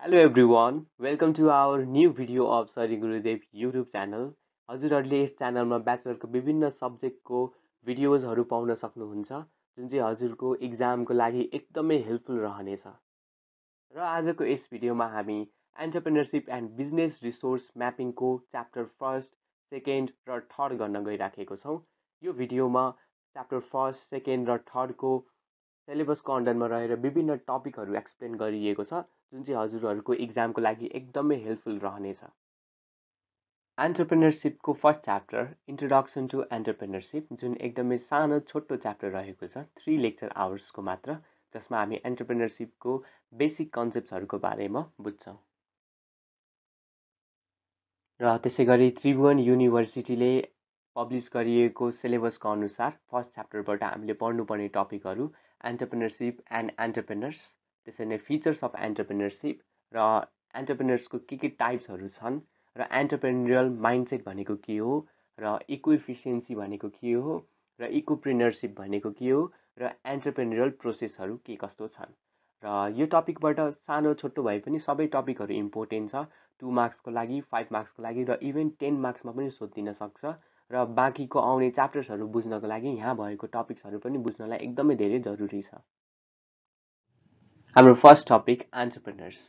Hello everyone, welcome to our new video of Sari Gurudev YouTube channel. हजुरहरूले यस च्यानलमा ब्याचलरको विभिन्न सब्जेक्टको भिडियोजहरू पाउन सक्नुहुन्छ जुन चाहिँ हजुरको इक्जामको लागि एकदमै हेल्पफुल रहनेछ। र आजको यस भिडियोमा हामी एन्टरप्रेन्योरशिप एन्ड बिजनेस रिसोर्स म्यापिङको च्याप्टर फर्स्ट, सेकेन्ड र थर्ड गर्न गइराखेको छौँ। यो भिडियोमा च्याप्टर फर्स्ट, सेकेन्ड र थर्डको सिलेबसको अन्डरमा रहेर विभिन्न टपिकहरू एक्सप्लेन गरिएको छ जुन चाहिँ हजुरहरूको इक्जामको लागि एकदमै हेल्पफुल रहनेछ। एन्टरप्रेन्योरशिपको first chapter introduction to entrepreneurship जुन एकदमै सानो छोटो च्याप्टर रहेको छ 3 लेक्चर आवर्सको मात्र, जसमा हामी एन्टरप्रेन्योरशिपको बेसिक कन्सेप्ट्सहरूको बारेमा बुझ्छौँ। र त्यसै गरी त्रिभुवन युनिभर्सिटीले पब्लिस गरिएको सिलेबसको अनुसार फर्स्ट च्याप्टरबाट हामीले पढ्नुपर्ने टपिकहरू एन्टरप्रेन्योरशिप एन्ड एन्टरप्रेनर्स, त्यसरी नै फिचर्स अफ एन्टरप्रेन्योरशिप र एन्टरप्रेनर्सको के टाइप्सहरू छन् र एन्टरप्रेन्योरियल माइन्डसेट भनेको के हो र इकोइफिसियन्सी भनेको के हो र इकोप्रेनरसिप भनेको के हो र एन्टरप्रेन्योरियल प्रोसेसहरू के कस्तो छन्। र यो टपिकबाट सानो छोटो भए पनि सबै टपिकहरू इम्पोर्टेन्ट छ। 2 मार्क्सको लागि, 5 मार्क्सको लागि र इभन 10 मार्क्समा पनि सोधिन सक्छ। र बाँकीको आउने च्याप्टर्सहरू बुझ्नको लागि यहाँ भएको टपिक्सहरू पनि बुझ्नलाई एकदमै धेरै जरुरी छ। हाम्रो फर्स्ट टपिक एन्टरप्रेनर्स।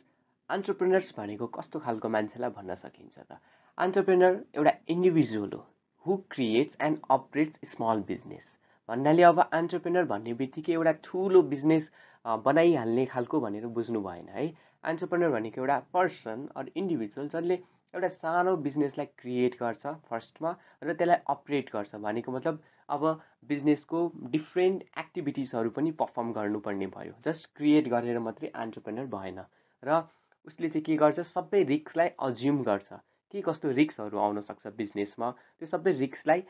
एन्टरप्रेनर्स भनेको कस्तो खालको मान्छेलाई भन्न सकिन्छ त? एन्टरप्रेनर एउटा इन्डिभिजुअल हो who creates and operates small business. भन्नाले अब एन्टरप्रेनर भन्ने बित्तिकै एउटा ठुलो बिजनेस बनाइहाल्ने खालको भनेर बुझ्नु भएन है। एन्टरप्रेनर भनेको एउटा पर्सन अर इन्डिभिजुअल जसले एउटा सानो बिजनेसलाई क्रिएट गर्छ फर्स्टमा र त्यसलाई अपरेट गर्छ। भनेको मतलब अब बिजनेसको डिफ्रेन्ट एक्टिभिटिजहरू पनि पर्फर्म गर्नुपर्ने भयो। जस्ट क्रिएट गरेर मात्रै एन्टरप्रेनर भएन। र उसले चाहिँ के गर्छ, सबै रिस्कलाई अज्युम गर्छ। के कस्तो रिस्कहरू आउन सक्छ बिजनेसमा, त्यो सबै रिस्कलाई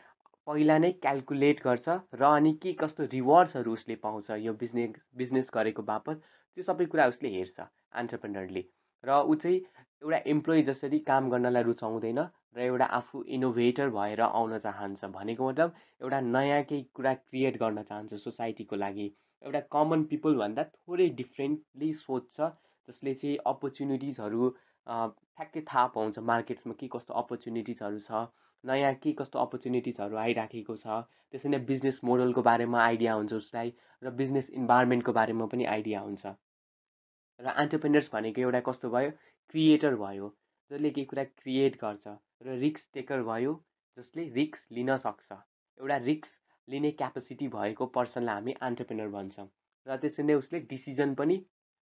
पहिला नै क्यालकुलेट गर्छ र अनि के कस्तो रिवार्ड्सहरू उसले पाउँछ यो बिजनेस गरेको बापत, त्यो सबै कुरा उसले हेर्छ एन्टरप्रेनरले। र ऊ चाहिँ एउटा इम्प्लोइ जसरी काम गर्नलाई रुचाउँदैन र एउटा आफू इनोभेटर भएर आउन चाहन्छ। भनेको मतलब एउटा नयाँ केही कुरा क्रिएट गर्न चाहन्छ सोसाइटीको लागि। एउटा कमन पिपल भन्दा थोरै डिफ्रेन्टली सोच्छ, जसले चाहिँ अपर्च्युनिटिजहरू ठ्याक्कै थाहा पाउँछ मार्केट्समा के कस्तो अपर्च्युनिटिजहरू छ, नयाँ के कस्तो अपर्च्युनिटिजहरू आइराखेको छ। त्यसरी नै बिजनेस मोडलको बारेमा आइडिया हुन्छ उसलाई र बिजनेस इन्भाइरोमेन्टको बारेमा पनि आइडिया हुन्छ। र एन्टरप्रेनर्स भनेको एउटा कस्तो भयो, क्रिएटर भयो जसले केही कुरा क्रिएट गर्छ र रिस्क टेकर भयो जसले रिस्क लिन सक्छ। एउटा रिस्क लिने क्यापेसिटी भएको पर्सनलाई हामी एन्टरप्रेनर भन्छौँ। र त्यसरी नै उसले डिसिजन पनि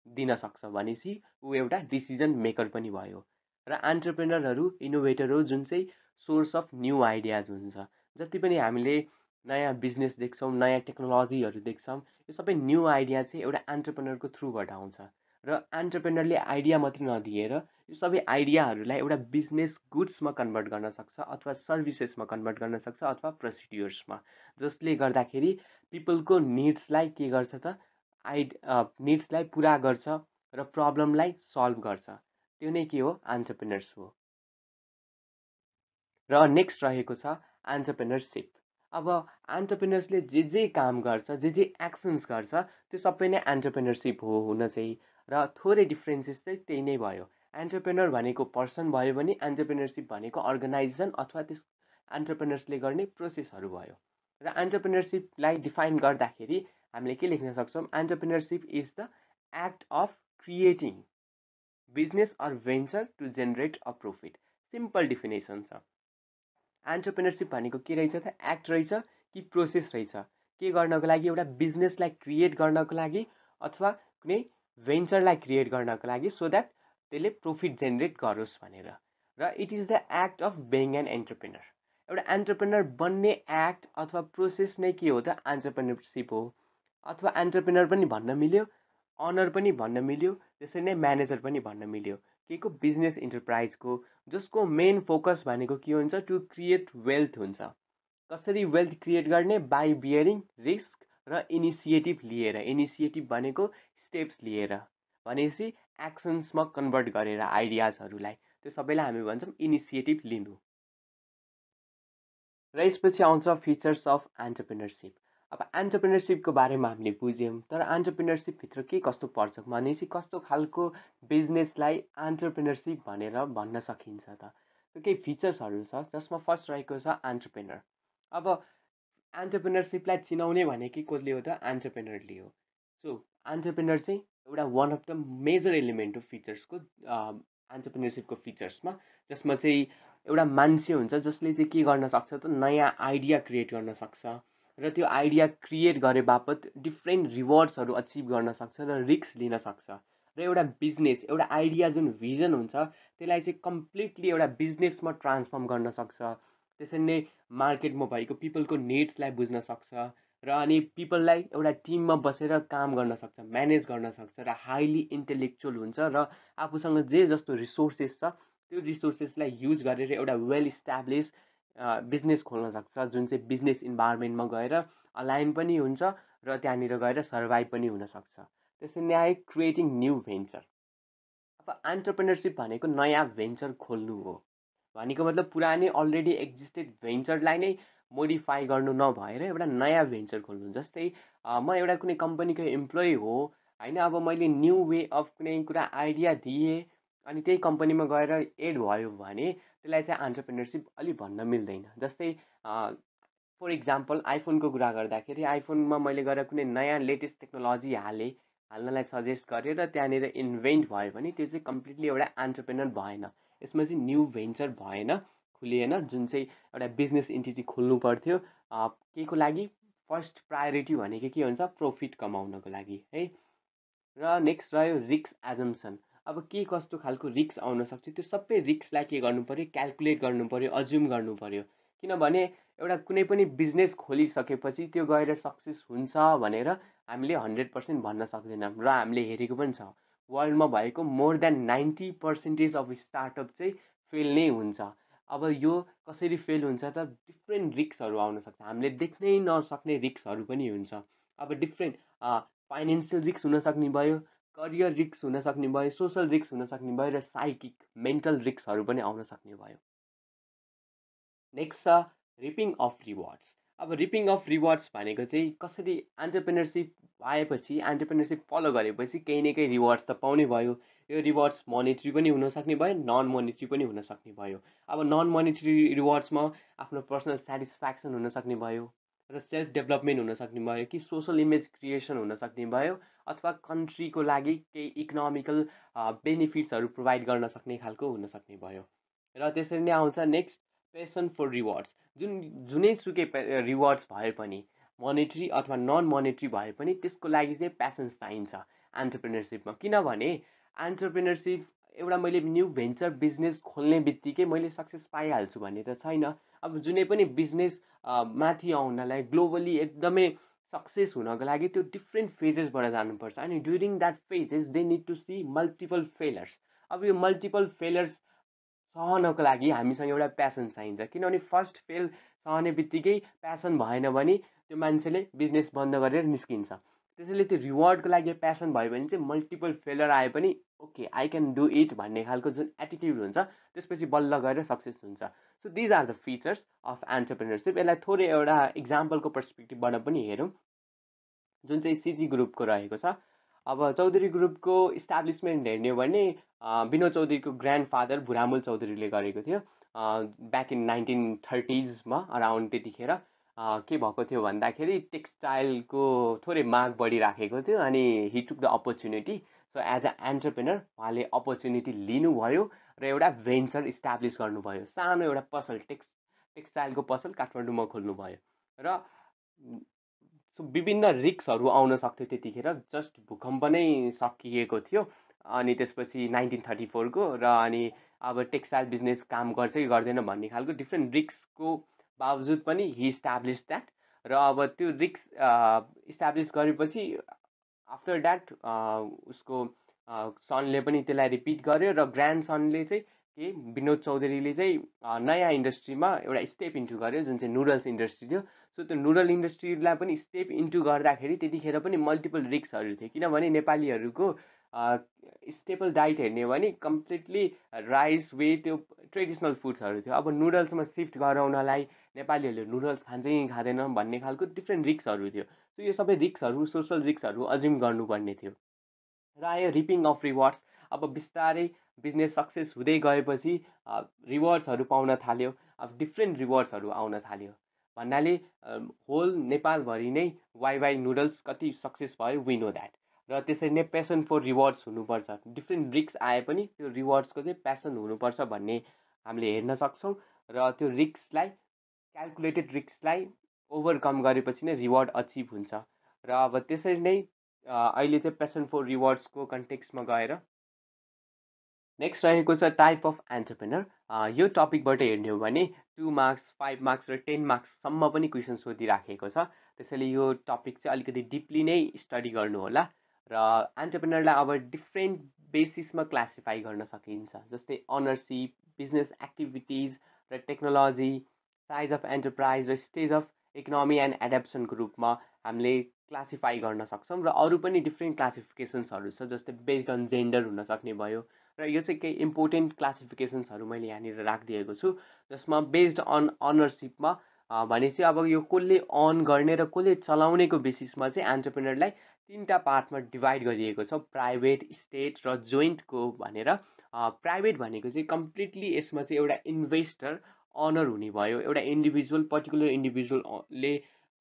दिन सक्छ भनेपछि ऊ एउटा डिसिजन मेकर पनि भयो। र एन्टरप्रेनरहरू इनोभेटरहरू जुन चाहिँ सोर्स अफ न्यू आइडियाज हुन्छ। जति पनि हामीले नयाँ बिजनेस देख्छौँ, नयाँ टेक्नोलोजीहरू देख्छौँ, यो सबै न्यू आइडिया चाहिँ एउटा एन्टरप्रेनरको थ्रुबाट आउँछ। र एन्टरप्रेनरले आइडिया मात्रै नदिएर यो सबै आइडियाहरूलाई एउटा बिजनेस गुड्समा कन्भर्ट गर्न सक्छ अथवा सर्भिसेसमा कन्भर्ट गर्न सक्छ अथवा प्रोसिड्युर्समा, जसले गर्दाखेरि पिपलको निड्सलाई के गर्छ त, निड्सलाई पुरा गर्छ र प्रब्लमलाई सल्भ गर्छ। त्यो नै के हो, एन्टरप्रेनर्स हो। र नेक्स्ट रहेको छ एन्टरप्रेनरसिप। अब एन्टरप्रेनर्सले जे काम गर्छ, जे एक्सन्स गर्छ, त्यो सबै नै एन्टरप्रेनरसिप हो हुन चाहिँ। र थोरै डिफ्रेन्सेस चाहिँ त्यही नै भयो। एन्टरप्रेनर भनेको पर्सन भयो भने एन्टरप्रेनरसिप भनेको अर्गनाइजेसन अथवा त्यस एन्टरप्रेनर्सले गर्ने प्रोसेसहरू भयो। र एन्टरप्रेनरसिपलाई डिफाइन गर्दाखेरि हामीले के लेख्न सक्छौँ, entrepreneurship is the act of creating business or venture to generate a profit. Simple definition छ। एन्टरप्रेनरसिप भनेको के रहेछ त, एक्ट रहेछ कि प्रोसेस रहेछ, के गर्नको लागि, एउटा बिजनेसलाई क्रिएट गर्नको लागि अथवा कुनै भेन्चरलाई क्रिएट गर्नको लागि, सो द्याट त्यसले प्रफिट जेनेरेट गरोस् भनेर। र it is the act of being an entrepreneur. एउटा एन्टरप्रेनर बन्ने एक्ट अथवा प्रोसेस नै के हो त, एन्टरप्रेनरसिप हो। अथवा एन्टरप्रेनर पनि भन्न मिल्यो, अनर पनि भन्न मिल्यो, त्यसरी नै म्यानेजर पनि भन्न मिल्यो। के को, बिजनेस इन्टरप्राइजको, जसको मेन फोकस भनेको के हुन्छ, टु क्रिएट वेल्थ हुन्छ। कसरी वेल्थ क्रिएट गर्ने, बाई बियरिङ रिस्क र इनिसिएटिभ लिएर। इनिसिएटिभ भनेको स्टेप्स लिएर, भनेपछि एक्सन्समा कन्भर्ट गरेर आइडियाजहरूलाई, त्यो सबैलाई हामी भन्छौँ इनिसिएटिभ लिनु। र यसपछि आउँछ फिचर्स अफ एन्टरप्रेनरसिप। अब एन्टरप्रेन्योरसिपको बारेमा हामीले बुझ्यौँ, तर एन्टरप्रेन्योरसिपभित्र के कस्तो पर्छ भनेपछि कस्तो खालको बिजनेसलाई एन्टरप्रेन्योरसिप भनेर भन्न सकिन्छ त? केही फिचर्सहरू छ जसमा फर्स्ट रहेको छ एन्टरप्रेन्योर। अब एन्टरप्रेन्योरसिपलाई चिनाउने भनेकै कसले हो त? एन्टरप्रेन्योरले हो। सो एन्टरप्रेन्योर चाहिँ एउटा one of the major element हो फिचर्सको, एन्टरप्रेन्योरसिपको फिचर्समा, जसमा चाहिँ एउटा मान्छे हुन्छ जसले चाहिँ के गर्न सक्छ त नयाँ आइडिया क्रिएट गर्न सक्छ र त्यो आइडिया क्रिएट गरे बापत डिफ्रेन्ट रिवार्ड्सहरू अचिभ गर्न सक्छ र रिस्क लिन सक्छ र एउटा बिजनेस, एउटा आइडिया जुन भिजन हुन्छ त्यसलाई चाहिँ कम्प्लिटली एउटा बिजनेसमा ट्रान्सफर्म गर्न सक्छ। त्यसरी नै मार्केटमा भएको पिपलको निड्सलाई बुझ्न सक्छ र अनि पिपललाई एउटा टिममा बसेर काम गर्न सक्छ, म्यानेज गर्न सक्छ र हाइली इन्टेलेक्चुअल हुन्छ र आफूसँग जे जस्तो रिसोर्सेस छ त्यो रिसोर्सेसलाई युज गरेर एउटा वेल इस्टाब्लिस बिजनेस खोल्न सक्छ, जुन चाहिँ बिजनेस इन्भाइरोमेन्टमा गएर अलाइन पनि हुन्छ र त्यहाँनिर गएर सर्भाइभ पनि हुनसक्छ। त्यसरी नै आयो क्रिएटिङ न्यू भेन्चर। अब एन्टरप्रेन्योरसिप भनेको नयाँ भेन्चर खोल्नु हो भनेको मतलब पुरानै अलरेडी एक्जिस्टेड भेन्चरलाई नै मोडिफाई गर्नु नभएर एउटा नयाँ भेन्चर खोल्नु। जस्तै म एउटा कुनै कम्पनीको इम्प्लोइ हो होइन, अब मैले न्यू वे अफ कुनै कुरा आइडिया दिएँ अनि त्यही कम्पनीमा गएर एड भयो भने त्यसलाई चाहिँ एन्टरप्रेन्योरसिप अलि भन्न मिल्दैन। जस्तै फर इक्जाम्पल आइफोनको कुरा गर्दाखेरि आइफोनमा मैले गएर कुनै नयाँ लेटेस्ट टेक्नोलोजी हाल्नलाई सजेस्ट गरेँ र त्यहाँनिर इन्भेन्ट भयो भने त्यो चाहिँ कम्प्लिटली एउटा एन्टरप्रेन्योर भएन, यसमा चाहिँ न्यू भेन्चर भएन, खुलिएन, जुन चाहिँ एउटा बिजनेस इन्टिटी खोल्नु पर्थ्यो के को लागि? फर्स्ट प्रायोरिटी भनेको के हुन्छ? प्रफिट कमाउनको लागि है। र नेक्स्ट रह्यो रिस्क एजम्सन। अब के कस्तो खालको रिस्क आउन सक्छ त्यो सबै रिस्कलाई के गर्नु पऱ्यो? क्यालकुलेट गर्नु पऱ्यो, अज्युम गर्नु पऱ्यो। किनभने एउटा कुनै पनि बिजनेस खोलिसकेपछि त्यो गएर सक्सेस हुन्छ भनेर हामीले 100% भन्न सक्दैनौँ र हामीले हेरेको पनि छ वर्ल्डमा भएको मोर देन 90% अफ स्टार्टअप चाहिँ फेल नै हुन्छ। अब यो कसरी फेल हुन्छ त? डिफ्रेन्ट रिस्कहरू आउन सक्छ, हामीले देख्नै नसक्ने रिस्कहरू पनि हुन्छ। अब डिफ्रेन्ट फाइनेन्सियल रिस्क हुनसक्ने भयो, करियर रिस्क हुनसक्ने भयो, सोसल रिस्क हुनसक्ने भयो र साइकिक मेन्टल रिस्कहरू पनि आउन सक्ने भयो। नेक्स्ट छ रिपिङ अफ रिवार्ड्स। अब रिपिङ अफ रिवार्ड्स भनेको चाहिँ कसरी एन्टरप्रेन्योरसिप आएपछि, एन्टरप्रेन्योरसिप फलो गरेपछि केही न केही रिवार्ड्स त पाउने भयो। यो रिवार्ड्स मोनेटरी पनि हुनसक्ने भयो, नन मोनेटरी पनि हुनसक्ने भयो। अब नन मोनेटरी रिवार्ड्समा आफ्नो पर्सनल सेटिस्फ्याक्सन हुनसक्ने भयो र सेल्फ डेभलपमेन्ट हुनसक्ने भयो कि सोसल इमेज क्रिएसन हुनसक्ने भयो अथवा कन्ट्रीको लागि केही इकोनोमिकल बेनिफिट्सहरू प्रोभाइड गर्न सक्ने खालको हुनसक्ने भयो। र त्यसरी नै आउँछ नेक्स्ट पेसन फर रिवार्ड्स। जुनै सुकै रिवार्ड्स भए पनि मोनेटरी अथवा नन मोनेटरी भए पनि त्यसको लागि चाहिँ प्यासन चाहिन्छ एन्टरप्रेन्योरसिपमा। किनभने एन्टरप्रेन्योरसिप एउटा मैले न्यू भेन्चर बिजनेस खोल्ने बित्तिकै मैले सक्सेस पाइहाल्छु भन्ने त छैन। अब जुनै पनि बिजनेस माथि आउनलाई ग्लोबली एकदमै सक्सेस हुनको लागि त्यो डिफ्रेन्ट फेजेसबाट जानुपर्छ अनि during that phases they need to see multiple failures. अब यो मल्टिपल फेलर्स सहनको लागि हामीसँग एउटा प्यासन चाहिन्छ, किनभने फर्स्ट फेल सहने बित्तिकै प्यासन भएन भने त्यो मान्छेले बिजनेस बन्द गरेर निस्किन्छ। त्यसैले त्यो रिवार्डको लागि प्यासन भयो भने चाहिँ मल्टिपल फेलर आए पनि okay I can do it भन्ने खालको जुन एटिट्युड हुन्छ त्यसपछि बल्ल गएर सक्सेस हुन्छ। So these are the features of entrepreneurship. यसलाई थोरै एउटा इक्जाम्पलको पर्सपेक्टिभबाट पनि हेरौँ जुन चाहिँ सिजी ग्रुपको रहेको छ। अब चौधरी ग्रुपको इस्टाब्लिसमेन्ट हेर्ने हो भने विनोद चौधरीको ग्रान्डफादर भुरामूल चौधरीले गरेको थियो ब्याक इन 1930sमा अराउन्ड। त्यतिखेर के भएको थियो भन्दाखेरि टेक्सटाइलको थोरै माग बढिराखेको थियो अनि he took the opportunity. So as a entrepreneur उहाँले अपर्च्युनिटी लिनुभयो र एउटा भेन्चर इस्टाब्लिस गर्नुभयो, सानो एउटा पसल टेक्सटाइलको पसल काठमाडौँमा खोल्नुभयो। र विभिन्न रिस्कहरू आउन सक्थ्यो त्यतिखेर, जस्ट भूकम्प नै सकिएको थियो अनि त्यसपछि 1934को र अनि अब टेक्सटाइल बिजनेस काम गर्छ कि गर्दैन भन्ने खालको डिफ्रेन्ट रिस्कको बावजुद पनि हि इस्टाब्लिस द्याट। र अब त्यो रिस्क इस्टाब्लिस गरेपछि आफ्टर द्याट उसको सनले पनि त्यसलाई रिपिट गर्यो र ग्रान्ड सनले चाहिँ के विनोद चौधरीले चाहिँ नयाँ इन्डस्ट्रीमा एउटा स्टेप इन्टु गर्यो जुन चाहिँ नुडल्स इन्डस्ट्री थियो। सो त्यो नुडल इन्डस्ट्रीलाई पनि स्टेप इन्टु गर्दाखेरि त्यतिखेर पनि मल्टिपल रिस्कहरू थियो, किनभने नेपालीहरूको स्टेपल डाइट हेर्ने हो भने कम्प्लिटली राइस वे त्यो ट्रेडिसनल फुड्सहरू थियो। अब नुडल्समा सिफ्ट गराउनलाई नेपालीहरूले नुडल्स खान्छ कि खाँदैन भन्ने खालको डिफ्रेन्ट रिक्सहरू थियो। सो यो सबै रिक्सहरू, सोसल रिक्सहरू अज्युम गर्नुपर्ने थियो। र आयो रिपिङ अफ रिवार्ड्स। अब बिस्तारै बिजनेस सक्सेस हुँदै गएपछि रिवार्ड्सहरू पाउन थाल्यो। अब डिफ्रेन्ट रिवार्ड्सहरू आउन थाल्यो भन्नाले होल नेपालभरि नै वाइवाई नुडल्स कति सक्सेस भयो वी नो द्याट। र त्यसरी नै पेसन फर रिवार्ड्स हुनुपर्छ। डिफ्रेन्ट रिक्स आए पनि त्यो रिवार्ड्सको चाहिँ पेसन हुनुपर्छ भन्ने हामीले हेर्न सक्छौँ। र त्यो रिक्सलाई, क्यालकुलेटेड रिक्सलाई ओभरकम गरेपछि नै रिवार्ड अचिभ हुन्छ। र अब त्यसरी नै अहिले चाहिँ पेसन फर रिवार्ड्सको कन्टेक्स्टमा गएर नेक्स्ट रहेको छ टाइप अफ एन्टरप्रेनर। यो टपिकबाट हेर्ने हो भने 2 मार्क्स, 5 मार्क्स र 10 मार्क्ससम्म पनि क्वेसन सोधिराखेको छ। त्यसैले यो टपिक चाहिँ अलिकति डिपली नै स्टडी गर्नु होला। र एन्टरप्रेनरलाई अब डिफ्रेन्ट बेसिसमा क्लासिफाई गर्न सकिन्छ, जस्तै अनरसिप, बिजनेस एक्टिभिटिज र टेक्नोलोजी, साइज अफ एन्टरप्राइज र स्टेज अफ इकोनोमी एन्ड एडाप्सनको रूपमा हामीले क्लासिफाई गर्न सक्छौँ। र अरू पनि डिफ्रेन्ट क्लासिफिकेसन्सहरू छ, जस्तै बेस्ड अन जेन्डर हुनसक्ने भयो। र यो चाहिँ केही इम्पोर्टेन्ट क्लासिफिकेसन्सहरू मैले यहाँनिर राखिदिएको छु, जसमा बेस्ड अन अनरसिपमा भनेपछि अब यो कसले अन गर्ने र कसले चलाउनेको बेसिसमा चाहिँ एन्टरप्रेनरलाई 3टा पार्टमा डिभाइड गरिएको छ, प्राइभेट, स्टेट र जोइन्टको भनेर। प्राइभेट भनेको चाहिँ कम्प्लिटली यसमा चाहिँ एउटा इन्भेस्टर अनर हुने भयो, एउटा इन्डिभिजुअल, पर्टिकुलर इन्डिभिजुअलले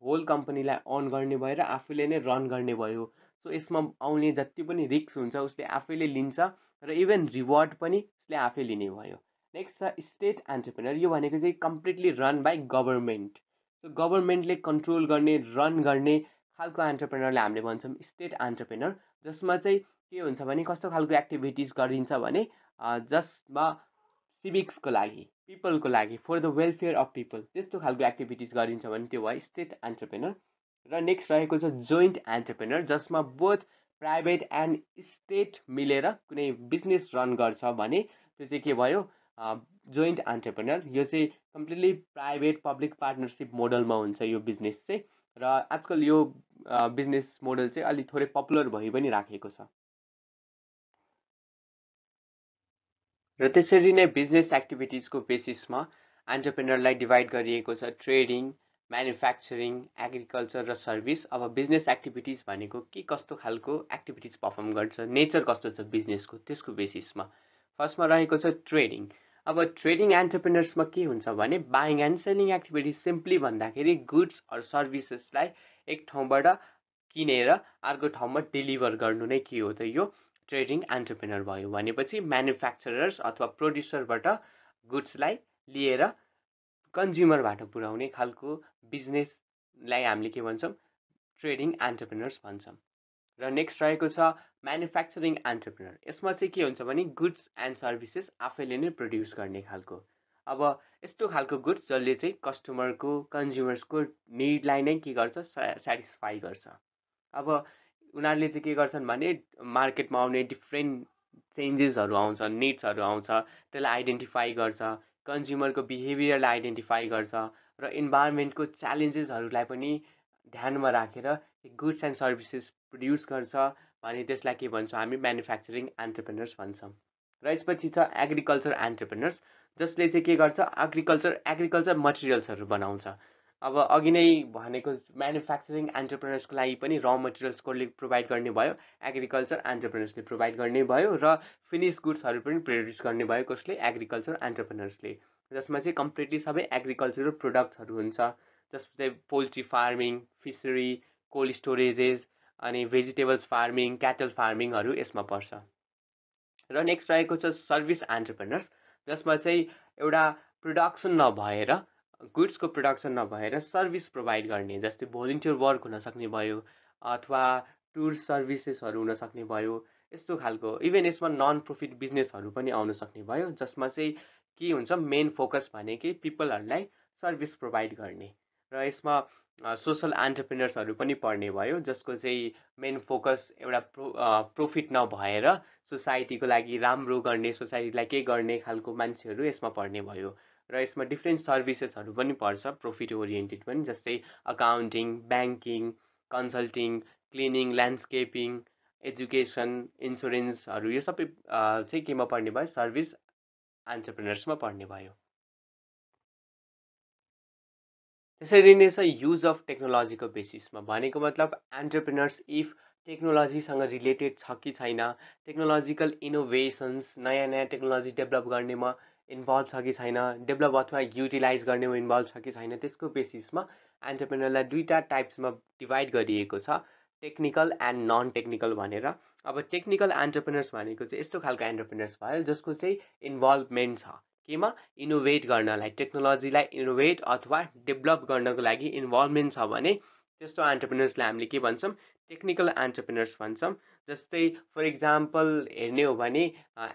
होल कम्पनीलाई अन गर्ने भयो र आफूले नै रन गर्ने भयो। सो यसमा आउने जति पनि रिस्क हुन्छ उसले आफैले लिन्छ र इभन रिवार्ड पनि उसले आफै लिने भयो। नेक्स्ट छ स्टेट एन्टरप्रेनर। यो भनेको चाहिँ completely run by government. So गभर्मेन्टले कन्ट्रोल गर्ने, रन गर्ने खालको एन्टरप्रेनरलाई हामीले भन्छौँ स्टेट एन्टरप्रेनर। जसमा चाहिँ के हुन्छ भने कस्तो खालको एक्टिभिटिज गरिन्छ भने जसमा सिभिक्सको लागि, पिपलको लागि, for the welfare of people, त्यस्तो खालको एक्टिभिटिज गरिन्छ भने त्यो भयो स्टेट एन्टरप्रेनर। र नेक्स्ट रहेको छ जोइन्ट एन्टरप्रेनर, जसमा बोथ प्राइभेट एन्ड स्टेट मिलेर कुनै बिजनेस रन गर्छ भने त्यो चाहिँ के भयो, जोइन्ट एन्टरप्रेनर। यो चाहिँ कम्प्लिटली प्राइभेट पब्लिक पार्टनरसिप मोडलमा हुन्छ यो बिजनेस चाहिँ। र आजकल यो बिजनेस मोडल चाहिँ अलिक थोरै पपुलर भइ पनि राखेको छ। र त्यसरी नै बिजनेस एक्टिभिटिजको बेसिसमा एन्टरप्रेनरलाई डिभाइड गरिएको छ ट्रेडिङ, म्यानुफ्याक्चरिङ, एग्रिकल्चर र सर्भिस। अब बिजनेस एक्टिभिटिज भनेको के कस्तो खालको एक्टिभिटिज पर्फर्म गर्छ, नेचर कस्तो छ बिजनेसको, त्यसको बेसिसमा। फर्स्टमा रहेको छ ट्रेडिङ। अब ट्रेडिङ एन्टरप्रेनर्समा के हुन्छ भने buying and selling activities. Simply भन्दाखेरि गुड्स अर सर्भिसेसलाई एक ठाउँबाट किनेर अर्को ठाउँमा डेलिभर गर्नु नै के हो त यो ट्रेडिङ एन्टरप्रेनर भयो। भनेपछि म्यानुफ्याक्चरर्स अथवा प्रोड्युसरबाट गुड्सलाई लिएर कन्ज्युमरबाट पुर्याउने खालको बिजनेसलाई हामीले के भन्छौँ, ट्रेडिङ एन्टरप्रेनर्स भन्छौँ। र नेक्स्ट रहेको छ म्यानुफ्याक्चरिङ एन्टरप्रेनर। यसमा चाहिँ के हुन्छ भने गुड्स एन्ड सर्भिसेस आफैले नै प्रड्युस गर्ने खालको। अब यस्तो खालको गुड्स जसले चाहिँ कस्टमरको, कन्ज्युमर्सको निडलाई नै के गर्छ, सेटिस्फाई गर्छ। अब उनीहरूले चाहिँ के गर्छन् भने मार्केटमा आउने डिफ्रेन्ट चेन्जेसहरू आउँछ, निड्सहरू आउँछ, त्यसलाई आइडेन्टिफाई गर्छ, कन्ज्युमरको बिहेभियरलाई आइडेन्टिफाई गर्छ र इन्भाइरोमेन्टको च्यालेन्जेसहरूलाई पनि ध्यानमा राखेर गुड्स एन्ड सर्भिसेस प्रड्युस गर्छ भने त्यसलाई के भन्छौँ हामी, म्यानुफ्याक्चरिङ एन्टरप्रेनर्स भन्छौँ। र यसपछि छ एग्रिकल्चर एन्टरप्रेनर्स, जसले चाहिँ के गर्छ, एग्रिकल्चर मटेरियल्सहरू बनाउँछ। अब अघि नै भनेको म्यानुफ्याक्चरिङ एन्टरप्रेनर्सको लागि पनि र मटेरियल्स कसले प्रोभाइड गर्ने भयो, एग्रिकल्चर एन्टरप्रेनर्सले प्रोभाइड गर्ने भयो। र फिनिस गुड्सहरू पनि प्रड्युस गर्ने भयो कसले, एग्रिकल्चर एन्टरप्रेनर्सले। जसमा चाहिँ कम्प्लिटली सबै एग्रिकल्चरल प्रोडक्ट्सहरू हुन्छ, जस्तै poultry farming, fishery, cold storages अनि भेजिटेबल्स फार्मिङ, क्याटल फार्मिङहरू यसमा पर्छ। र नेक्स्ट रहेको छ सर्भिस एन्टरप्रेनर्स, जसमा चाहिँ एउटा प्रोडक्सन नभएर, गुड्सको प्रोडक्सन नभएर सर्भिस प्रोभाइड गर्ने, जस्तै भोलिन्टियर वर्क हुनसक्ने भयो अथवा टुर सर्भिसेसहरू हुनसक्ने भयो, यस्तो खालको। इभन यसमा नन प्रफिट बिजनेसहरू पनि आउन सक्ने भयो, जसमा चाहिँ के हुन्छ, मेन फोकस भनेकै पिपलहरूलाई सर्भिस प्रोभाइड गर्ने। र यसमा सोसल एन्टरप्रेनर्सहरू पनि पर्ने भयो, जसको चाहिँ मेन फोकस एउटा प्रफिट नभएर सोसाइटीको लागि राम्रो गर्ने, सोसाइटीलाई के गर्ने खालको मान्छेहरू यसमा पर्ने भयो। र यसमा डिफ्रेन्ट सर्भिसेसहरू पनि पर्छ प्रफिट ओरिएन्टेड पनि, जस्तै accounting, banking, consulting, cleaning, landscaping, education, इन्सुरेन्सहरू यो सबै चाहिँ केमा पर्ने भयो, सर्भिस एन्टरप्रेनर्समा पर्ने भयो। त्यसरी नै छ युज अफ टेक्नोलोजीको बेसिसमा, भनेको मतलब एन्टरप्रेनर्स इफ टेक्नोलोजीसँग रिलेटेड छ कि छैन, टेक्नोलोजिकल इनोभेसन्स नयाँ नयाँ टेक्नोलोजी डेभलप गर्नेमा इन्भल्भ छ कि छैन, डेभलप अथवा युटिलाइज गर्नेमा इन्भल्भ छ कि छैन, त्यसको बेसिसमा एन्टरप्रेनरलाई दुईवटा टाइप्समा डिभाइड गरिएको छ, टेक्निकल एन्ड नन टेक्निकल भनेर। अब टेक्निकल एन्टरप्रेनर्स भनेको चाहिँ यस्तो खालको एन्टरप्रेनर्स भयो जसको चाहिँ इन्भल्भमेन्ट छ केमा, इनोभेट गर्नलाई, टेक्नोलोजीलाई इनोभेट अथवा डेभलप गर्नको लागि इन्भल्भमेन्ट छ भने त्यस्तो एन्टरप्रेनर्सलाई हामीले के भन्छौँ, टेक्निकल एन्टरप्रेनर्स भन्छौँ। जस्तै फर इक्जाम्पल हेर्ने हो भने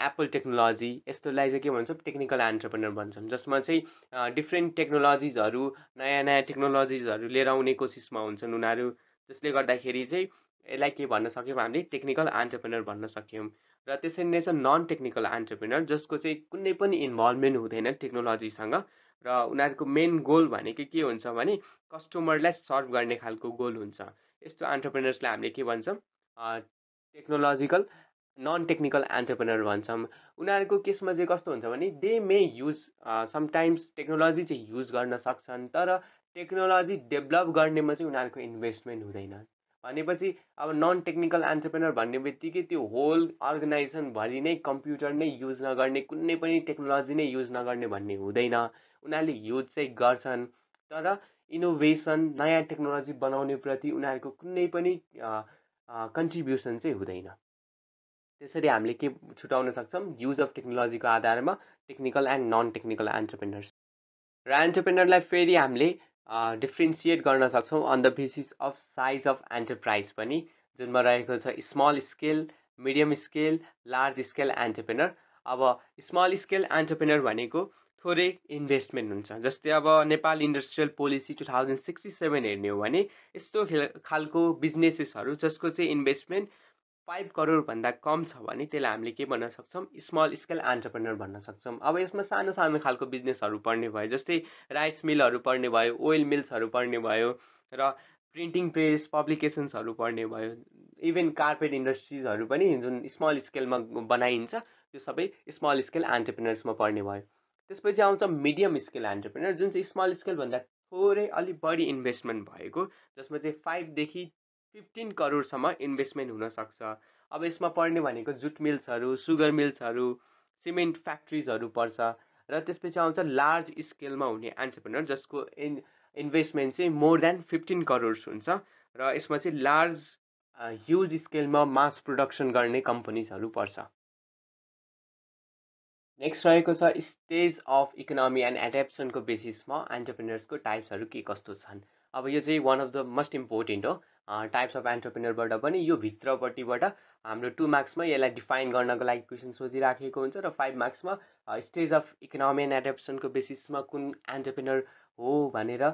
एप्पल टेक्नोलोजी, यस्तोलाई चाहिँ के भन्छौँ, टेक्निकल एन्टरप्रेनर भन्छौँ, जसमा चाहिँ डिफ्रेन्ट टेक्नोलोजिजहरू, नयाँ नयाँ टेक्नोलोजिजहरू लिएर आउने कोसिसमा हुन्छन् उनीहरू, जसले गर्दाखेरि चाहिँ यसलाई के भन्न सक्यौँ, हामीले टेक्निकल एन्टरप्रेनर भन्न सक्यौँ। र त्यसरी नै छ नन टेक्निकल एन्टरप्रेनर, जसको चाहिँ कुनै पनि इन्भल्भमेन्ट हुँदैन टेक्नोलोजीसँग, र उनीहरूको मेन गोल भनेको के हुन्छ भने कस्टमरलाई सर्भ गर्ने खालको गोल हुन्छ। यस्तो एन्टरप्रेनर्सलाई हामीले के भन्छौँ, टेक्नोलोजिकल नन टेक्निकल एन्टरप्रेनर भन्छौँ। उनीहरूको केसमा चाहिँ कस्तो हुन्छ भने they may use sometimes technology चाहिँ युज गर्न सक्छन्, तर टेक्नोलोजी डेभलप गर्नेमा चाहिँ उनीहरूको इन्भेस्टमेन्ट हुँदैन। भनेपछि अब नन टेक्निकल एन्टरप्रेनर भन्ने बित्तिकै त्यो होल अर्गनाइजेसनभरि नै कम्प्युटर नै युज नगर्ने, कुनै पनि टेक्नोलोजी नै युज नगर्ने भन्ने हुँदैन। उनीहरूले युज चाहिँ गर्छन्, तर इनोभेसन नयाँ टेक्नोलोजी बनाउने प्रति उनीहरूको कुनै पनि कन्ट्रिब्युसन चाहिँ हुँदैन। त्यसरी हामीले के छुटाउन सक्छौँ, युज अफ टेक्नोलोजीको आधारमा technical and non technical entrepreneurs. र एन्टरप्रेनरलाई फेरि हामीले डिफ्रेन्सिएट गर्न सक्छौँ on the basis of size of enterprise पनि, जुनमा रहेको छ small scale, medium scale, large scale entrepreneur. अब स्मल स्केल एन्टरप्रेनर भनेको थोरै इन्भेस्टमेन्ट हुन्छ, जस्तै अब नेपाल इन्डस्ट्रियल पोलिसी 2067 हेर्ने हो भने यस्तो खालको बिजनेसेसहरू जसको चाहिँ इन्भेस्टमेन्ट 5 करोडभन्दा कम छ भने त्यसलाई हामीले के भन्न सक्छौँ, स्मल स्केल एन्टरप्रेनर भन्न सक्छौँ। अब यसमा सानो सानो खालको बिजनेसहरू पर्ने भयो, जस्तै राइस मिलहरू पर्ने भयो, ओइल मिल्सहरू पर्ने भयो, र प्रिन्टिङ प्रेस पब्लिकेसन्सहरू पर्ने भयो, इभन कार्पेट इन्डस्ट्रिजहरू पनि जुन स्मल स्केलमा बनाइन्छ त्यो सबै स्मल स्केल एन्टरप्रेनर्समा पर्ने भयो। त्यसपछि आउँछ मिडियम स्केल एन्टरप्रेनर, जुन चाहिँ स्मल स्केलभन्दा थोरै अलिक बढी इन्भेस्टमेन्ट भएको, जसमा चाहिँ 5 देखि 15 करोडसम्म इन्भेस्टमेन्ट हुनसक्छ। अब यसमा पर्ने भनेको जुट मिल्सहरू, सुगर मिल्सहरू, सिमेन्ट फ्याक्ट्रिजहरू पर्छ। र त्यसपछि आउँछ लार्ज स्केलमा हुने एन्टरप्रेनर, जसको इन्भेस्टमेन्ट चाहिँ मोर देन 15 करोड्स हुन्छ, र यसमा चाहिँ लार्ज ह्युज स्केलमा मास प्रोडक्सन गर्ने कम्पनीजहरू पर्छ। नेक्स्ट रहेको छ स्टेज अफ इकोनोमी एन्ड एडेप्सनको बेसिसमा एन्टरप्रेनर्सको टाइप्सहरू के कस्तो छन्। अब यो चाहिँ one of the most important हो, टाइप्स अफ एन्टरप्रेनरबाट पनि यो भित्रपट्टिबाट हाम्रो 2 मार्क्समा यसलाई डिफाइन गर्नको लागि क्वेसन सोधिराखेको हुन्छ, र 5 मार्क्समा स्टेज अफ इकोनोमी एन्ड एडेप्सनको बेसिसमा कुन एन्टरप्रेनर हो भनेर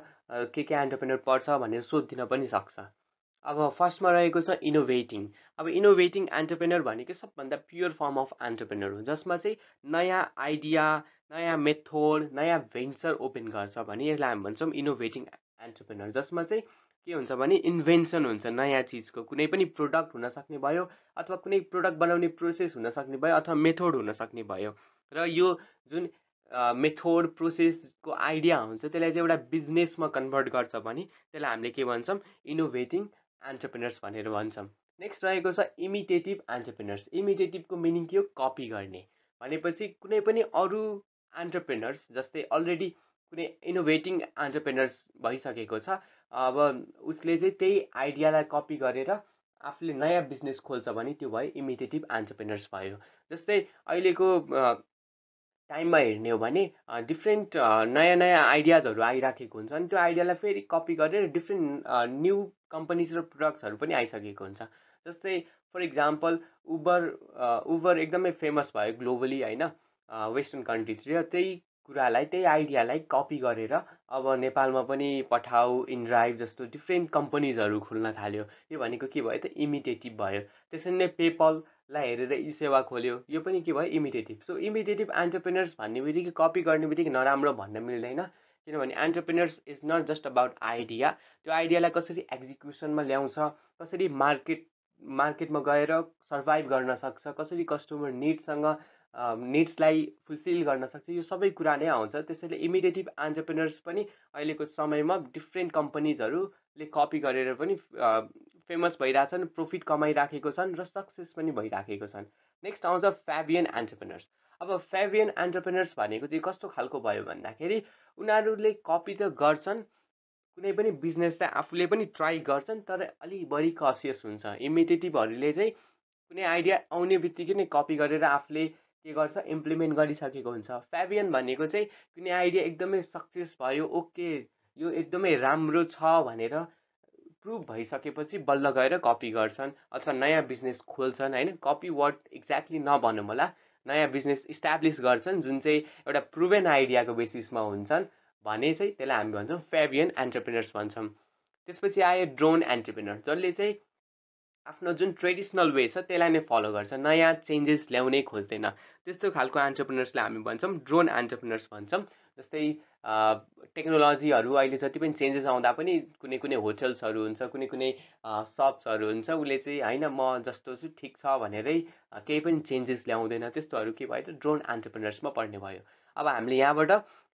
के एन्टरप्रेनर पर्छ भनेर सोधिदिन पनि सक्छ। अब फर्स्टमा रहेको छ इनोभेटिङ। अब इनोभेटिङ एन्टरप्रेनर भनेको सबभन्दा प्योर फर्म अफ एन्टरप्रेनर हो, जसमा चाहिँ नयाँ आइडिया, नयाँ मेथड, नयाँ भेन्चर ओपन गर्छ भने यसलाई हामी भन्छौँ इनोभेटिङ एन्टरप्रेनर, जसमा चाहिँ के हुन्छ भने इन्भेन्सन हुन्छ नयाँ चिजको, कुनै पनि प्रोडक्ट हुनसक्ने भयो, अथवा कुनै प्रोडक्ट बनाउने प्रोसेस हुनसक्ने भयो, अथवा मेथड हुनसक्ने भयो। र यो जुन मेथड प्रोसेसको आइडिया हुन्छ त्यसलाई चाहिँ एउटा बिजनेसमा कन्भर्ट गर्छ भने त्यसलाई हामीले के भन्छौँ, इनोभेटिङ एन्टरप्रेनर्स भनेर भन्छौँ। नेक्स्ट रहेको छ इमिटेटिभ एन्टरप्रेनर्स। इमिटेटिभको मिनिङ के हो, कपी गर्ने। भनेपछि कुनै पनि अरू एन्टरप्रेनर्स, जस्तै अलरेडी कुनै इनोभेटिङ एन्टरप्रेनर्स भइसकेको छ, अब उसले चाहिँ त्यही आइडियालाई कपी गरेर आफूले नयाँ बिजनेस खोल्छ भने त्यो भयो इमिटेटिभ एन्टरप्रेनर्स भयो। जस्तै अहिलेको टाइममा हेर्ने हो भने डिफ्रेन्ट नयाँ नयाँ आइडियाजहरू आइराखेको हुन्छ, अनि त्यो आइडियालाई फेरि कपी गरेर डिफ्रेन्ट न्यू कम्पनीज र प्रडक्ट्सहरू पनि आइसकेको हुन्छ। जस्तै फर इक्जाम्पल उबर एकदमै फेमस भयो ग्लोबली होइन, वेस्टर्न कन्ट्रीतिर, त्यही कुरालाई, त्यही आइडियालाई कपी गरेर अब नेपालमा पनि पठाउ, इनड्राइभ जस्तो डिफ्रेन्ट कम्पनीजहरू खुल्न थाल्यो। यो भनेको के भयो त, इमिटेटिभ भयो। त्यसरी नै पेपललाई हेरेर ई सेवा खोल्यो, यो पनि के भयो, इमिटेटिभ। सो इमिटेटिभ एन्टरप्रेनर्स भन्ने बित्तिकै, कपी गर्ने बित्तिकै नराम्रो भन्न मिल्दैन, किनभने entrepreneurs is not just about idea, त्यो आइडियालाई कसरी एक्जिक्युसनमा ल्याउँछ, कसरी मार्केटमा गएर सर्भाइभ गर्न सक्छ, कसरी कस्टमर निडसँग निड्सलाई फुलफिल गर्न सक्छ, यो सबै कुरा नै आउँछ। त्यसैले इमिटेटिभ एन्टरप्रेन्योर्स पनि अहिलेको समयमा डिफ्रेन्ट कम्पनीजहरूले कपी गरेर पनि फेमस भइरहेछन्, प्रफिट कमाइराखेको छन् र सक्सेस पनि भइराखेको छन्। नेक्स्ट आउँछ फेबियन एन्टरप्रेन्योर्स। अब फेबियन एन्टरप्रेन्योर्स भनेको चाहिँ कस्तो खालको भयो भन्दाखेरि उनीहरूले कपी त गर्छन्, कुनै पनि बिजनेसलाई आफूले पनि ट्राई गर्छन्, तर अलिक बढी कसियस हुन्छ। इमिटेटिभहरूले चाहिँ कुनै आइडिया आउने बित्तिकै नै कपी गरेर आफूले के गर्छ, इम्प्लिमेन्ट गरिसकेको हुन्छ। फेबियन भनेको चाहिँ कुनै आइडिया एकदमै सक्सेस भयो, ओके यो एकदमै राम्रो छ भनेर प्रुभ भइसकेपछि बल्ल गएर कपी गर्छन् अथवा नयाँ बिजनेस खोल्छन् होइन। कपी वर्ड एक्ज्याक्टली नभनौँ होला, नयाँ बिजनेस इस्टाब्लिस गर्छन् जुन चाहिँ एउटा प्रुभेन आइडियाको बेसिसमा हुन्छन् भने चाहिँ त्यसलाई हामी भन्छौँ फेबियन एन्टरप्रेन्योर्स भन्छौँ। त्यसपछि आयो ड्रोन एन्टरप्रेन्योर, जसले चाहिँ आफ्नो जुन ट्रेडिसनल वे छ त्यसलाई नै फलो गर्छ, नयाँ चेन्जेस ल्याउनै खोज्दैन। त्यस्तो खालको एन्टरप्रेन्योर्सलाई हामी भन्छौँ ड्रोन एन्टरप्रेन्योर्स भन्छौँ। जस्तै टेक्नोलोजीहरू अहिले जति पनि चेन्जेस आउँदा पनि कुनै कुनै होटल्सहरू हुन्छ, कुनै कुनै सप्सहरू हुन्छ, उसले चाहिँ होइन म जस्तो छु ठिक छ भनेरै केही पनि चेन्जेस ल्याउँदैन। त्यस्तोहरू के भयो त ड्रोन एन्टरप्रेन्योर्समा पर्ने भयो। अब हामीले यहाँबाट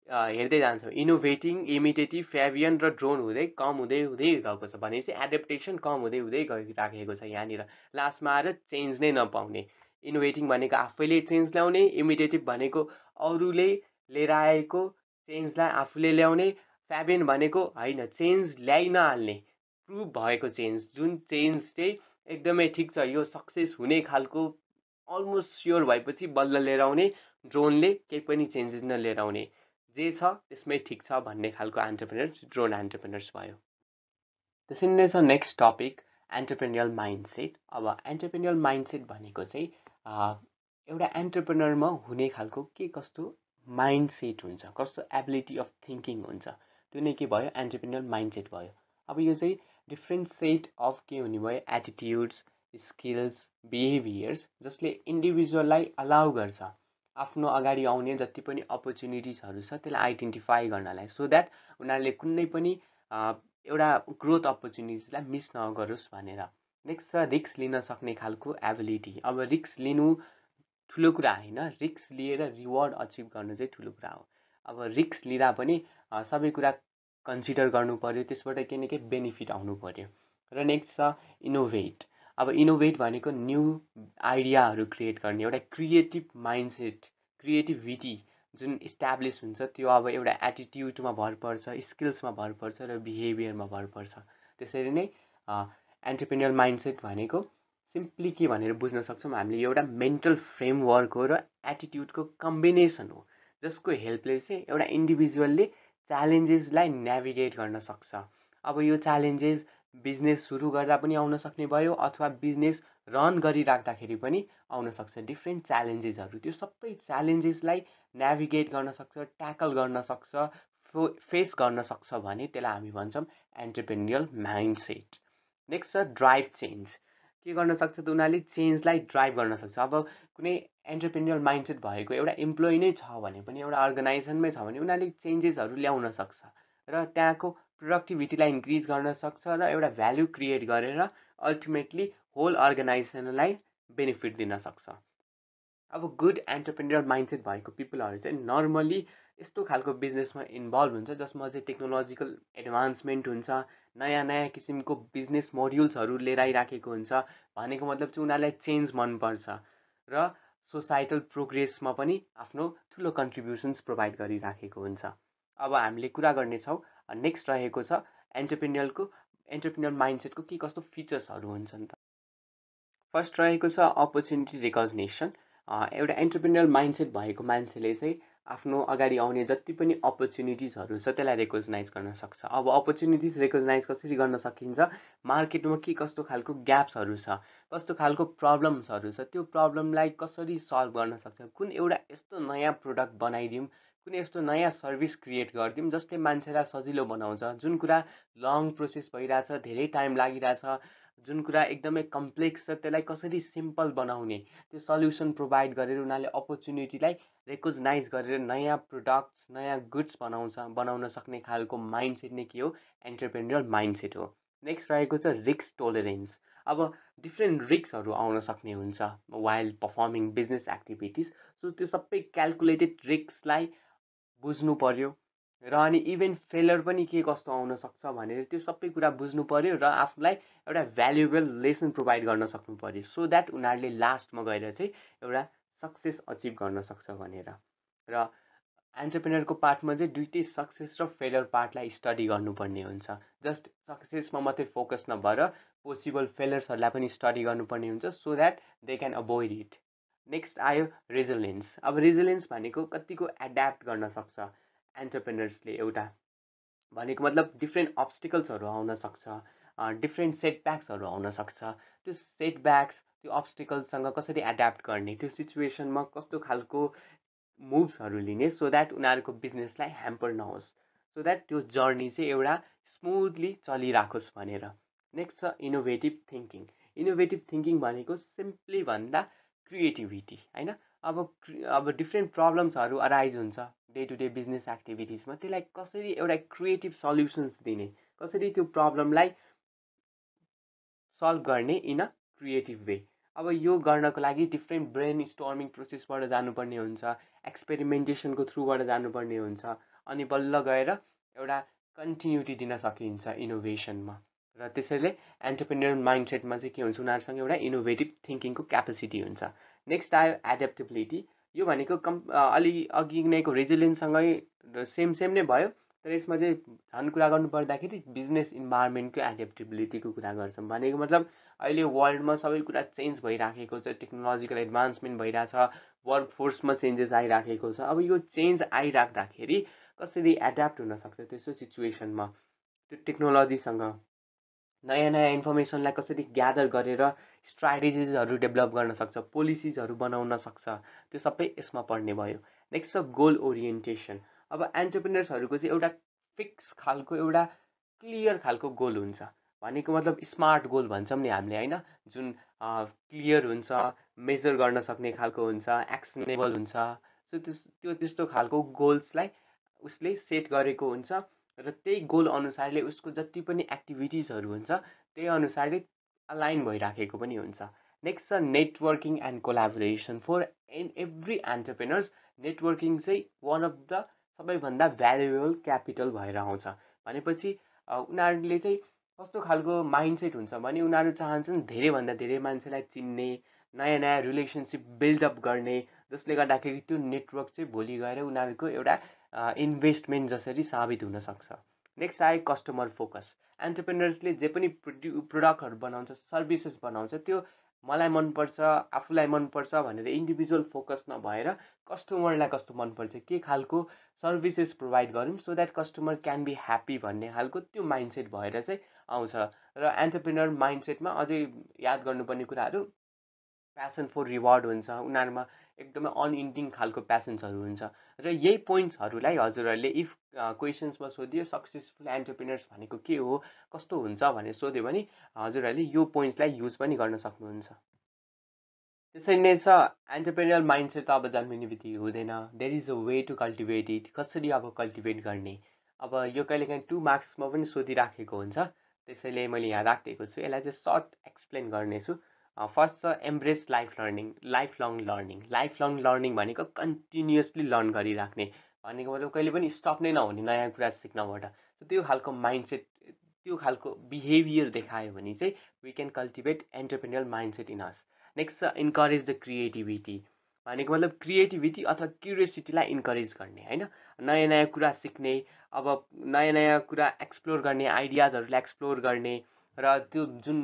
हेर्दै जान्छौँ, इनोभेटिङ, इमिटेटिभ, फेबियन र ड्रोन हुँदै कम हुँदै हुँदै गएको छ भनेपछि एडेप्टेसन कम हुँदै हुँदै गइराखेको छ। यहाँनिर लास्टमा आएर चेन्ज नै नपाउने। इनोभेटिङ भनेको आफैले चेन्ज ल्याउने, इमिटेटिभ भनेको अरूले लिएर आएको चेन्जलाई आफूले ल्याउने, फेबियन भनेको होइन चेन्ज ल्याइ नहाल्ने, प्रुभ भएको चेन्ज, जुन चेन्ज चाहिँ एकदमै ठिक छ यो सक्सेस हुने खालको अलमोस्ट स्योर भएपछि बल्ल लिएर आउने। ड्रोनले केही पनि चेन्जेस नलिएर आउने, जे छ त्यसमै ठिक छ भन्ने खालको एन्टरप्रेन्योर्स ड्रोन एन्टरप्रेन्योर्स भयो। त्यसरी नै छ नेक्स्ट टपिक एन्टरप्रेन्योरल माइन्डसेट। अब एन्टरप्रेन्योरल माइन्डसेट भनेको चाहिँ एउटा एन्टरप्रेन्योरमा हुने खालको के कस्तो माइन्डसेट हुन्छ, कस्तो एबिलिटी अफ थिङ्किङ हुन्छ, त्यो नै के भयो एन्टरप्रेन्योरल माइन्डसेट भयो। अब यो चाहिँ डिफ्रेन्ट सेट अफ के हुने भयो एटिट्युड्स, स्किल्स, बिहेभियर्स जसले इन्डिभिजुअललाई अलाउ गर्छ आफ्नो अगाडि आउने जति पनि अपर्च्युनिटिजहरू छ त्यसलाई आइडेन्टिफाई गर्नलाई, सो द्याट उनीहरूले कुनै पनि एउटा ग्रोथ अपर्च्युनिटिजलाई मिस नगरोस् भनेर। नेक्स्ट छ रिस्क लिन सक्ने खालको एबिलिटी। अब रिस्क लिनु ठुलो कुरा होइन, रिस्क लिएर रिवार्ड अचिभ गर्नु चाहिँ ठुलो कुरा हो। अब रिस्क लिँदा पनि सबै कुरा कन्सिडर गर्नु पऱ्यो, त्यसबाट केही न केही बेनिफिट आउनु पऱ्यो। र नेक्स्ट छ इनोभेट। अब इनोभेट भनेको न्यू आइडियाहरू क्रिएट गर्ने, एउटा क्रिएटिभ माइन्डसेट, क्रिएटिभिटी जुन इस्टाब्लिस हुन्छ त्यो अब एउटा एटिट्युडमा भर पर्छ, स्किल्समा भर पर्छ र बिहेभियरमा भर पर्छ। त्यसरी नै एन्टरप्रेन्योरल माइन्डसेट भनेको सिम्पली के भनेर बुझ्न सक्छौँ हामीले, एउटा मेन्टल फ्रेमवर्क हो र एटिट्युडको कम्बिनेसन हो जसको हेल्पले चाहिँ एउटा इन्डिभिजुअलले च्यालेन्जेसलाई नेभिगेट गर्न सक्छ। अब यो च्यालेन्जेस बिजनेस सुरु गर्दा पनि आउन सक्ने भयो अथवा बिजनेस रन गरिराख्दाखेरि पनि आउन सक्छ डिफ्रेन्ट च्यालेन्जेसहरू। त्यो सबै च्यालेन्जेसलाई नेभिगेट गर्न सक्छ, ट्याकल गर्न सक्छ, फेस गर्न सक्छ भने त्यसलाई हामी भन्छौँ एन्टरप्रेन्योरल माइन्डसेट। नेक्स्ट छ ड्राइभ चेन्ज। के गर्न सक्छ त उनीहरूले चेन्जलाई ड्राइभ गर्न सक्छ। अब कुनै एन्टरप्रेन्योरल माइन्डसेट भएको एउटा इम्प्लोइ नै छ भने पनि, एउटा अर्गनाइजेसनमै छ भने उनीहरूले चेन्जेसहरू ल्याउन सक्छ र त्यहाँको प्रोडक्टिभिटीलाई इन्क्रिज गर्न सक्छ र एउटा भ्याल्यु क्रिएट गरेर अल्टिमेटली होल अर्गनाइजेसनलाई बेनिफिट दिन सक्छ। अब गुड एन्टरप्रेन्योरल माइन्डसेट भएको पिपलहरू चाहिँ नर्मली यस्तो खालको बिजनेसमा इन्भल्भ हुन्छ जसमा चाहिँ टेक्नोलोजिकल एडभान्समेन्ट हुन्छ, नयाँ नयाँ किसिमको बिजनेस मोड्युल्सहरू लिएर आइराखेको हुन्छ। भनेको मतलब चाहिँ उनीहरूलाई चेन्ज मनपर्छ र सोसाइटल प्रोग्रेसमा पनि आफ्नो ठुलो कन्ट्रिब्युसन्स प्रोभाइड गरिराखेको हुन्छ। अब हामीले कुरा गर्नेछौँ नेक्स्ट रहेको छ एन्टरप्रेन्योरल माइन्डसेटको के कस्तो फिचर्सहरू हुन्छन् त। फर्स्ट रहेको छ अपर्च्युनिटी रिकग्निसन। एउटा एन्टरप्रेन्योरल माइन्डसेट भएको मान्छेले चाहिँ आफ्नो अगाडि आउने जति पनि अपर्च्युनिटिजहरू छ त्यसलाई रेकग्नाइज गर्न सक्छ। अब अपर्च्युनिटिज रेकग्नाइज कसरी गर्न सकिन्छ, मार्केटमा के कस्तो खालको ग्याप्सहरू छ, कस्तो खालको प्रब्लम्सहरू छ, त्यो प्रब्लमलाई कसरी सल्भ गर्न सक्छ, कुन एउटा यस्तो नयाँ प्रोडक्ट बनाइदिउँ, कुनै यस्तो नयाँ सर्भिस क्रिएट गरिदिउँ जसले मान्छेलाई सजिलो बनाउँछ, जुन कुरा लङ प्रोसेस भइरहेछ, धेरै टाइम लागिरहेछ, जुन कुरा एकदमै कम्प्लेक्स छ त्यसलाई कसरी सिम्पल बनाउने, त्यो सल्युसन प्रोभाइड गरेर उनीहरूले अपर्च्युनिटीलाई रेकग्नाइज गरेर नयाँ प्रोडक्ट्स, नयाँ गुड्स बनाउन सक्ने खालको माइन्डसेट नै के हो एन्टरप्रेन्योरल माइन्डसेट हो। नेक्स्ट रहेको छ रिस्क टोलरेन्स। अब डिफ्रेन्ट रिस्कहरू आउन सक्ने हुन्छ while performing business activities. So त्यो सबै क्यालकुलेटेड रिस्कलाई बुझ्नु पर्यो र अनि इभेन फेलर पनि के कस्तो आउन सक्छ भनेर त्यो सबै कुरा बुझ्नु पर्यो र आफूलाई एउटा भ्यालुएबल लेसन प्रोभाइड गर्न सक्नु पर्यो, सो द्याट उनीहरूले लास्टमा गएर चाहिँ एउटा सक्सेस अचिभ गर्न सक्छ भनेर। र एन्टरप्रेनरको पार्टमा चाहिँ दुइटै सक्सेस र फेलियर पार्टलाई स्टडी गर्नुपर्ने हुन्छ। जस्ट सक्सेसमा मात्रै फोकस नभएर पोसिबल फेलियर्सहरूलाई पनि स्टडी गर्नुपर्ने हुन्छ, so that they can avoid it. Next आयो रेजिलियन्स। अब रेजिलियन्स भनेको कतिको एड्याप्ट गर्न सक्छ एन्टरप्रेनर्सले, एउटा भनेको मतलब डिफ्रेन्ट अब्स्टिकल्सहरू आउन सक्छ, डिफ्रेन्ट सेटब्याक्सहरू आउन सक्छ। त्यो सेटब्याक्स त्यो अब्स्टिकल्ससँग कसरी एड्याप्ट गर्ने, त्यो सिचुएसनमा कस्तो खालको मुभ्सहरू लिने सो द्याट उनीहरूको बिजनेसलाई ह्याम्पर नहोस्, सो द्याट त्यो जर्नी चाहिँ एउटा स्मुथली चलिराखोस् भनेर। नेक्स्ट छ इनोभेटिभ थिङ्किङ। इनोभेटिभ थिङ्किङ भनेको सिम्पली भन्दा क्रिएटिभिटी होइन। अब डिफ्रेन्ट प्रब्लम्सहरू अराइज हुन्छ डे टु डे बिजनेस एक्टिभिटिजमा, त्यसलाई कसरी एउटा क्रिएटिभ सल्युसन्स दिने, कसरी त्यो प्रब्लमलाई सल्भ गर्ने इन अ क्रिएटिभ वे। अब यो गर्नको लागि डिफ्रेन्ट ब्रेन स्टर्मिङ प्रोसेसबाट जानुपर्ने हुन्छ, एक्सपेरिमेन्टेसनको थ्रुबाट जानुपर्ने हुन्छ, अनि बल्ल गएर एउटा कन्टिन्युटी दिन सकिन्छ इनोभेसनमा। र त्यसैले एन्टरप्रेन्योर माइन्डसेटमा चाहिँ के हुन्छ, उनीहरूसँग एउटा इनोभेटिभ थिङ्किङको क्यापेसिटी हुन्छ। नेक्स्ट आयो एडेप्टेबिलिटी। यो भनेको अलि अघि नैको रेजिलियन्ससँगै सेम नै भयो, तर यसमा चाहिँ झन् कुरा गर्नु पर्दाखेरि बिजनेस इन्भाइरोमेन्टको एडेप्टेबिलिटीको कुरा गर्छौँ। भनेको मतलब अहिले वर्ल्डमा सबै कुरा चेन्ज भइराखेको छ, टेक्नोलोजिकल एडभान्समेन्ट भइरहेछ, वर्क फोर्समा चेन्जेस आइराखेको छ। अब यो चेन्ज आइराख्दाखेरि कसरी एड्याप्ट हुनसक्छ त्यस्तो सिचुएसनमा, त्यो टेक्नोलोजीसँग नयाँ नयाँ इन्फर्मेसनलाई कसरी ग्यादर गरेर स्ट्राटेजिजहरू डेभलप गर्न सक्छ, पोलिसिजहरू बनाउन सक्छ, त्यो सबै यसमा पर्ने भयो। नेक्स्ट छ गोल ओरिएन्टेसन। अब एन्टरप्रेनर्सहरूको चाहिँ एउटा फिक्स खालको एउटा क्लियर खालको गोल हुन्छ, भनेको मतलब स्मार्ट गोल भन्छौँ नि हामीले होइन, जुन क्लियर हुन्छ, मेजर गर्न सक्ने खालको हुन्छ, एक्सनेबल हुन्छ। सो त्यो त्यस्तो खालको गोल्सलाई उसले सेट गरेको हुन्छ र त्यही गोल अनुसारले उसको जति पनि एक्टिभिटिजहरू हुन्छ त्यही अनुसारले अलाइन भइराखेको पनि हुन्छ। नेक्स्ट छ networking and collaboration. For every entrepreneurs networking चाहिँ वान अफ द सबैभन्दा भ्यालुएबल क्यापिटल भएर आउँछ। भनेपछि उनीहरूले चाहिँ कस्तो खालको माइन्डसेट हुन्छ भने उनीहरू चाहन्छन् धेरैभन्दा धेरै मान्छेलाई चिन्ने, नयाँ नयाँ रिलेसनसिप बिल्डअप गर्ने, जसले गर्दाखेरि त्यो नेटवर्क चाहिँ भोलि गएर उनीहरूको एउटा इन्भेस्टमेन्ट जसरी साबित हुनसक्छ। नेक्स्ट आयो कस्टमर फोकस। एन्टरप्रेनर्सले जे पनि प्रोडक्टहरू बनाउँछ, सर्भिसेस बनाउँछ, त्यो मलाई मनपर्छ, आफूलाई मनपर्छ भनेर इन्डिभिजुअल फोकस नभएर कस्टमरलाई कस्तो मनपर्छ, के खालको सर्भिसेस प्रोभाइड गरौँ so that customer can be happy भन्ने खालको त्यो माइन्डसेट भएर चाहिँ आउँछ। र एन्टरप्रेनर माइन्डसेटमा अझै याद गर्नुपर्ने कुराहरू प्यासन फर रिवार्ड हुन्छ, उनीहरूमा एकदमै अनइन्डिङ खालको प्यासन्सहरू हुन्छ। र यही पोइन्ट्सहरूलाई हजुरहरूले इफ क्वेसन्समा सोधियो सक्सेसफुल एन्टरप्रेनर्स भनेको के हो, कस्तो हुन्छ भनेर सोध्यो भने हजुरहरूले यो पोइन्ट्सलाई युज पनि गर्न सक्नुहुन्छ। त्यसरी नै छ एन्टरप्रेनर माइन्डसेट त अब जन्मिने बित्तिकै हुँदैन, there is a way to cultivate it. कसरी अब कल्टिभेट गर्ने, अब यो कहिलेकाहीँ 2 मार्क्समा पनि सोधिराखेको हुन्छ, त्यसैले मैले यहाँ राखिदिएको छु, यसलाई चाहिँ सर्ट एक्सप्लेन गर्नेछु। फर्स्ट छ embrace life learning, life long learning. Life long learning भनेको कन्टिन्युसली लर्न गरिराख्ने, भनेको मतलब कहिले पनि स्टप नै नहुने नयाँ कुरा सिक्नबाट। त्यो खालको माइन्डसेट, त्यो खालको बिहेभियर देखायो भने चाहिँ we can cultivate entrepreneur mindset in us. Next छ इन्करेज द क्रिएटिभिटी। भनेको मतलब क्रिएटिभिटी अथवा क्युरियोसिटीलाई इन्करेज गर्ने होइन, नयाँ नयाँ कुरा सिक्ने, अब नयाँ नयाँ कुरा एक्सप्लोर गर्ने, आइडियाजहरूलाई एक्सप्लोर गर्ने, र त्यो जुन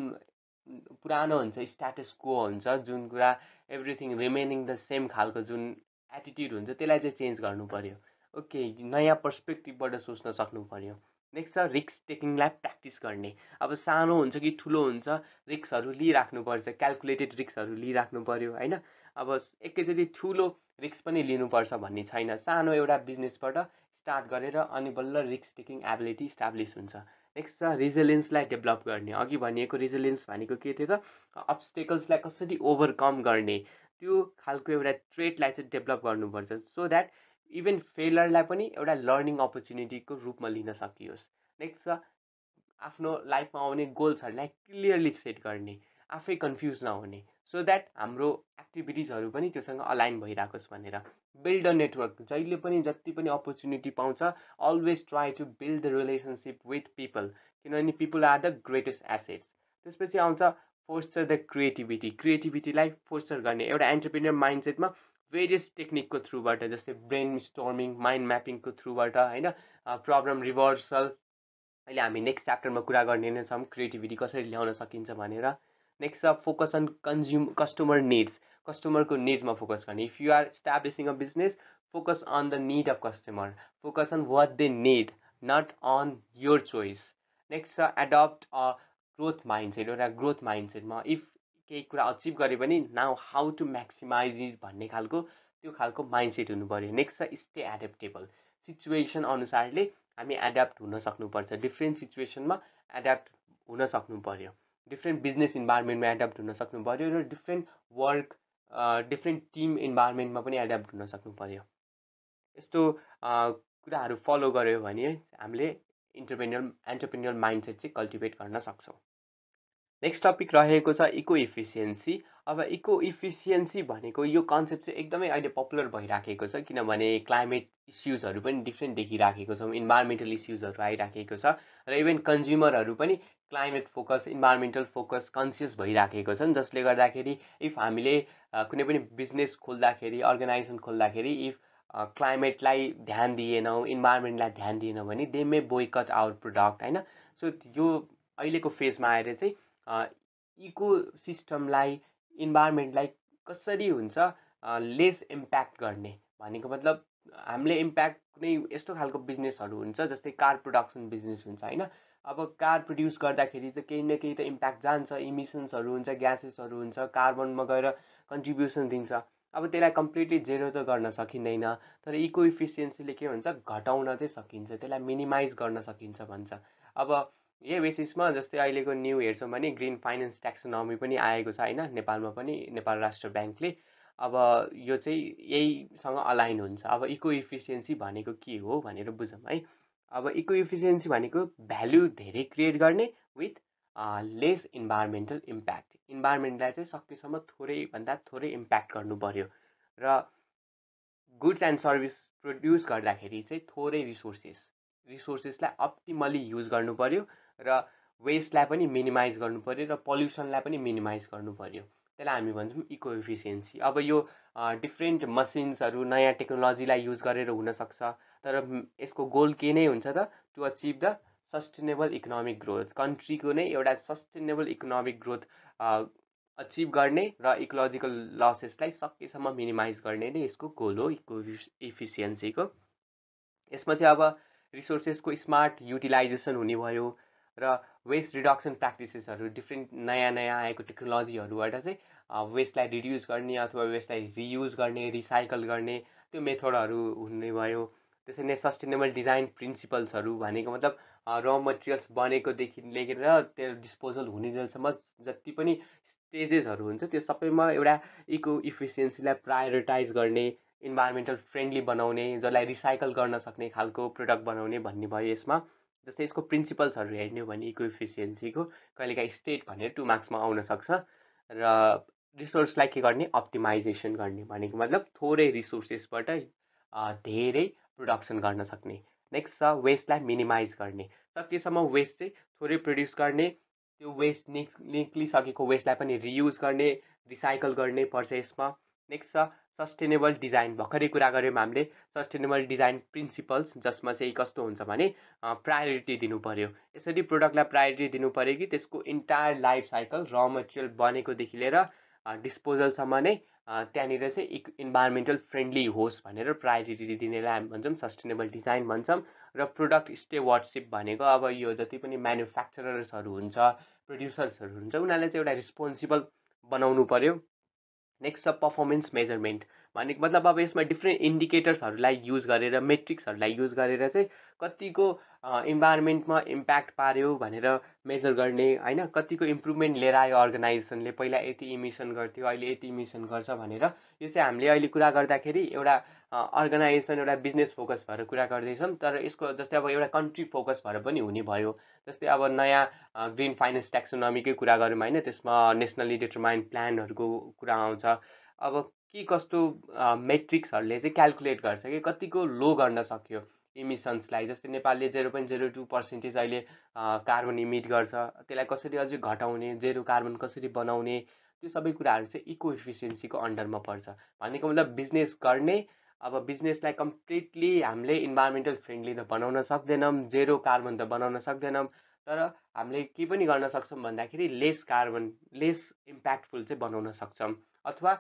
पुरानो हुन्छ स्ट्याटस को हुन्छ, जुन कुरा एभ्रिथिङ रिमेनिङ द सेम खालको जुन एटिट्युड हुन्छ त्यसलाई चाहिँ चेन्ज गर्नु पर्यो। ओके, नयाँ पर्सपेक्टिभबाट सोच्न सक्नु पर्यो। नेक्स्ट छ रिस्क टेकिङलाई प्र्याक्टिस गर्ने। अब सानो हुन्छ कि ठुलो हुन्छ, रिस्कहरू लिइराख्नुपर्छ, क्यालकुलेटेड रिस्कहरू लिइराख्नु पर्यो होइन। अब एकैचोटि ठुलो रिस्क पनि लिनुपर्छ भन्ने छैन, सानो एउटा बिजनेसबाट स्टार्ट गरेर अनि बल्ल रिस्क टेकिङ एबिलिटी इस्टाब्लिस हुन्छ। नेक्स्ट छ रिजिलियन्सलाई डेभलप गर्ने। अघि भनिएको रिजिलियन्स भनेको के थियो त, अब्स्टेकल्सलाई कसरी ओभरकम गर्ने, त्यो खालको एउटा ट्रेटलाई चाहिँ डेभलप गर्नुपर्छ, सो द्याट इभन फेलरलाई पनि एउटा लर्निङ अपर्च्युनिटीको रूपमा लिन सकियोस्। नेक्स्ट छ आफ्नो लाइफमा आउने गोल्सहरूलाई क्लियरली सेट गर्ने, आफै कन्फ्युज नहुने, सो द्याट हाम्रो एक्टिभिटिजहरू पनि त्योसँग अलाइन भइरहेकोस् भनेर। बिल्ड अ नेटवर्क, जहिले पनि जति पनि अपर्च्युनिटी पाउँछ always try to build the relationship with people, किनभने people are the greatest assets. त्यसपछि आउँछ फोस्टर द क्रिएटिभिटी, क्रिएटिभिटीलाई फोस्टर गर्ने एउटा एन्टरप्रेन्योर माइन्डसेटमा भेरियस टेक्निकको थ्रुबाट, जस्तै ब्रेन स्टर्मिङ, माइन्ड म्यापिङको थ्रुबाट होइन, प्रब्लम रिभर्सल, अहिले हामी नेक्स्ट च्याप्टरमा कुरा गर्ने नै छौँ क्रिएटिभिटी कसरी ल्याउन सकिन्छ भनेर। नेक्स्ट छ फोकस अन कस्टमर निड्स, कस्टमरको निड्समा फोकस गर्ने। If you are establishing a business, focus on the need of customer, focus on what they need, not on your choice. Next छ एडप्ट अ ग्रोथ माइन्डसेट, एउटा growth माइन्डसेटमा if केही कुरा achieve गरे पनि now how to maximize it भन्ने खालको त्यो खालको माइन्डसेट हुनु पऱ्यो। नेक्स्ट छ स्टे एडेप्टेबल, सिचुएसन अनुसारले हामी एड्याप्ट हुन सक्नुपर्छ, डिफ्रेन्ट सिचुएसनमा एड्याप्ट हुन सक्नु पऱ्यो, डिफ्रेन्ट बिजनेस इन्भाइरोमेन्टमा एड्याप्ट हुन सक्नु पऱ्यो र डिफ्रेन्ट वर्क डिफ्रेन्ट टिम इन्भाइरोमेन्टमा पनि एड्याप्ट हुन सक्नु पऱ्यो। यस्तो कुराहरू फलो गऱ्यो भने हामीले एन्टरप्रेन्योर माइन्डसेट चाहिँ कल्टिभेट गर्न सक्छौँ। नेक्स्ट टपिक रहेको छ इको इफिसियन्सी। अब इको इफिसियन्सी भनेको यो कन्सेप्ट चाहिँ एकदमै अहिले पपुलर भइराखेको छ, किनभने क्लाइमेट इस्युजहरू पनि डिफ्रेन्ट देखिराखेको छौँ, इन्भाइरोमेन्टल इस्युजहरू आइराखेको छ र इभन कन्ज्युमरहरू पनि climate focus, environmental focus conscious भइराखेको छन्, जसले गर्दाखेरि इफ हामीले कुनै पनि बिजनेस खोल्दाखेरि, अर्गनाइजेसन खोल्दाखेरि इफ क्लाइमेटलाई ध्यान दिएनौँ, इन्भाइरोमेन्टलाई ध्यान दिएनौँ भने they may boycott our product होइन। सो यो अहिलेको फेजमा आएर चाहिँ इको सिस्टमलाई, इन्भाइरोमेन्टलाई कसरी हुन्छ लेस इम्प्याक्ट गर्ने, भनेको मतलब हामीले इम्प्याक्ट कुनै यस्तो खालको बिजनेसहरू हुन्छ जस्तै कार प्रोडक्सन बिजनेस हुन्छ होइन। अब कार प्रड्युस गर्दाखेरि चाहिँ केही न केही त इम्प्याक्ट जान्छ, इमिसन्सहरू हुन्छ, ग्यासेसहरू हुन्छ, कार्बनमा गएर कन्ट्रिब्युसन दिन्छ। अब त्यसलाई कम्प्लिटली जेरो त गर्न सकिँदैन, तर इको इफिसियन्सीले के हुन्छ घटाउन चाहिँ सकिन्छ, त्यसलाई मिनिमाइज गर्न सकिन्छ भन्छ। अब यही बेसिसमा जस्तै अहिलेको न्यू हेर्छौँ भने ग्रिन फाइनेन्स ट्याक्सोनोमी पनि आएको छ होइन, नेपालमा पनि नेपाल राष्ट्र ब्याङ्कले। अब यो चाहिँ यहीसँग अलाइन हुन्छ। अब इको इफिसियन्सी भनेको के हो भनेर बुझौँ है। अब इको इफिसियन्सी भनेको भ्याल्यु धेरै क्रिएट गर्ने विथ लेस इन्भाइरोमेन्टल इम्प्याक्ट, इन्भाइरोमेन्टलाई चाहिँ सकेसम्म थोरैभन्दा थोरै इम्प्याक्ट गर्नु पर्यो र गुड्स एन्ड सर्भिस प्रड्युस गर्दाखेरि चाहिँ थोरै रिसोर्सेसलाई अप्टिमली युज गर्नु पर्यो र वेस्टलाई पनि मिनिमाइज गर्नु पर्यो र पल्युसनलाई पनि मिनिमाइज गर्नु पर्यो, त्यसलाई हामी भन्छौँ इको इफिसियन्सी। अब यो डिफ्रेन्ट मसिन्सहरू, नयाँ टेक्नोलोजीलाई युज गरेर हुनसक्छ, तर यसको गोल के नै हुन्छ त to achieve the sustainable economic growth, कन्ट्रीको नै एउटा सस्टेनेबल इकोनोमिक ग्रोथ अचिभ गर्ने र इकोलोजिकल लसेसलाई सकेसम्म मिनिमाइज गर्ने नै यसको गोल हो इको इफिसियन्सीको। यसमा चाहिँ अब रिसोर्सेसको स्मार्ट युटिलाइजेसन हुने भयो र वेस्ट रिडक्सन प्र्याक्टिसेसहरू, डिफ्रेन्ट नयाँ नयाँ आएको टेक्नोलोजीहरूबाट चाहिँ वेस्टलाई रिड्युस गर्ने अथवा वेस्टलाई रियुज गर्ने, रिसाइकल गर्ने त्यो मेथडहरू हुने भयो। त्यसरी नै सस्टेनेबल डिजाइन प्रिन्सिपल्सहरू भनेको मतलब र मटेरियल्स बनेकोदेखि लिएर त्यो डिस्पोजल हुनेजेलसम्म जति पनि स्टेजेसहरू हुन्छ त्यो सबैमा एउटा इको इफिसियन्सीलाई प्रायोरिटाइज गर्ने, इन्भाइरोमेन्टल फ्रेन्डली बनाउने, जसलाई रिसाइकल गर्न सक्ने खालको प्रडक्ट बनाउने भन्ने भयो यसमा। जस्तै यसको प्रिन्सिपल्सहरू हेर्ने हो भने इको इफिसियन्सीको कहिलेकाहीँ स्टेट भनेर 2 मार्क्समा आउन सक्छ र रिसोर्सलाई के गर्ने अप्टिमाइजेसन गर्ने, भनेको मतलब थोरै रिसोर्सेसबाट धेरै प्रोडक्सन गर्न सक्ने। नेक्स्ट छ वेस्टलाई मिनिमाइज गर्ने, सकेसम्म वेस्ट चाहिँ थोरै प्रड्युस गर्ने, त्यो वेस्ट निक्लिसकेको वेस्टलाई पनि रियुज गर्ने, रिसाइकल गर्ने पर्छ यसमा। नेक्स्ट छ सस्टेनेबल डिजाइन, भर्खरै कुरा गऱ्यौँ हामीले सस्टेनेबल डिजाइन प्रिन्सिपल्स, जसमा चाहिँ कस्तो हुन्छ भने प्रायोरिटी दिनु पऱ्यो। यसरी प्रोडक्टलाई प्रायोरिटी दिनु पऱ्यो कि त्यसको इन्टायर लाइफ साइकल र मटेरियल बनेकोदेखि लिएर डिस्पोजलसम्म नै त्यहाँनिर चाहिँ इन्भाइरोमेन्टल फ्रेन्डली होस् भनेर प्रायोरिटी दिनेलाई हामी भन्छौँ सस्टेनेबल डिजाइन भन्छौँ। र प्रोडक्ट स्टेवार्डसिप भनेको अब यो जति पनि म्यानुफ्याक्चरर्सहरू हुन्छ, प्रड्युसर्सहरू हुन्छ, उनीहरूलाई चाहिँ एउटा रिस्पोन्सिबल बनाउनु पऱ्यो। नेक्स्ट छ पर्फर्मेन्स मेजरमेन्ट, भनेको मतलब अब यसमा डिफ्रेन्ट इन्डिकेटर्सहरूलाई युज गरेर, मेट्रिक्सहरूलाई युज गरेर चाहिँ कतिको इन्भाइरोमेन्टमा इम्प्याक्ट पार्यो भनेर मेजर गर्ने होइन, कतिको इम्प्रुभमेन्ट लिएर आयो अर्गनाइजेसनले, पहिला यति इमिसन गर्थ्यो अहिले यति इमिसन गर्छ भनेर। यो चाहिँ हामीले अहिले कुरा गर्दाखेरि एउटा अर्गनाइजेसन एउटा बिजनेस फोकस भएर कुरा गर्दैछौँ, तर यसको जस्तै अब एउटा कन्ट्री फोकस भएर पनि हुने भयो। जस्तै अब नयाँ ग्रिन फाइनेन्स ट्याक्सोनमीकै कुरा गरौँ होइन, त्यसमा नेसनली डिटरमाइन्ड प्लानहरूको कुरा आउँछ। अब के कस्तो मेट्रिक्सहरूले चाहिँ क्यालकुलेट गर्छ कि कतिको लो गर्न सक्यो इमिसन्सलाई। जस्तै नेपालले 0.02% अहिले कार्बन इमिट गर्छ, त्यसलाई कसरी अझै घटाउने, जेरो कार्बन कसरी बनाउने, त्यो सबै कुराहरू चाहिँ इको इफिसियन्सीको अन्डरमा पर्छ। भनेको मतलब बिजनेस गर्ने, अब बिजनेसलाई कम्प्लिटली हामीले इन्भाइरोमेन्टल फ्रेन्डली त बनाउन सक्दैनौँ, जेरो कार्बन त बनाउन सक्दैनौँ, तर हामीले के पनि गर्न सक्छौँ भन्दाखेरि लेस कार्बन, लेस इम्प्याक्टफुल चाहिँ बनाउन सक्छौँ। अथवा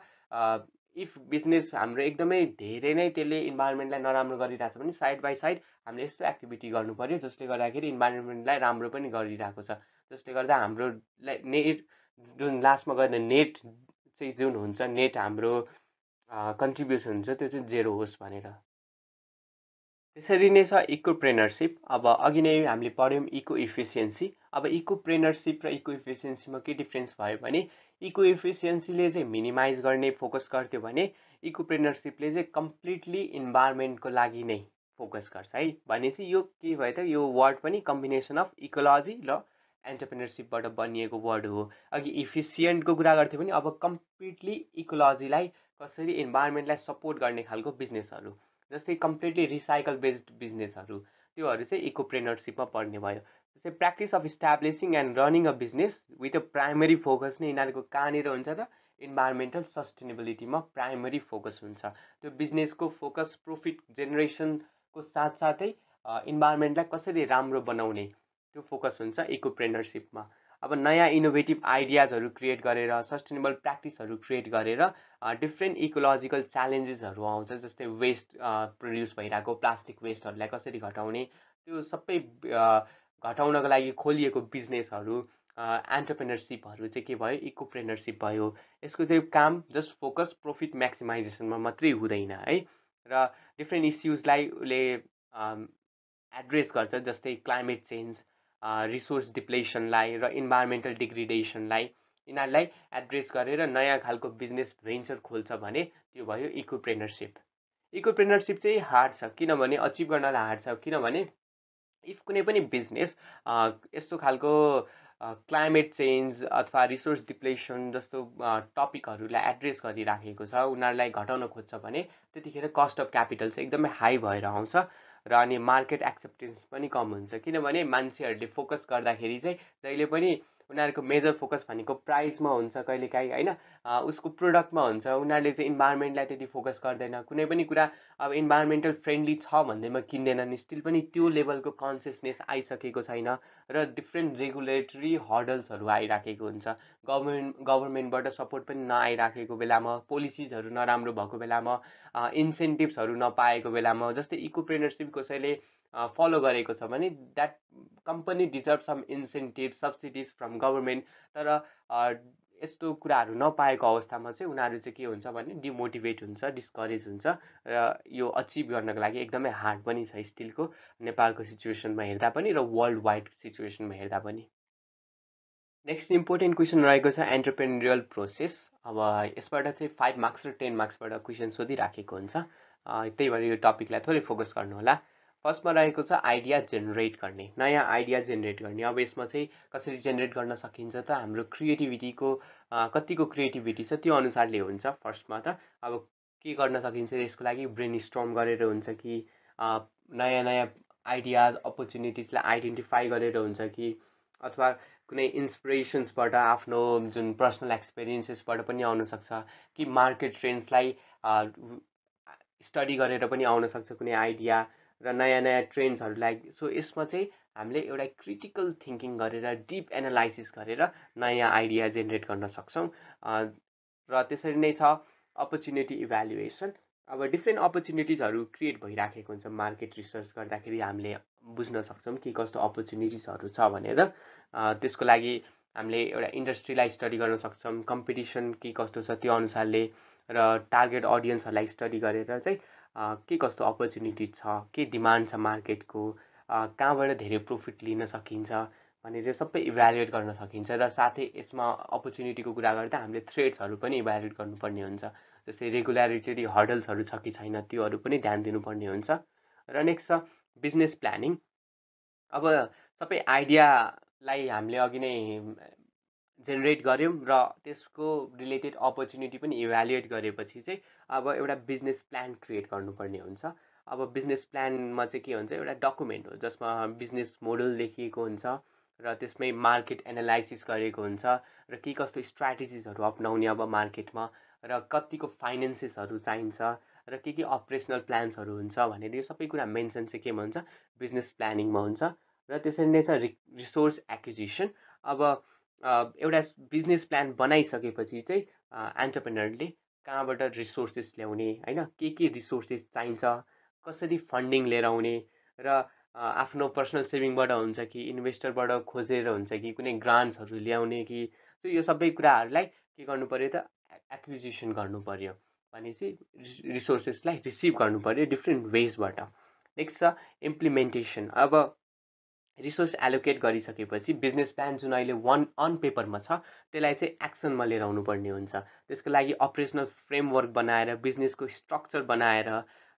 इफ बिजनेस हाम्रो एकदमै धेरै नै त्यसले इन्भाइरोमेन्टलाई नराम्रो गरिरहेछ भने साइड बाई साइड हामीले यस्तो एक्टिभिटी गर्नु पऱ्यो जसले गर्दाखेरि इन्भाइरोमेन्टलाई राम्रो पनि गरिरहेको छ, जसले गर्दा हाम्रो नेट जुन लास्टमा गएर नेट चाहिँ जुन हुन्छ, नेट हाम्रो कन्ट्रिब्युसन हुन्छ त्यो चाहिँ जेरो होस् भनेर। त्यसरी नै छ इकोप्रेनरसिप। अब अघि नै हामीले पढ्यौँ इको इफिसियन्सी। अब इकोप्रेनरसिप र इको इफिसियन्सीमा के डिफ्रेन्स भयो भने इको इफिसियन्सीले चाहिँ मिनिमाइज गर्ने फोकस गर्थ्यो भने इकोप्रेनरसिपले चाहिँ कम्प्लिटली इन्भाइरोमेन्टको लागि नै फोकस गर्छ है। भनेपछि यो के भयो त, यो वर्ड पनि कम्बिनेसन अफ इकोलोजी र एन्टरप्रेनरसिपबाट बनिएको वर्ड हो। अघि इफिसियन्टको कुरा गर्थ्यो भने अब कम्प्लिटली इकोलोजीलाई कसरी इन्भाइरोमेन्टलाई सपोर्ट गर्ने खालको बिजनेसहरू, जस्तै कम्प्लिटली रिसाइकल बेस्ड बिजनेसहरू, त्योहरू चाहिँ इकोप्रेनरसिपमा पर्ने भयो। जस्तै practice of establishing and running a business with a primary focus नै यिनीहरूको कहाँनिर हुन्छ त, इन्भाइरोमेन्टल सस्टेनेबिलिटीमा प्राइमरी फोकस हुन्छ। त्यो बिजनेसको फोकस प्रफिट जेनेरेसनको साथसाथै इन्भाइरोमेन्टलाई कसरी राम्रो बनाउने त्यो फोकस हुन्छ इकोप्रेनरसिपमा। अब नयाँ इनोभेटिभ आइडियाजहरू क्रिएट गरेर, सस्टेनेबल प्र्याक्टिसहरू क्रिएट गरेर डिफ्रेन्ट इकोलोजिकल च्यालेन्जेसहरू आउँछ। जस्तै वेस्ट प्रड्युस भइरहेको प्लास्टिक वेस्टहरूलाई कसरी घटाउने, त्यो सबै घटाउनको लागि खोलिएको बिजनेसहरू, एन्टरप्रेनरसिपहरू चाहिँ के भयो, इकोप्रेनरसिप भयो। यसको चाहिँ काम जस्ट फोकस प्रफिट म्याक्सिमाइजेसनमा मात्रै हुँदैन है, र डिफ्रेन्ट इस्युजलाई उसले एड्रेस गर्छ, जस्तै क्लाइमेट चेन्ज, रिसोर्स डिप्लेसनलाई र इन्भाइरोमेन्टल डिग्रेडेसनलाई, यिनीहरूलाई एड्रेस गरेर नयाँ खालको बिजनेस भेन्चर खोल्छ भने त्यो भयो इकोप्रेनरसिप। इकोप्रेनरसिप चाहिँ हार्ड छ, किनभने अचिभ गर्नलाई हार्ड छ, किनभने इफ कुनै पनि बिजनेस यस्तो खालको क्लाइमेट चेन्ज अथवा रिसोर्स डिप्लेसन जस्तो टपिकहरूलाई एड्रेस गरिराखेको छ, उनीहरूलाई घटाउन खोज्छ भने त्यतिखेर कस्ट अफ क्यापिटल चाहिँ एकदमै हाई भएर आउँछ र अनि मार्केट एक्सेप्टेन्स पनि कम हुन्छ। किनभने मान्छेहरूले फोकस गर्दाखेरि चाहिँ जहिले पनि उनीहरूको मेजर फोकस भनेको प्राइसमा हुन्छ कहिलेकाहीँ होइन, उसको प्रोडक्टमा हुन्छ। उनीहरूले चाहिँ इन्भाइरोमेन्टलाई त्यति फोकस गर्दैन, कुनै पनि कुरा अब इन्भाइरोमेन्टल फ्रेन्डली छ भन्दैमा किन्दैनन्, स्टिल पनि त्यो लेभलको कन्सियसनेस आइसकेको छैन र डिफ्रेन्ट रेगुलेटरी हर्डल्सहरू आइराखेको हुन्छ। गभर्मेन्टबाट सपोर्ट पनि नआइराखेको बेलामा, पोलिसिजहरू नराम्रो भएको बेलामा, इन्सेन्टिभ्सहरू नपाएको बेलामा, जस्तै इकोप्रेनरसिप कसैले फलो गरेको छ भने that company deserve some incentive subsidies from government, तर यस्तो कुराहरू नपाएको अवस्थामा चाहिँ उनीहरू चाहिँ के हुन्छ भने डिमोटिभेट हुन्छ, डिस्करेज हुन्छ र यो अचिभ गर्नको लागि एकदमै हार्ड पनि छ स्टिलको, नेपालको सिचुएसनमा हेर्दा पनि र वर्ल्ड वाइड सिचुएसनमा हेर्दा पनि। नेक्स्ट इम्पोर्टेन्ट क्वेसन रहेको छ एन्टरप्रेन्योरियल प्रोसेस। अब यसबाट चाहिँ 5 मार्क्स र 10 मार्क्सबाट क्वेसन सोधिराखेको हुन्छ, त्यही भएर यो टपिकलाई थोरै फोकस गर्नु होला। फर्स्टमा रहेको छ आइडिया जेनेरेट गर्ने, नयाँ आइडिया जेनेरेट गर्ने। अब यसमा चाहिँ कसरी जेनेरेट गर्न सकिन्छ त, हाम्रो क्रिएटिभिटीको कतिको क्रिएटिभिटी छ त्यो अनुसारले हुन्छ। फर्स्टमा त अब के गर्न सकिन्छ यसको लागि, ब्रेन स्टर्म गरेर हुन्छ कि नयाँ नयाँ आइडियाज अपर्च्युनिटिजलाई आइडेन्टिफाई गरेर हुन्छ कि, अथवा कुनै इन्सपिरेसन्सबाट, आफ्नो जुन पर्सनल एक्सपिरियन्सेसबाट पनि आउनसक्छ कि मार्केट ट्रेन्ड्सलाई स्टडी गरेर पनि आउनसक्छ कुनै आइडिया र नयाँ नयाँ ट्रेन्ड्सहरूलाई। सो यसमा चाहिँ हामीले एउटा क्रिटिकल थिङ्किङ गरेर, डिप एनालाइसिस गरेर नयाँ आइडिया जेनेरेट गर्न सक्छौँ। र त्यसरी नै छ अपर्च्युनिटी इभ्यालुएसन। अब डिफ्रेन्ट अपर्च्युनिटिजहरू क्रिएट भइराखेको हुन्छ, मार्केट रिसर्च गर्दाखेरि हामीले बुझ्न सक्छौँ कि कस्तो अपर्च्युनिटिजहरू छ भनेर। त्यसको लागि हामीले एउटा इन्डस्ट्रीलाई स्टडी गर्न सक्छौँ, कम्पिटिसन के कस्तो छ त्यो अनुसारले, र टार्गेट अडियन्सहरूलाई स्टडी गरेर चाहिँ के कस्तो अपर्च्युनिटी छ, के डिमान्ड छ मार्केटको, कहाँबाट धेरै प्रफिट लिन सकिन्छ भनेर सबै इभ्यालुएट गर्न सकिन्छ। र साथै यसमा अपर्च्युनिटीको कुरा गर्दा हामीले थ्रेट्सहरू पनि इभ्यालुएट गर्नुपर्ने हुन्छ, जस्तै रेगुल्यारिटी हर्डल्सहरू छ कि छैन त्योहरू पनि ध्यान दिनुपर्ने हुन्छ। र नेक्स्ट छ बिजनेस प्लानिङ। अब सबै आइडियालाई हामीले अघि नै जेनेरेट गऱ्यौँ र त्यसको रिलेटेड अपर्च्युनिटी पनि इभ्यालुएट गरेपछि चाहिँ अब एउटा बिजनेस प्लान क्रिएट गर्नुपर्ने हुन्छ। अब बिजनेस प्लानमा चाहिँ के हुन्छ, एउटा डकुमेन्ट हो जसमा बिजनेस मोडल लेखिएको हुन्छ र त्यसमै मार्केट एनालाइसिस गरेको हुन्छ र के कस्तो स्ट्राटेजिजहरू अप्नाउने अब मार्केटमा र कतिको फाइनेन्सेसहरू चाहिन्छ र के अपरेसनल प्लान्सहरू हुन्छ भनेर यो सबै कुरा मेन्सन चाहिँ केमा हुन्छ, बिजनेस प्लानिङमा हुन्छ। र त्यसरी नै छ रिसोर्स एक्विजिसन। अब एउटा बिजनेस प्लान बनाइसकेपछि चाहिँ एन्टरप्रेनरले कहाँबाट रिसोर्सेस ल्याउने होइन, के रिसोर्सेस चाहिन्छ, कसरी फन्डिङ लिएर आउने र आफ्नो पर्सनल सेभिङबाट हुन्छ कि इन्भेस्टरबाट खोजेर हुन्छ कि कुनै ग्रान्ट्सहरू ल्याउने कि, यो सबै कुराहरूलाई के गर्नु पऱ्यो त, एक्विजिसन गर्नु पऱ्यो भनेपछि रिसोर्सेसलाई रिसिभ गर्नु पऱ्यो डिफ्रेन्ट वेजबाट। नेक्स्ट छ इम्प्लिमेन्टेसन। अब रिसोर्स एलोकेट गरिसकेपछि बिजनेस प्लान जुन अहिले अन पेपरमा छ त्यसलाई चाहिँ एक्सनमा लिएर आउनुपर्ने हुन्छ। त्यसको लागि अपरेसनल फ्रेमवर्क बनाएर बिजनेसको स्ट्रक्चर बनाएर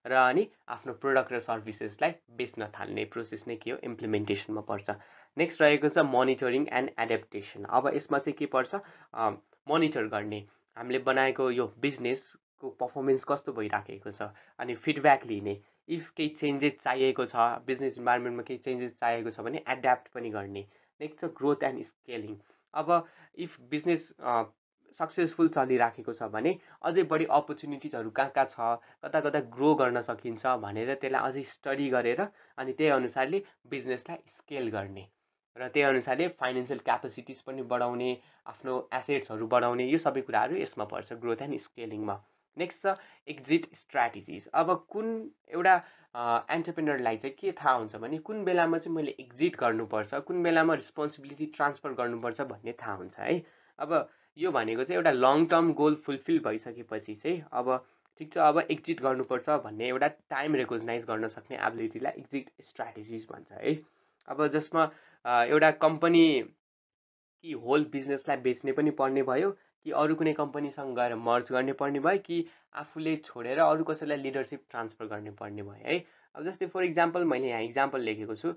र अनि आफ्नो प्रोडक्ट र सर्भिसेसलाई बेच्न थाल्ने प्रोसेस नै के हो, इम्प्लिमेन्टेसनमा पर्छ। नेक्स्ट रहेको छ मोनिटरिङ एन्ड एडेप्टेसन। अब यसमा चाहिँ के पर्छ, मोनिटर गर्ने, हामीले बनाएको यो बिजनेसको पर्फर्मेन्स कस्तो भइराखेको छ अनि फिडब्याक लिने, इफ केही चेन्जेस चाहिएको छ, बिजनेस इन्भाइरोमेन्टमा केही चेन्जेस चाहिएको छ भने एड्याप्ट पनि गर्ने। नेक्स्ट छ ग्रोथ एन्ड स्केलिङ। अब इफ बिजनेस सक्सेसफुल चलिराखेको छ भने अझै बढी अपर्च्युनिटिजहरू कहाँ छ, कता कता ग्रो गर्न सकिन्छ भनेर त्यसलाई अझै स्टडी गरेर अनि त्यही अनुसारले बिजनेसलाई स्केल गर्ने र त्यही अनुसारले फाइनेन्सियल क्यापेसिटिज पनि बढाउने, आफ्नो एसेट्सहरू बढाउने, यो सबै कुराहरू यसमा पर्छ ग्रोथ एन्ड स्केलिङमा। नेक्स्ट छ एक्जिट स्ट्राटेजिज। अब कुन एउटा एन्टरप्रेनरलाई चाहिँ के थाहा हुन्छ भने कुन बेलामा चाहिँ मैले एक्जिट गर्नुपर्छ, कुन बेलामा रिस्पोन्सिबिलिटी ट्रान्सफर गर्नुपर्छ भन्ने थाहा हुन्छ है। अब यो भनेको चाहिँ एउटा लङ टर्म गोल फुलफिल भइसकेपछि चाहिँ अब ठिक छ, अब एक्जिट गर्नुपर्छ भन्ने एउटा टाइम रेकोगनाइज गर्न सक्ने एबिलिटीलाई एक्जिट स्ट्राटेजिज भन्छ है। अब जसमा एउटा कम्पनी कि होल बिजनेसलाई बेच्ने पनि पर्ने भयो कि अरू कुनै कम्पनीसँग गएर मर्ज गर्ने पर्ने भयो कि आफूले छोडेर अरू कसैलाई लिडरसिप ट्रान्सफर गर्ने पर्ने भयो है। अब जस्तै फर इक्जाम्पल मैले यहाँ इक्जाम्पल लेखेको छु,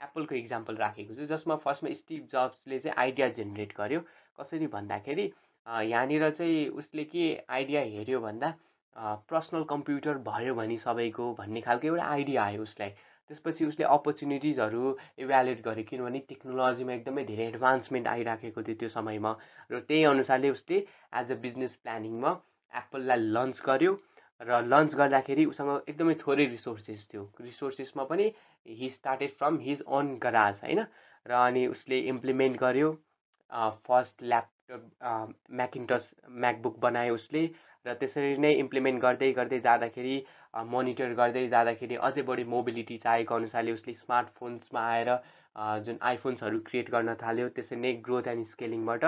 एप्पलको इक्जाम्पल राखेको छु, जसमा फर्स्टमा स्टिभ जब्सले चाहिँ आइडिया जेनेरेट गर्यो। कसरी भन्दाखेरि यहाँनिर चाहिँ उसले के आइडिया हेऱ्यो भन्दा पर्सनल कम्प्युटर भयो भने सबैको भन्ने खालको एउटा आइडिया आयो उसलाई। त्यसपछि उसले अपर्च्युनिटिजहरू इभ्यालुएट गर्यो किनभने टेक्नोलोजीमा एकदमै धेरै एडभान्समेन्ट आइराखेको थियो त्यो समयमा र त्यही अनुसारले उसले एज अ बिजनेस प्लानिङमा एप्पललाई लन्च गर्यो र लन्च गर्दाखेरि उसँग एकदमै थोरै रिसोर्सेस थियो। रिसोर्सेसमा पनि he started from his own garage होइन, र अनि उसले इम्प्लिमेन्ट गर्यो। फर्स्ट ल्यापटप म्याकिन्टस म्याकबुक बनायो उसले र त्यसरी नै इम्प्लिमेन्ट गर्दै गर्दै जाँदाखेरि मोनिटर गर्दै जाँदाखेरि अझै बढी मोबिलिटी चाहिएको अनुसारले उसले स्मार्टफोन्समा आएर जुन आइफोन्सहरू क्रिएट गर्न थाल्यो। त्यसरी नै ग्रोथ एन्ड स्केलिङबाट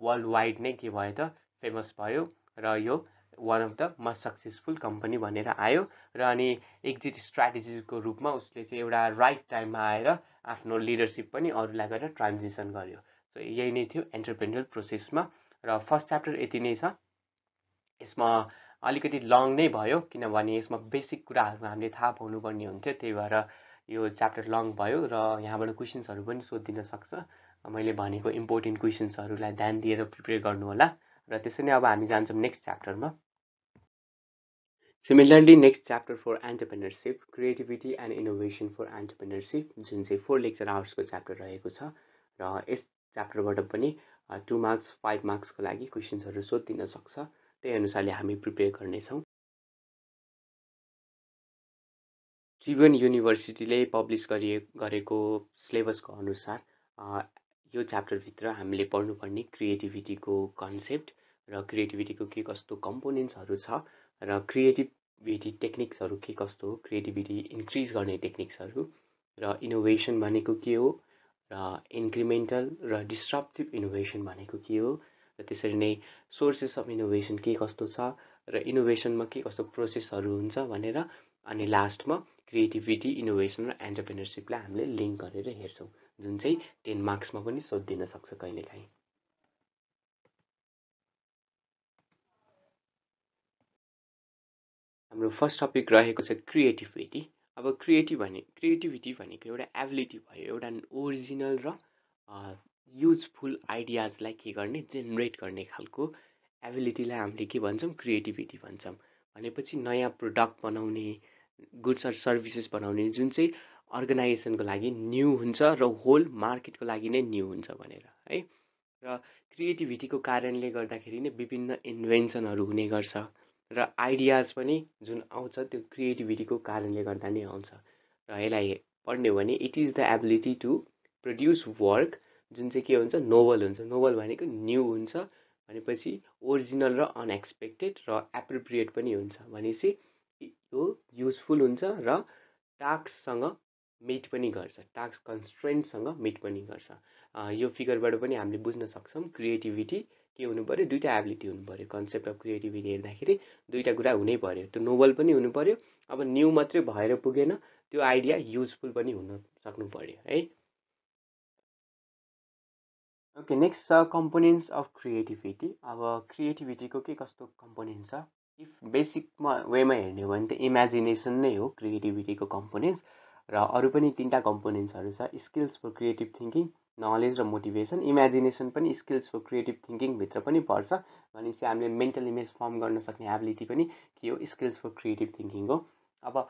वर्ल्ड वाइड नै के भयो त, फेमस भयो र यो one of the most successful company भनेर आयो। र अनि एक्जिट स्ट्राटेजीको रूपमा उसले चाहिँ एउटा राइट टाइममा आएर आफ्नो लिडरसिप पनि अरूलाई गरेर ट्रान्जिसन गर्यो। सो यही नै थियो एन्टरप्रेन्योरल प्रोसेसमा र फर्स्ट च्याप्टर यति नै छ। यसमा अलिकति लङ नै भयो किनभने यसमा बेसिक कुराहरू हामीले थाहा पाउनुपर्ने हुन्थ्यो, त्यही भएर यो च्याप्टर लङ भयो र यहाँबाट क्वेसन्सहरू पनि सोधिन सक्छ। मैले भनेको इम्पोर्टेन्ट क्वेसन्सहरूलाई ध्यान दिएर प्रिपेयर गर्नु होला र त्यसरी नै अब हामी जान्छौँ नेक्स्ट च्याप्टरमा। Similarly next chapter for entrepreneurship, creativity and innovation for entrepreneurship, जुन चाहिँ 4 लेक्चर आवर्सको च्याप्टर रहेको छ र यस च्याप्टरबाट पनि 2 मार्क्स 5 मार्क्सको लागि क्वेसन्सहरू सोधिन सक्छ, त्यही अनुसारले हामी प्रिपेयर गर्नेछौँ। त्रिभुवन युनिभर्सिटीले पब्लिस गरेको सिलेबसको अनुसार यो च्याप्टरभित्र हामीले पढ्नुपर्ने क्रिएटिभिटीको कन्सेप्ट र क्रिएटिभिटीको के कस्तो कम्पोनेन्ट्सहरू छ र क्रिएटिभिटी टेक्निक्सहरू के कस्तो हो, क्रिएटिभिटी इन्क्रिज गर्ने टेक्निक्सहरू र इनोभेसन भनेको के हो र इन्क्रिमेन्टल र डिस्ट्रप्टिभ इनोभेसन भनेको के हो र त्यसरी नै सोर्सेस अफ इनोभेसन के कस्तो छ र इनोभेसनमा के कस्तो प्रोसेसहरू हुन्छ भनेर, अनि लास्टमा क्रिएटिभिटी, इनोभेसन र एन्टरप्रेन्योरसिपलाई हामीले लिङ्क गरेर हेर्छौँ, जुन चाहिँ 10 मार्क्समा पनि सोधिन सक्छ कहिलेकाहीँ। हाम्रो फर्स्ट टपिक रहेको छ क्रिएटिभिटी। अब क्रिएटिभिटी भनेको एउटा एबिलिटी भयो, एउटा ओरिजिनल र युजफुल आइडियाजलाई के गर्ने, जेनेरेट गर्ने खालको एबिलिटीलाई हामीले के भन्छौँ, क्रिएटिभिटी भन्छौँ। भनेपछि नयाँ प्रोडक्ट बनाउने, गुड्स अर सर्भिसेस बनाउने जुन चाहिँ अर्गनाइजेसनको लागि न्यू हुन्छ र होल मार्केटको लागि नै न्यू हुन्छ भनेर है। र क्रिएटिभिटीको कारणले गर्दाखेरि नै विभिन्न इन्भेन्सनहरू हुने गर्छ र आइडियाज पनि जुन आउँछ त्यो क्रिएटिभिटीको कारणले गर्दा नै आउँछ। र यसलाई पढ्ने हो भने it is the ability to produce work जुन चाहिँ के हुन्छ, नोबल हुन्छ। नोबल भनेको न्यू हुन्छ भनेपछि ओरिजिनल र अनएक्सपेक्टेड र एप्रोप्रिएट पनि हुन्छ भनेपछि यो युजफुल हुन्छ र टास्कसँग मिट पनि गर्छ, टास्क कन्स्ट्रेन्टसँग मिट पनि गर्छ। यो फिगरबाट पनि हामीले बुझ्न सक्छौँ क्रिएटिभिटी के हुनु पऱ्यो, दुईवटा एबिलिटी हुनु पऱ्यो। कन्सेप्ट अफ क्रिएटिभिटी हेर्दाखेरि दुईवटा कुरा हुनै पऱ्यो, त्यो नोबल पनि हुनु पऱ्यो, अब न्यू मात्रै भएर पुगेन, त्यो आइडिया युजफुल पनि हुन सक्नु पऱ्यो है। ओके, नेक्स्ट छ कम्पोनेन्ट्स अफ क्रिएटिभिटी। अब क्रिएटिभिटीको के कस्तो कम्पोनेन्ट छ, इफ बेसिकमा वेमा हेर्ने हो भने त इमेजिनेसन नै हो क्रिएटिभिटीको कम्पोनेन्ट्स। र अरू पनि तिनवटा कम्पोनेन्ट्सहरू छ, skills for creative thinking, knowledge र मोटिभेसन। इमेजिनेसन पनि स्किल्स फर क्रिएटिभ थिङ्किङभित्र पनि पर्छ भनेपछि हामीले मेन्टल इमेज फर्म गर्न सक्ने एबिलिटी पनि के हो, स्किल्स फर क्रिएटिभ थिङ्किङ हो। अब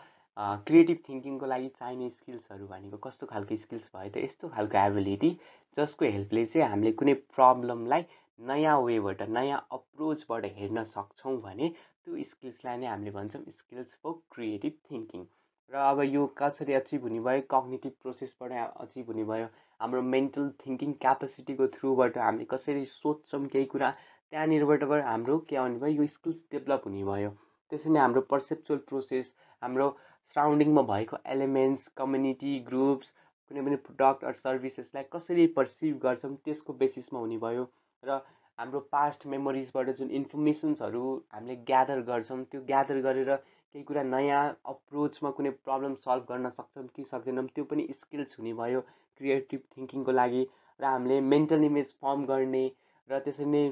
क्रिएटिभ थिङ्किङको लागि चाहिने स्किल्सहरू भनेको कस्तो खालको स्किल्स भयो त, यस्तो खालको एबिलिटी जसको हेल्पले चाहिँ हामीले कुनै प्रब्लमलाई नयाँ वेबाट, नयाँ अप्रोचबाट हेर्न सक्छौँ भने त्यो स्किल्सलाई नै हामीले भन्छौँ स्किल्स फर क्रिएटिभ थिङ्किङ। र अब यो कसरी अचिभ हुने भयो, कग्निटिभ प्रोसेसबाट अचिभ हुने भयो, हाम्रो मेन्टल थिङ्किङ क्यापेसिटीको थ्रुबाट हामीले कसरी सोच्छौँ केही कुरा, त्यहाँनिरबाट हाम्रो के आउने भयो, यो स्किल्स डेभलप हुने भयो। त्यसरी नै हाम्रो पर्सेप्चुअल प्रोसेस, हाम्रो सराउन्डिङमा भएको एलिमेन्ट्स, कम्युनिटी, ग्रुप्स, कुनै पनि प्रडक्ट अर सर्भिसेसलाई कसरी पर्सिभ गर्छौँ त्यसको बेसिसमा हुने भयो। र हाम्रो पास्ट मेमोरिजबाट जुन इन्फर्मेसन्सहरू हामीले ग्यादर गर्छौँ त्यो ग्यादर गरेर केही कुरा नयाँ अप्रोचमा कुनै प्रब्लम सल्भ गर्न सक्छौँ कि सक्दैनौँ त्यो पनि स्किल्स हुने भयो क्रिएटिभ थिङ्किङको लागि। र हामीले मेन्टल इमेज फर्म गर्ने र त्यसरी नै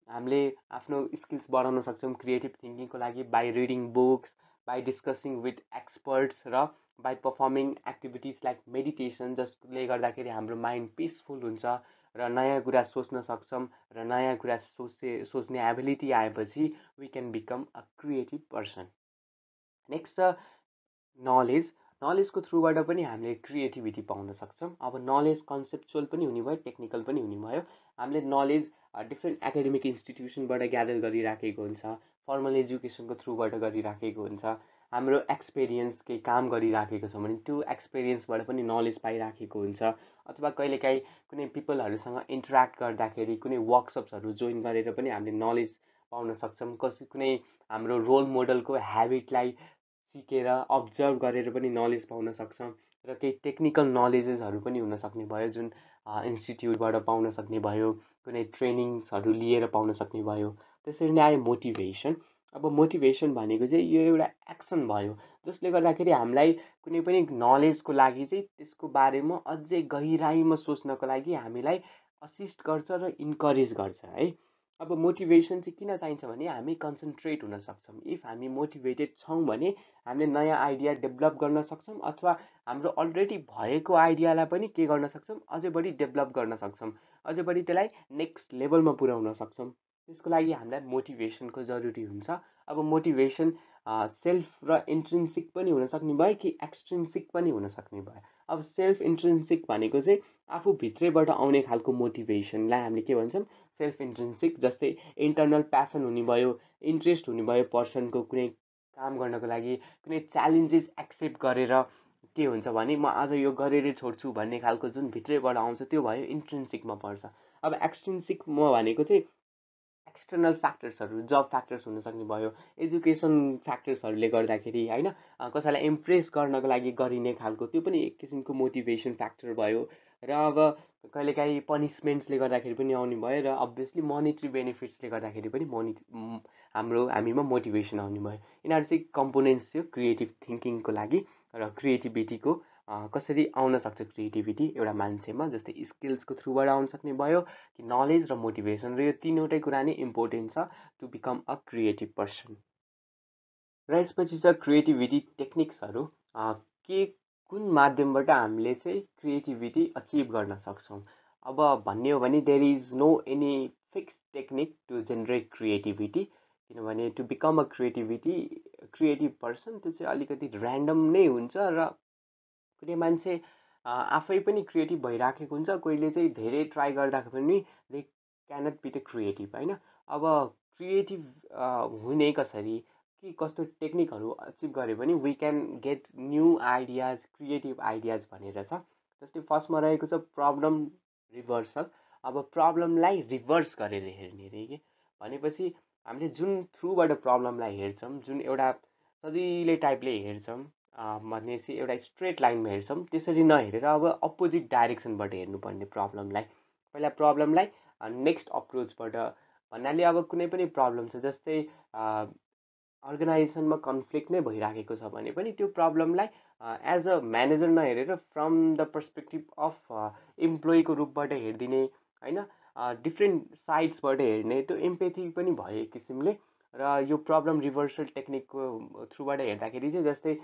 हामीले आफ्नो स्किल्स बढाउन सक्छौँ क्रिएटिभ थिङ्किङको लागि by reading books, by discussing with experts र by performing activities like meditation, जसले गर्दाखेरि हाम्रो माइन्ड पिसफुल हुन्छ र नयाँ कुरा सोच्न सक्छौँ र नयाँ कुरा सोच्ने एबिलिटी आएपछि we can become a creative person. Next छ नलेज। नलेजको थ्रुबाट पनि हामीले क्रिएटिभिटी पाउन सक्छौँ। अब नलेज कन्सेप्चुअल पनि हुने भयो, टेक्निकल पनि हुने भयो। हामीले नलेज डिफ्रेन्ट एकाडेमिक इन्स्टिट्युसनबाट ग्यादर गरिराखेको हुन्छ, फर्मल एजुकेसनको थ्रुबाट गरिराखेको हुन्छ। हाम्रो एक्सपिरियन्स केही काम गरिराखेको छ भने त्यो एक्सपिरियन्सबाट पनि नलेज पाइराखेको हुन्छ। अथवा कहिलेकाहीँ कुनै पिपलहरूसँग इन्टरेक्ट गर्दाखेरि कुनै वर्कसप्सहरू जोइन गरेर पनि हामीले नलेज पाउन सक्छौँ। कुनै हाम्रो रोल मोडलको ह्याबिटलाई सिकेर अब्जर्भ गरेर पनि नलेज पाउन सक्छौँ। र केही टेक्निकल नलेजेसहरू पनि हुनसक्ने भयो जुन इन्स्टिट्युटबाट पाउन सक्ने भयो, कुनै ट्रेनिङ्सहरू लिएर पाउन सक्ने भयो। त्यसरी नै आयो मोटिभेसन। अब मोटिभेसन भनेको चाहिँ यो एउटा एक्सन भयो जसले गर्दाखेरि हामीलाई कुनै पनि नलेजको लागि चाहिँ त्यसको बारेमा अझै गहिराइमा सोच्नको लागि हामीलाई असिस्ट गर्छ र इन्करेज गर्छ है। अब मोटिभेसन चाहिँ किन चाहिन्छ भने हामी कन्सन्ट्रेट हुन सक्छौँ। इफ हामी मोटिभेटेड छौँ भने हामीले नयाँ आइडिया डेभलप गर्न सक्छौँ अथवा हाम्रो अलरेडी भएको आइडियालाई पनि के गर्न सक्छौँ, अझै बढी डेभलप गर्न सक्छौँ, अझै बढी त्यसलाई नेक्स्ट लेभलमा पुर्याउन सक्छौँ। त्यसको लागि हामीलाई मोटिभेसनको जरुरी हुन्छ। अब मोटिभेसन सेल्फ र इन्ट्रिन्सिक पनि हुनसक्ने भयो कि एक्सट्रिन्सिक पनि हुनसक्ने भयो। अब सेल्फ इन्ट्रिन्सिक भनेको चाहिँ आफूभित्रैबाट आउने खालको मोटिभेसनलाई हामीले के भन्छौँ, सेल्फ इन्ट्रिन्सिक। जस्तै इन्टर्नल प्यासन हुने भयो, इन्ट्रेस्ट हुने भयो पर्सनको कुनै काम गर्नको लागि, कुनै च्यालेन्जेस एक्सेप्ट गरेर के हुन्छ भने म आज यो गरेरै छोड्छु भन्ने खालको जुन भित्रैबाट आउँछ त्यो भयो इन्ट्रिन्सिकमा पर्छ। अब एक्सट्रिन्सिकमा भनेको चाहिँ एक्सटर्नल फ्याक्टर्सहरू, जब फ्याक्टर्स हुनसक्ने भयो, एजुकेसन फ्याक्टर्सहरूले गर्दाखेरि होइन, कसैलाई इम्प्रेस गर्नको लागि गरिने खालको त्यो पनि एक किसिमको मोटिभेसन फ्याक्टर भयो। र अब कहिलेकाहीँ पनिसमेन्ट्सले गर्दाखेरि पनि आउने भयो र अभियसली मनिटरी बेनिफिट्सले गर्दाखेरि पनि हामीमा मोटिभेसन आउने भयो। यिनीहरू चाहिँ कम्पोनेन्ट्स थियो क्रिएटिभ थिङ्किङको लागि। र क्रिएटिभिटीको कसरी आउन सक्छ क्रिएटिभिटी एउटा मान्छेमा, जस्तै स्किल्सको थ्रुबाट आउन सक्ने भयो कि नलेज र मोटिभेसन, र यो तिनवटै कुरा नै इम्पोर्टेन्ट छ to become a creative person. र यसपछि छ क्रिएटिभिटी टेक्निक्सहरू। के कुन माध्यमबाट हामीले चाहिँ क्रिएटिभिटी अचिभ गर्न सक्छौँ। अब भन्ने हो भने there is no any fix technique to generate creativity, किनभने to become a creative person त्यो चाहिँ अलिकति ऱ्यान्डम नै हुन्छ। र कुनै मान्छे आफै पनि क्रिएटिभ भइराखेको हुन्छ, कोहीले चाहिँ धेरै ट्राई गर्दा पनि they cannot be the creative होइन। अब क्रिएटिभ हुने कसरी, कि कस्तो टेक्निकहरू अचिभ गऱ्यो भने we can get new ideas, creative ideas भनेर छ। जस्तै फर्स्टमा रहेको छ प्रब्लम रिभर्सल। अब प्रब्लमलाई रिभर्स गरेर हेर्ने रे कि भनेपछि हामीले जुन थ्रुबाट प्रब्लमलाई हेर्छौँ, जुन एउटा सजिलै टाइपले हेर्छौँ भनेपछि एउटा स्ट्रेट लाइनमा हेर्छौँ, त्यसरी नहेरेर अब अपोजिट डाइरेक्सनबाट हेर्नुपर्ने प्रब्लमलाई। पहिला प्रब्लमलाई नेक्स्ट अप्रोचबाट भन्नाले अब कुनै पनि प्रब्लम छ, जस्तै अर्गनाइजेसनमा कन्फ्लिक्ट नै भइराखेको छ भने पनि त्यो प्रब्लमलाई एज अ म्यानेजर नहेरेर फ्रम द पर्सपेक्टिभ अफ इम्प्लोइको रूपबाट हेरिदिने होइन, डिफ्रेन्ट साइड्सबाट हेर्ने, त्यो एम्पेथी पनि भयो एक किसिमले। र यो प्रब्लम रिभर्सल टेक्निकको थ्रुबाट हेर्दाखेरि चाहिँ जस्तै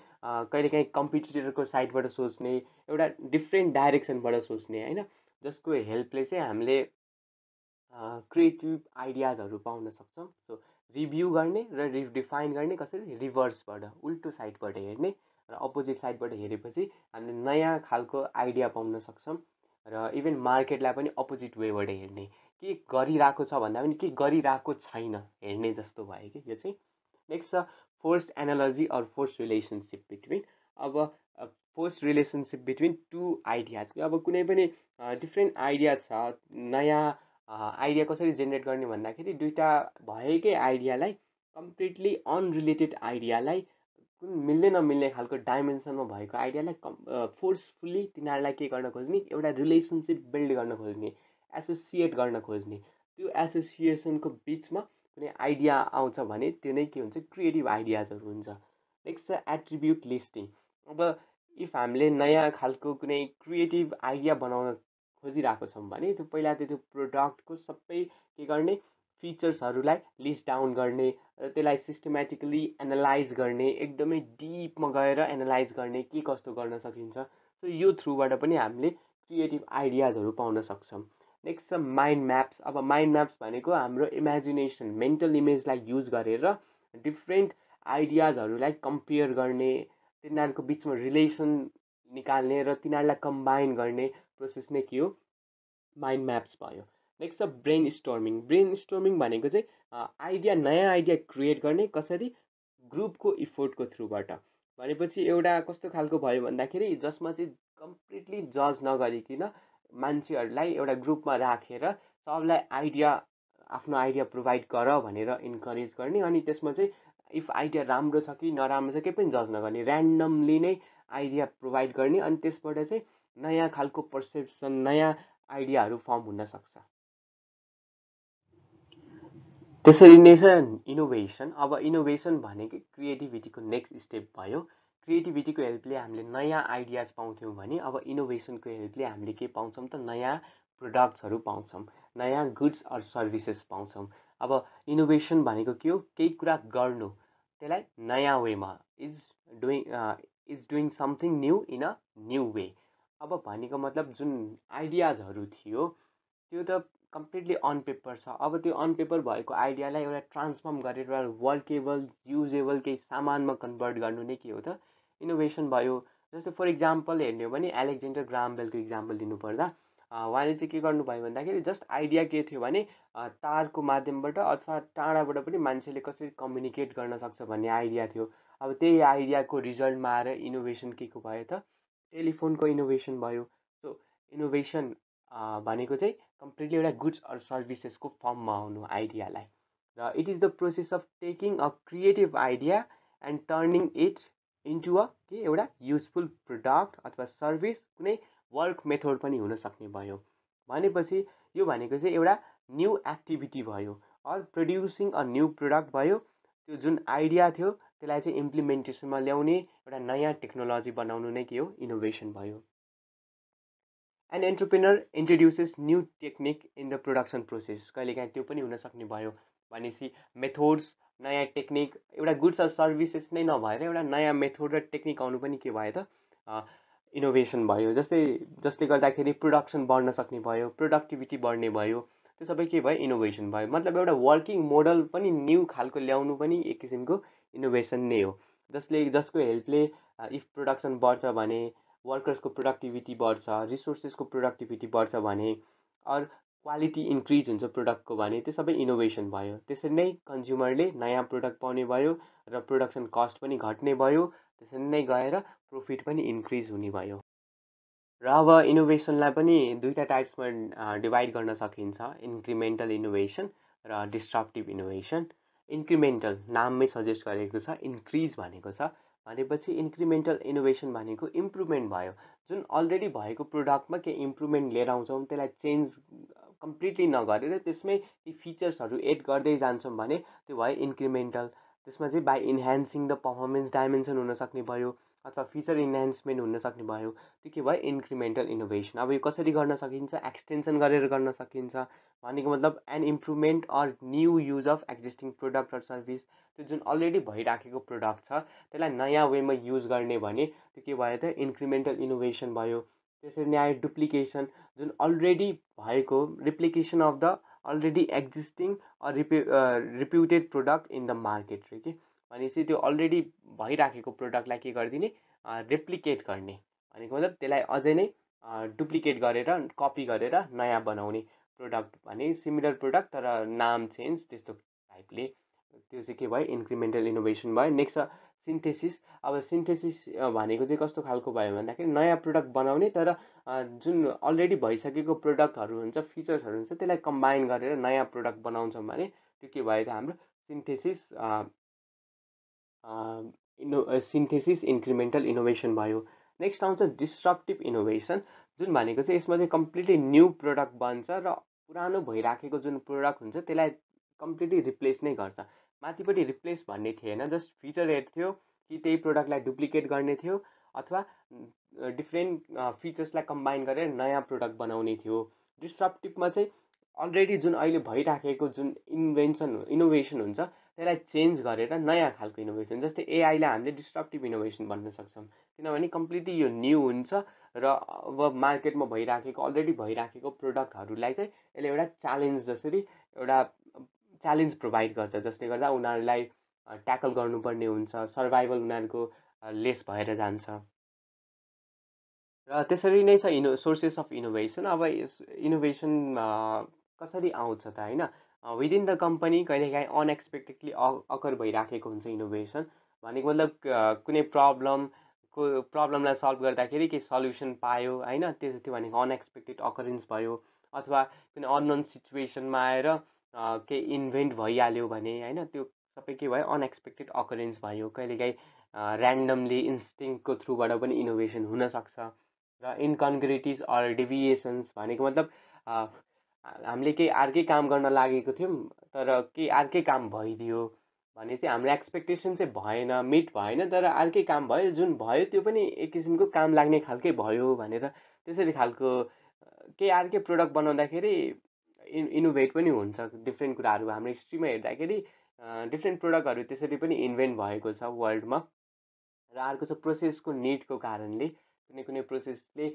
कहिलेकाहीँ कम्पिटिटरको साइडबाट सोच्ने, एउटा डिफ्रेन्ट डाइरेक्सनबाट सोच्ने होइन, जसको हेल्पले चाहिँ हामीले क्रिएटिभ आइडियाजहरू पाउन सक्छौँ। सो रिभ्यू गर्ने र डिफाइन गर्ने कसरी, रिभर्सबाट उल्टो साइडबाट हेर्ने र अपोजिट साइडबाट हेरेपछि हामीले नयाँ खालको आइडिया पाउन सक्छौँ। र इभन मार्केटलाई पनि अपोजिट वेबाट हेर्ने, के गरिरहेको छ भन्दा पनि के गरिरहेको छैन हेर्ने जस्तो भयो कि यो चाहिँ। नेक्स्ट छ force analogy or force relationship between. अब force relationship between two ideas. अब कुनै पनि डिफ्रेन्ट आइडिया छ, नयाँ आइडिया कसरी जेनेरेट गर्ने भन्दाखेरि दुइटा भएकै आइडियालाई, कम्प्लिटली अनरिलेटेड आइडियालाई, कुन मिल्ने नमिल्ने खालको डाइमेन्सनमा भएको आइडियालाई फोर्सफुल्ली तिनीहरूलाई के गर्न खोज्ने, एउटा रिलेसनसिप बिल्ड गर्न खोज्ने, एसोसिएट गर्न खोज्ने। त्यो एसोसिएसनको बिचमा कुनै आइडिया आउँछ भने त्यो नै के हुन्छ, क्रिएटिभ आइडियाजहरू हुन्छ। नेक्स्ट छ एट्रिब्युट लिस्टिङ। अब इफ हामीले नयाँ खालको कुनै क्रिएटिभ आइडिया बनाउन खोजिरहेको छौँ भने त्यो पहिला त्यो प्रोडक्टको सबै के गर्ने, फिचर्सहरूलाई लिस्ट डाउन गर्ने, त्यसलाई सिस्टमेटिकली एनालाइज गर्ने, एकदमै डिपमा गएर एनालाइज गर्ने के कस्तो गर्न सकिन्छ। सो यो थ्रुबाट पनि हामीले क्रिएटिभ आइडियाजहरू पाउन सक्छौँ। नेक्स्ट छ माइन्ड म्याप्स। अब माइन्ड म्याप्स भनेको हाम्रो इमेजिनेसन, मेन्टल इमेजलाई युज गरेर डिफ्रेन्ट आइडियाजहरूलाई कम्पेयर गर्ने, तिनीहरूको बिचमा रिलेसन निकाल्ने र तिनीहरूलाई कम्बाइन गर्ने प्रोसेस नै के हो, माइन्ड म्याप्स भयो। नेक्स्ट छ ब्रेन स्टर्मिङ। ब्रेन स्टर्मिङ भनेको चाहिँ आइडिया, नयाँ आइडिया क्रिएट गर्ने कसरी, ग्रुपको इफोर्टको थ्रुबाट। भनेपछि एउटा कस्तो खालको भयो भन्दाखेरि जसमा चाहिँ कम्प्लिटली जज नगरिकन मान्छेहरूलाई एउटा ग्रुपमा राखेर सबलाई आइडिया, आफ्नो आइडिया प्रोभाइड गर भनेर इन्करेज गर्ने, अनि त्यसमा चाहिँ इफ आइडिया राम्रो छ कि नराम्रो छ केही पनि जज नगर्ने, ऱ्यान्डमली नै आइडिया प्रोभाइड गर्ने, अनि त्यसबाट चाहिँ नयाँ खालको पर्सेप्सन, नयाँ आइडियाहरू फर्म हुन सक्छ। त्यसरी नै छ इनोभेसन। अब इनोभेसन भनेको क्रिएटिभिटीको नेक्स्ट स्टेप भयो। क्रिएटिभिटीको हेल्पले हामीले नयाँ आइडियाज पाउँथ्यौँ भने अब इनोभेसनको हेल्पले हामीले के पाउँछौँ त, नयाँ प्रोडक्ट्सहरू पाउँछौँ, नयाँ गुड्स अर सर्भिसेस पाउँछौँ। अब इनोभेसन भनेको के हो, केही कुरा गर्नु, त्यसलाई नयाँ वेमा, is doing something new in a new way. अब भनेको मतलब जुन आइडियाजहरू थियो त्यो त कम्प्लिटली अन पेपर छ। अब त्यो अन पेपर भएको आइडियालाई एउटा ट्रान्सफर्म गरेर वर्केबल, युजेबल केही सामानमा कन्भर्ट गर्नु नै के हो त, इनोभेसन भयो। जस्तो फर इक्जाम्पल हेर्ने हो भने एलेक्जेन्डर ग्राहम बेलको इक्जाम्पल दिनुपर्दा उहाँले चाहिँ के गर्नुभयो भन्दाखेरि जस्ट आइडिया के थियो भने तारको माध्यमबाट अथवा टाढाबाट पनि मान्छेले कसरी कम्युनिकेट गर्न सक्छ भन्ने आइडिया थियो। अब त्यही आइडियाको रिजल्टमा आएर इनोभेसन के को भयो त, टेलिफोनको इनोभेसन भयो। सो इनोभेसन भनेको चाहिँ कम्प्लिटली एउटा गुड्स अर सर्भिसेसको फर्ममा आउनु आइडियालाई। र it is the process of taking a creative idea and turning it into a के एउटा युजफुल प्रोडक्ट अथवा सर्भिस, कुनै वर्क मेथड पनि हुन सक्ने भयो। भनेपछि यो भनेको चाहिँ एउटा न्यू एक्टिभिटी भयो, or producing a new product भयो। त्यो जुन आइडिया थियो त्यसलाई चाहिँ इम्प्लिमेन्टेसनमा ल्याउने, एउटा नयाँ टेक्नोलोजी बनाउनु नै के हो, इनोभेसन भयो। An entrepreneur introduces new technique in the production process. कहिलेकाहीँ त्यो पनि हुन सक्ने भयो। भनेपछि मेथोड्स नयाँ टेक्निक, एउटा गुड्स अर सर्भिसेस नै नभएर एउटा नयाँ मेथड र टेक्निक आउनु पनि के भयो त इनोभेसन भयो। जसले गर्दाखेरि प्रोडक्सन बढ्न सक्ने भयो, प्रोडक्टिभिटी बढ्ने भयो, त्यो सबै के भयो इनोभेसन भयो। मतलब एउटा वर्किङ मोडल पनि न्यू खालको ल्याउनु पनि एक किसिमको इनोभेसन नै हो। जसको हेल्पले इफ प्रोडक्सन बढ्छ भने, वर्कर्सको प्रोडक्टिभिटी बढ्छ, रिसोर्सेसको प्रोडक्टिभिटी बढ्छ भने, अर क्वालिटी इन्क्रिज हुन्छ प्रोडक्टको भने, त्यो सबै इनोभेसन भयो। त्यसरी नै कन्ज्युमरले नयाँ प्रोडक्ट पाउने भयो र प्रोडक्सन कस्ट पनि घट्ने भयो। त्यसरी नै गएर प्रफिट पनि इन्क्रिज हुने भयो। र अब इनोभेसनलाई पनि दुईवटा टाइप्समा डिभाइड गर्न सकिन्छ, इन्क्रिमेन्टल इनोभेसन र डिस्ट्रप्टिभ इनोभेसन। इन्क्रिमेन्टल नाममै सजेस्ट गरेको छ, इन्क्रिज भनेको छ भनेपछि इन्क्रिमेन्टल इनोभेसन भनेको इम्प्रुभमेन्ट भयो। जुन अलरेडी भएको प्रोडक्टमा केही इम्प्रुभमेन्ट लिएर आउँछौँ, त्यसलाई चेन्ज कम्प्लिटली नगरेर त्यसमै ती फिचर्सहरू एड गर्दै जान्छौँ भने त्यो भयो इन्क्रिमेन्टल। त्यसमा चाहिँ बाई इन्हान्सिङ द पर्फर्मेन्स डाइमेन्सन हुनसक्ने भयो, अथवा फिचर इन्हान्समेन्ट हुन सक्ने भयो, त्यो के भयो इन्क्रिमेन्टल इनोभेसन। अब यो कसरी गर्न सकिन्छ, एक्सटेन्सन गरेर गर्न सकिन्छ। भनेको मतलब an improvement or new use of existing product or service. त्यो जुन अलरेडी भइराखेको प्रोडक्ट छ त्यसलाई नयाँ वेमा युज गर्ने भने त्यो के भयो त इन्क्रिमेन्टल इनोभेसन भयो। त्यसरी नै आयो डुप्लिकेसन, जुन अलरेडी भएको replication of the already existing reputed product in the market रे कि। भनेपछि त्यो अलरेडी भइराखेको प्रोडक्टलाई के गरिदिने, रेप्लिकेट गर्ने। भनेको मतलब त्यसलाई अझै नै डुप्लिकेट गरेर कपी गरेर नयाँ बनाउने प्रोडक्ट भने सिमिलर प्रोडक्ट तर नाम चेन्ज, त्यस्तो टाइपले। त्यो चाहिँ के भयो इन्क्रिमेन्टल इनोभेसन भयो। नेक्स्ट छ सिन्थेसिस। अब सिन्थेसिस भनेको चाहिँ कस्तो खालको भयो भन्दाखेरि नयाँ प्रोडक्ट बनाउने तर जुन अलरेडी भइसकेको प्रोडक्टहरू हुन्छ, फिचर्सहरू हुन्छ, त्यसलाई कम्बाइन गरेर नयाँ प्रोडक्ट बनाउँछौँ भने त्यो के भयो त हाम्रो सिन्थेसिस सिन्थेसिस इन्क्रिमेन्टल इनोभेसन भयो। नेक्स्ट आउँछ डिस्ट्रप्टिभ इनोभेसन, जुन भनेको चाहिँ यसमा चाहिँ कम्प्लिटली न्यू प्रोडक्ट बन्छ र पुरानो भइराखेको जुन प्रोडक्ट हुन्छ त्यसलाई कम्प्लिटली रिप्लेस नै गर्छ। माथिपट्टि रिप्लेस भन्ने थिएन, जस्ट फिचर एड थियो कि त्यही प्रोडक्टलाई डुप्लिकेट गर्ने थियो अथवा डिफ्रेन्ट फिचर्सलाई कम्बाइन गरेर नयाँ प्रोडक्ट बनाउने थियो। डिस्ट्रप्टिभमा चाहिँ अलरेडी जुन अहिले भइराखेको जुन इनोभेसन हुन्छ त्यसलाई चेन्ज गरेर नयाँ खालको इनोभेसन। जस्तै एआईलाई हामीले डिस्ट्रप्टिभ इनोभेसन भन्न सक्छौँ, किनभने कम्प्लिटली यो न्यू हुन्छ र अब मार्केटमा भइराखेको अलरेडी भइराखेको प्रोडक्टहरूलाई चाहिँ यसले एउटा च्यालेन्ज जसरी एउटा च्यालेन्ज प्रोभाइड गर्छ, जसले गर्दा उनीहरूलाई ट्याकल गर्नुपर्ने हुन्छ, सर्भाइभल उनीहरूको लेस भएर जान्छ। र त्यसरी नै छ सोर्सेस अफ इनोभेसन। अब इनोभेसन कसरी आउँछ त होइन, विदिन द कम्पनी कहिलेकाहीँ अनएक्सपेक्टेडली अकर भइराखेको हुन्छ इनोभेसन। भनेको मतलब कुनै प्रब्लमलाई सल्भ गर्दाखेरि केही सल्युसन पायो होइन, त्यो भनेको अनएक्सपेक्टेड अकरेन्स भयो। अथवा कुनै अननोन सिचुएसनमा आएर केही इन्भेन्ट भइहाल्यो भने होइन, त्यो सबै के भयो अनएक्सपेक्टेड अकरेन्स भयो। कहिलेकाहीँ ऱ्यान्डमली इन्स्टिङको थ्रुबाट पनि इनोभेसन हुनसक्छ। र इन्कन्ग्रेटिज अर डेभिएसन्स भनेको मतलब हामीले केही अर्कै काम गर्न लागेको थियौँ तर केही अर्कै काम भइदियो भने चाहिँ हाम्रो एक्सपेक्टेसन चाहिँ भएन, मिट भएन, तर अर्कै काम भयो, जुन भयो त्यो पनि एक किसिमको काम लाग्ने खालकै भयो भनेर। त्यसरी खालको केही अर्कै प्रडक्ट बनाउँदाखेरि इनोभेट पनि हुन्छ डिफ्रेन्ट कुराहरू। हाम्रो हिस्ट्रीमा हेर्दाखेरि डिफ्रेन्ट प्रडक्टहरू त्यसरी पनि इन्भेन्ट भएको छ वर्ल्डमा। र अर्को छ प्रोसेसको निडको कारणले, कुनै कुनै प्रोसेसले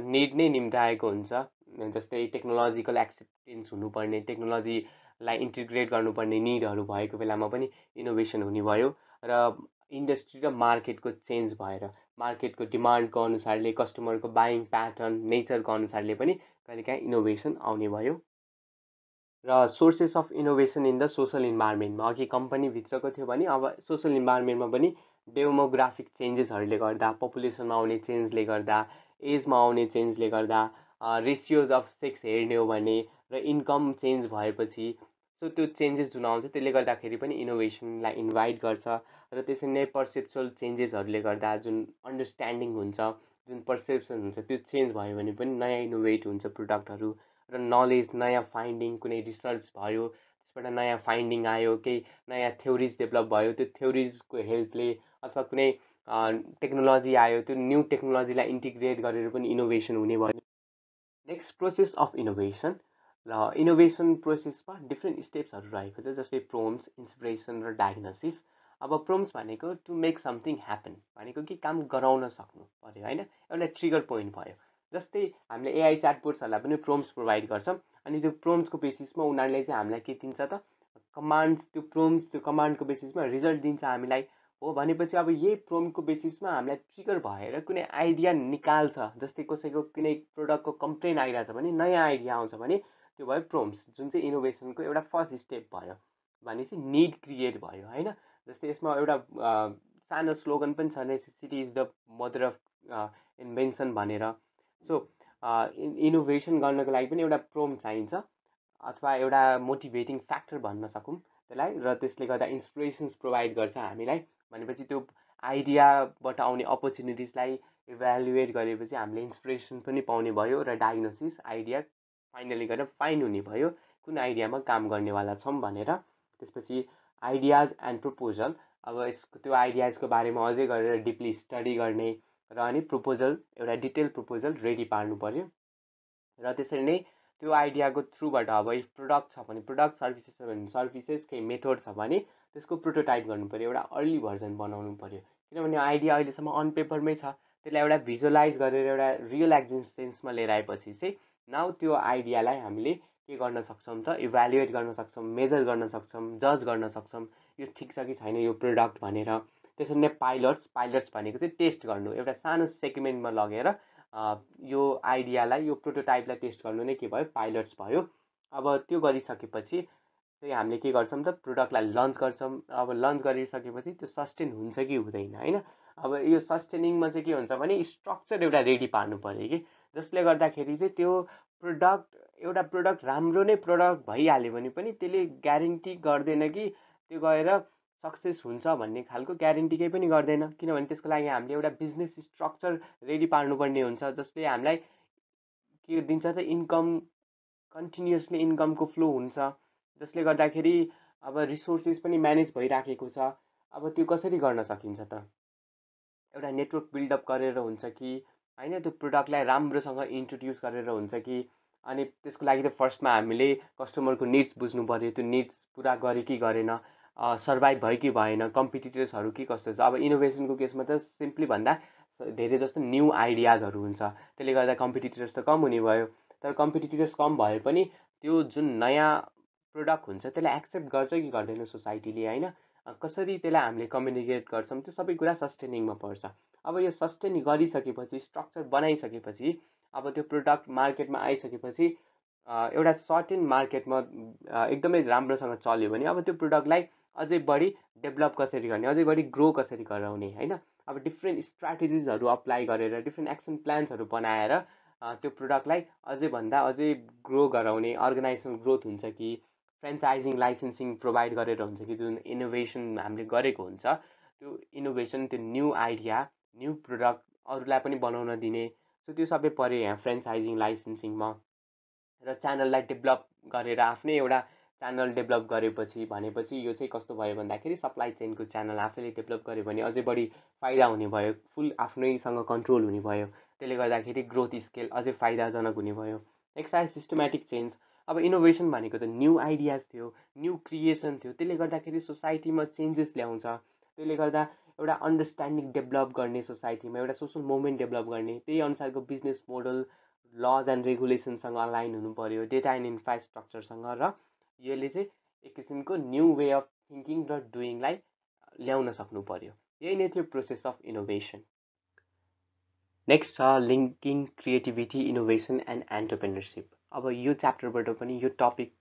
निड नै निम्ताएको हुन्छ। जस्तै टेक्नोलोजिकल एक्सेप्टेन्स हुनुपर्ने, टेक्नोलोजीलाई इन्टिग्रेट गर्नुपर्ने निडहरू भएको बेलामा पनि इनोभेसन हुने भयो। र इन्डस्ट्री र मार्केटको चेन्ज भएर, मार्केटको डिमान्डको अनुसारले, कस्टमरको बाइङ प्याटर्न नेचरको अनुसारले पनि कहिलेकाहीँ इनोभेसन आउने भयो। र sources of innovation in the social इन्भाइरोमेन्टमा अघि कम्पनीभित्रको थियो भने अब सोसल इन्भाइरोमेन्टमा पनि डेमोग्राफिक चेन्जेसहरूले गर्दा, पपुलेसनमा आउने चेन्जले गर्दा, एजमा आउने चेन्जले गर्दा, रेसियोज अफ सेक्स हेर्ने हो भने र इन्कम चेन्ज भएपछि सो त्यो चेन्जेस जुन आउँछ त्यसले गर्दाखेरि पनि इनोभेसनलाई इन्भाइट गर्छ। र त्यसरी नै पर्सेप्चुअल चेन्जेसहरूले गर्दा जुन अन्डरस्ट्यान्डिङ हुन्छ, जुन पर्सेप्सन हुन्छ त्यो चेन्ज भयो भने पनि नयाँ इनोभेट हुन्छ प्रोडक्टहरू। र नलेज, नयाँ फाइन्डिङ, कुनै रिसर्च भयो त्यसबाट नयाँ फाइन्डिङ आयो, केही नयाँ थ्योरिज डेभलप भयो, त्यो थ्योरिजको हेल्पले अथवा कुनै टेक्नोलोजी आयो, त्यो न्यू टेक्नोलोजीलाई इन्टिग्रेट गरेर पनि इनोभेसन हुने भयो। नेक्स्ट प्रोसेस अफ इनोभेसन, ल इनोभेसन प्रोसेसमा डिफ्रेन्ट स्टेप्सहरू रहेको छ, जस्तै प्रोम्स, इन्सपिरेसन र डायग्नोसिस। अब प्रोम्स भनेको टु मेक समथिङ ह्यापन भनेको कि काम गराउन सक्नु पर्यो होइन, एउटा ट्रिगर पोइन्ट भयो। जस्तै हामीले एआई च्याटबोट्सहरूलाई पनि प्रोम्स प्रोभाइड गर्छौँ, अनि त्यो प्रोम्सको बेसिसमा उनीहरूले चाहिँ हामीलाई के दिन्छ त, कमान्ड्स, त्यो प्रोम्स, त्यो कमान्डको बेसिसमा रिजल्ट दिन्छ हामीलाई। हो भनेपछि अब यही प्रोम्पटको बेसिसमा हामीलाई ट्रिगर भएर कुनै आइडिया निकाल्छ, जस्तै कसैको कुनै प्रोडक्टको कम्प्लेन आइरहेछ भने नयाँ आइडिया आउँछ भने त्यो भयो प्रोम्प्ट्स, जुन चाहिँ इनोभेसनको एउटा फर्स्ट स्टेप भयो। भनेपछि निड क्रिएट भयो होइन। जस्तै यसमा एउटा सानो स्लोगन पनि छ, necessity is the mother of invention भनेर। सो इनोभेसन गर्नको लागि पनि एउटा प्रोम्प्ट चाहिन्छ, अथवा एउटा मोटिभेटिङ फ्याक्टर भन्न सकौँ त्यसलाई, र त्यसले गर्दा इन्सपिरेसन्स प्रोभाइड गर्छ हामीलाई। भनेपछि त्यो आइडियाबाट आउने अपर्च्युनिटिजलाई इभ्यालुएट गरेपछि हामीले इन्सपिरेसन पनि पाउने भयो, र डायग्नोसिस, आइडिया फाइनली गरेर फाइन्ड हुने भयो कुन आइडियामा काम गर्नेवाला छौँ भनेर। त्यसपछि आइडियाज एन्ड प्रपोजल, अब यसको त्यो आइडियाजको बारेमा अझै गरेर डिपली स्टडी गर्ने, र अनि प्रपोजल, एउटा डिटेल प्रपोजल रेडी पार्नु पर्यो। र त्यसरी नै त्यो आइडियाको थ्रुबाट अब प्रडक्ट छ भने प्रडक्ट, सर्भिसेस छ भने सर्भिसेस, केही मेथड छ भने त्यसको प्रोटोटाइप गर्नु पऱ्यो, एउटा अर्ली भर्जन बनाउनु पऱ्यो। किनभने आइडिया अहिलेसम्म अन पेपरमै छ, त्यसलाई एउटा भिजुअलाइज गरेर एउटा रियल एक्जिस्टेन्समा लिएर आएपछि चाहिँ नाउ त्यो आइडियालाई हामीले के गर्न सक्छौँ त, इभ्यालुएट गर्न सक्छौँ, मेजर गर्न सक्छौँ, जज गर्न सक्छौँ, यो ठिक छ कि छैन यो प्रडक्ट भनेर। त्यसरी नै पाइलट्स भनेको चाहिँ टेस्ट गर्नु, एउटा सानो सेगमेन्टमा लगेर यो आइडियालाई, यो प्रोटोटाइपलाई टेस्ट गर्नु नै के भयो, पाइलट्स भयो। अब त्यो गरिसकेपछि चाहिँ हामीले के गर्छौँ त, प्रोडक्टलाई लन्च गर्छौँ। अब लन्च गरिसकेपछि त्यो सस्टेन हुन्छ कि हुँदैन होइन। अब यो सस्टेनिङमा चाहिँ के हुन्छ भने स्ट्रक्चर एउटा रेडी पार्नु पऱ्यो कि, जसले गर्दाखेरि चाहिँ त्यो एउटा प्रोडक्ट राम्रो नै प्रोडक्ट भइहाल्यो भने पनि त्यसले ग्यारेन्टी गर्दैन कि त्यो गएर सक्सेस हुन्छ भन्ने खालको ग्यारेन्टी केही पनि गर्दैन। किनभने त्यसको लागि हामीले एउटा बिजनेस स्ट्रक्चर रेडी पार्नुपर्ने हुन्छ, जसले हामीलाई के दिन्छ त, इन्कम, कन्टिन्युसली इन्कमको फ्लो हुन्छ, जसले गर्दाखेरि अब रिसोर्सेस पनि म्यानेज भइराखेको छ। अब त्यो कसरी गर्न सकिन्छ त, एउटा नेटवर्क बिल्डअप गरेर हुन्छ कि होइन, त्यो प्रोडक्टलाई राम्रोसँग इन्ट्रोड्युस गरेर हुन्छ कि, अनि त्यसको लागि त फर्स्टमा हामीले कस्टमरको निड्स बुझ्नु पऱ्यो, त्यो निड्स पुरा गर्यो कि गरेन, सर्भाइभ भयो कि भएन, कम्पिटिटर्सहरू के कस्तो छ। अब इनोभेसनको केसमा त सिम्पली भन्दा धेरै जस्तो न्यू आइडियाजहरू हुन्छ, त्यसले गर्दा कम्पिटिटर्स त कम हुने भयो। तर कम्पिटिटर्स कम भए पनि त्यो जुन नयाँ प्रोडक्ट हुन्छ त्यसलाई एक्सेप्ट गर्छ कि गर्दैन सोसाइटीले होइन, कसरी त्यसलाई हामीले कम्युनिकेट गर्छौँ, त्यो सबै कुरा सस्टेनिङमा पर्छ। अब यो सस्टेन गरिसकेपछि, स्ट्रक्चर बनाइसकेपछि, अब त्यो प्रोडक्ट मार्केटमा आइसकेपछि एउटा सर्टेन मार्केटमा एकदमै राम्रोसँग चल्यो भने अब त्यो प्रोडक्टलाई अझै बढी डेभलप कसरी गर्ने, अझै बढी ग्रो कसरी गराउने होइन। अब डिफ्रेन्ट स्ट्राटेजिजहरू अप्लाई गरेर, डिफ्रेन्ट एक्सन प्लान्सहरू बनाएर त्यो प्रोडक्टलाई अझै ग्रो गराउने, अर्गनाइजेसनल ग्रोथ हुन्छ कि, फ्रेन्चाइजिङ लाइसेन्सिङ प्रोभाइड गरेर हुन्छ कि, जुन इनोभेसन हामीले गरेको हुन्छ त्यो इनोभेसन, त्यो न्यू आइडिया, न्यू प्रोडक्ट अरूलाई पनि बनाउन दिने। सो त्यो सबै पऱ्यो यहाँ फ्रेन्चाइजिङ लाइसेन्सिङमा। र च्यानललाई डेभलप गरेर आफ्नै एउटा च्यानल डेभलप गरेपछि भनेपछि यो चाहिँ कस्तो भयो भन्दाखेरि सप्लाई चेनको च्यानल आफैले डेभलप गर्यो भने अझै बढी फाइदा हुने भयो, फुल आफ्नैसँग कन्ट्रोल हुने भयो, त्यसले गर्दाखेरि ग्रोथ स्केल अझै फाइदाजनक हुने भयो। नेक्स्ट आयो सिस्टमेटिक चेन्ज। अब इनोभेसन भनेको त न्यू आइडियाज थियो, न्यू क्रिएसन थियो, त्यसले गर्दाखेरि सोसाइटीमा चेन्जेस ल्याउँछ। त्यसले गर्दा एउटा अन्डरस्ट्यान्डिङ डेभलप गर्ने, सोसाइटीमा एउटा सोसल मुभमेन्ट डेभलप गर्ने, त्यही अनुसारको बिजनेस मोडल, लज एन्ड रेगुलेसनसँग अलाइन हुनु पऱ्यो, डेटा एन्ड इन्फ्रास्ट्रक्चरसँग, र यसले चाहिँ एक किसिमको न्यू वे अफ थिङ्किङ र डुइङलाई ल्याउन सक्नु पऱ्यो। यही नै थियो प्रोसेस अफ इनोभेसन। नेक्स्ट छ लिङ्किङ क्रिएटिभिटी, इनोभेसन एन्ड एन्टरप्रेन्योरसिप। अब यो च्याप्टरबाट पनि यो टपिक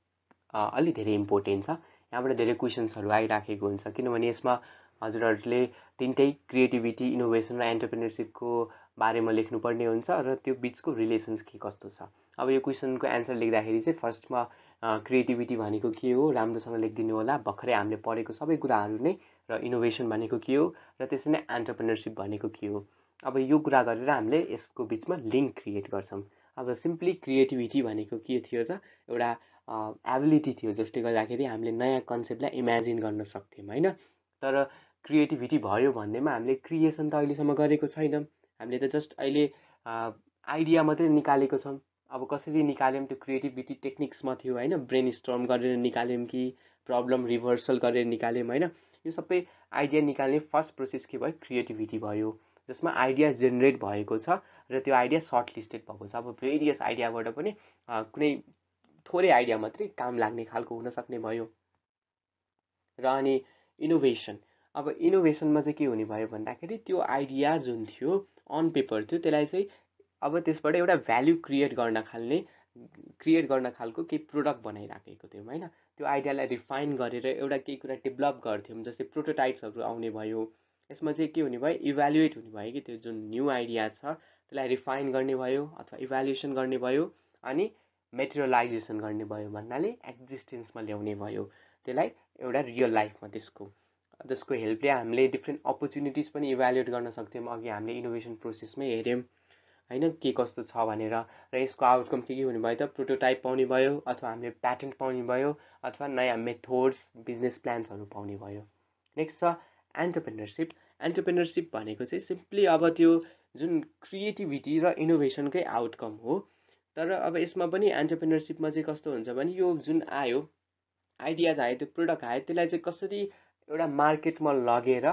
अलि धेरै इम्पोर्टेन्ट छ, यहाँबाट धेरै क्वेसन्सहरू आइराखेको हुन्छ, किनभने यसमा हजुरहरूले तिनटै क्रिएटिभिटी, इनोभेसन र एन्टरप्रेन्योरसिपको बारेमा लेख्नुपर्ने हुन्छ, र त्यो बिचको रिलेसन्स के कस्तो छ। अब यो क्वेसनको एन्सर लेख्दाखेरि चाहिँ फर्स्टमा क्रिएटिभिटी भनेको के हो राम्रोसँग लेखिदिनु होला, भर्खरै हामीले पढेको सबै कुराहरू नै, र इनोभेसन भनेको के हो, र त्यसरी नै एन्टरप्रेन्योरसिप भनेको के हो। अब यो कुरा गरेर हामीले यसको बिचमा लिङ्क क्रिएट गर्छौँ। अब सिम्पली क्रिएटिभिटी भनेको के थियो त, एउटा एबिलिटी थियो जसले गर्दाखेरि हामीले नयाँ कन्सेप्टलाई इमेजिन गर्न सक्थ्यौँ होइन। तर क्रिएटिभिटी भयो भन्दैमा हामीले क्रिएसन त अहिलेसम्म गरेको छैनौँ, हामीले त जस्ट अहिले आइडिया मात्रै निकालेको छौँ। अब कसरी निकाल्यौँ त्यो क्रिएटिभिटी टेक्निक्समा थियो होइन, ब्रेन स्टर्म गरेर निकाल्यौँ कि प्रब्लम रिभर्सल गरेर निकाल्यौँ होइन। यो सबै आइडिया निकाल्ने फर्स्ट प्रोसेस के भयो, क्रिएटिभिटी भयो, जसमा आइडिया जेनेरेट भएको छ र त्यो आइडिया सर्ट लिस्टेड भएको छ। अब भेरियस आइडियाबाट पनि कुनै थोरै आइडिया मात्रै काम लाग्ने खालको हुनसक्ने भयो। र अनि इनोभेसन, अब इनोभेसनमा चाहिँ के हुने भयो भन्दाखेरि त्यो आइडिया जुन थियो अन पेपर थियो त्यसलाई चाहिँ अब त्यसबाट एउटा भ्याल्यु क्रिएट गर्न खालको केही प्रोडक्ट बनाइराखेको थियौँ होइन। त्यो आइडियालाई रिफाइन गरेर एउटा केही कुरा डेभलप गर्थ्यौँ, जस्तै प्रोटोटाइप्सहरू आउने भयो। यसमा चाहिँ के हुने भयो, इभ्यालुएट हुने भयो कि त्यो जुन न्यू आइडिया छ त्यसलाई रिफाइन गर्ने भयो अथवा इभ्यालुएसन गर्ने भयो, अनि मेटेरियलाइजेसन गर्ने भयो भन्नाले एक्जिस्टेन्समा ल्याउने भयो त्यसलाई एउटा रियल लाइफमा। जसको हेल्पले हामीले डिफ्रेन्ट अपर्च्युनिटिज पनि इभ्यालुएट गर्न सक्थ्यौँ। अघि हामीले इनोभेसन प्रोसेसमै हेऱ्यौँ होइन के कस्तो छ भनेर, र यसको आउटकम के हुने भयो त, प्रोटोटाइप पाउने भयो अथवा हामीले प्याटेन्ट पाउने भयो अथवा नयाँ मेथोड्स बिजनेस प्लान्सहरू पाउने भयो। नेक्स्ट छ एन्टरप्रेन्योरसिप। एन्टरप्रेन्योरसिप भनेको चाहिँ सिम्पली अब त्यो जुन क्रिएटिभिटी र इनोभेसनकै आउटकम हो। तर अब यसमा पनि एन्टरप्रेन्योरसिपमा चाहिँ कस्तो हुन्छ भने यो जुन आयो आइडियाज आयो, त्यो प्रोडक्ट आयो, त्यसलाई चाहिँ कसरी एउटा मार्केटमा लगेर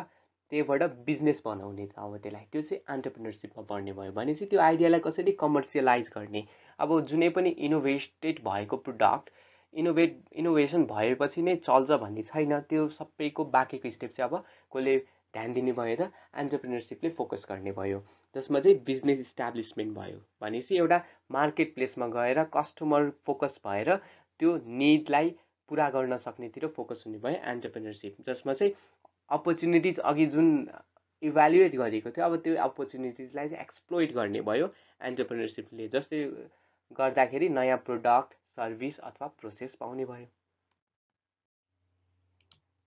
त्यहीबाट बिजनेस बनाउने छ, अब त्यसलाई त्यो चाहिँ एन्टरप्रेन्योरसिपमा पर्ने भयो। भनेपछि त्यो आइडियालाई कसरी कमर्सियलाइज गर्ने। अब जुनै पनि इनोभेटेड भएको प्रोडक्ट इनोभेसन भएपछि नै चल्छ भन्ने छैन। त्यो सबैको बाँकीको स्टेप चाहिँ अब कसले ध्यान दिने भयो त, एन्टरप्रेन्योरसिपले फोकस गर्ने भयो। जसमा चाहिँ बिजनेस इस्टाब्लिसमेन्ट भयो भनेपछि एउटा मार्केट प्लेसमा गएर कस्टमर फोकस भएर त्यो निडलाई पुरा गर्न सक्नेतिर फोकस हुने भयो एन्टरप्रेन्योरसिप। जसमा चाहिँ अपर्च्युनिटिज अघि जुन इभ्यालुएट गरेको थियो अब त्यो अपर्च्युनिटिजलाई चाहिँ एक्सप्लोइट गर्ने भयो एन्टरप्रेन्योरसिपले, जसले गर्दाखेरि नयाँ प्रोडक्ट सर्भिस अथवा प्रोसेस पाउने भयो।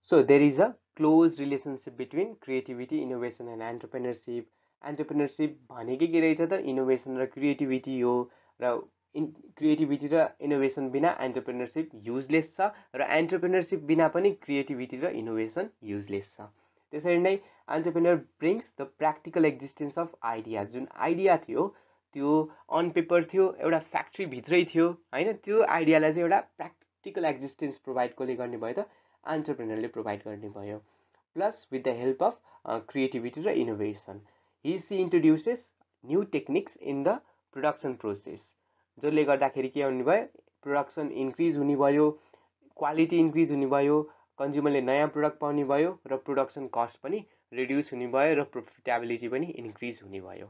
So there is a close relationship between creativity, innovation and entrepreneurship. Entrepreneurship भनेकै के रहेछ त, इनोभेसन र क्रिएटिभिटी हो। र क्रिएटिभिटी र इनोभेसन बिना एन्टरप्रेन्योरसिप युजलेस छ, र एन्टरप्रेन्योरसिप बिना पनि क्रिएटिभिटी र इनोभेसन युजलेस छ। त्यसरी नै entrepreneur brings the practical existence of idea. जुन आइडिया थियो त्यो अन पेपर थियो, एउटा फ्याक्ट्रीभित्रै थियो होइन, त्यो आइडियालाई चाहिँ एउटा प्र्याक्टिकल एक्जिस्टेन्स प्रोभाइड कसले गर्ने भयो त, एन्टरप्रेन्योरले प्रोभाइड गर्ने भयो। Plus with the help of creativity र innovation she introduces new techniques in the production process, जसले गर्दाखेरि के हुने भयो, प्रोडक्सन इन्क्रिज हुने भयो, क्वालिटी इन्क्रिज हुने भयो, कन्ज्युमरले नयाँ प्रोडक्ट पाउने भयो, र प्रोडक्सन कस्ट पनि रिड्युस हुने भयो, र प्रोफिटेबिलिटी पनि इन्क्रिज हुने भयो।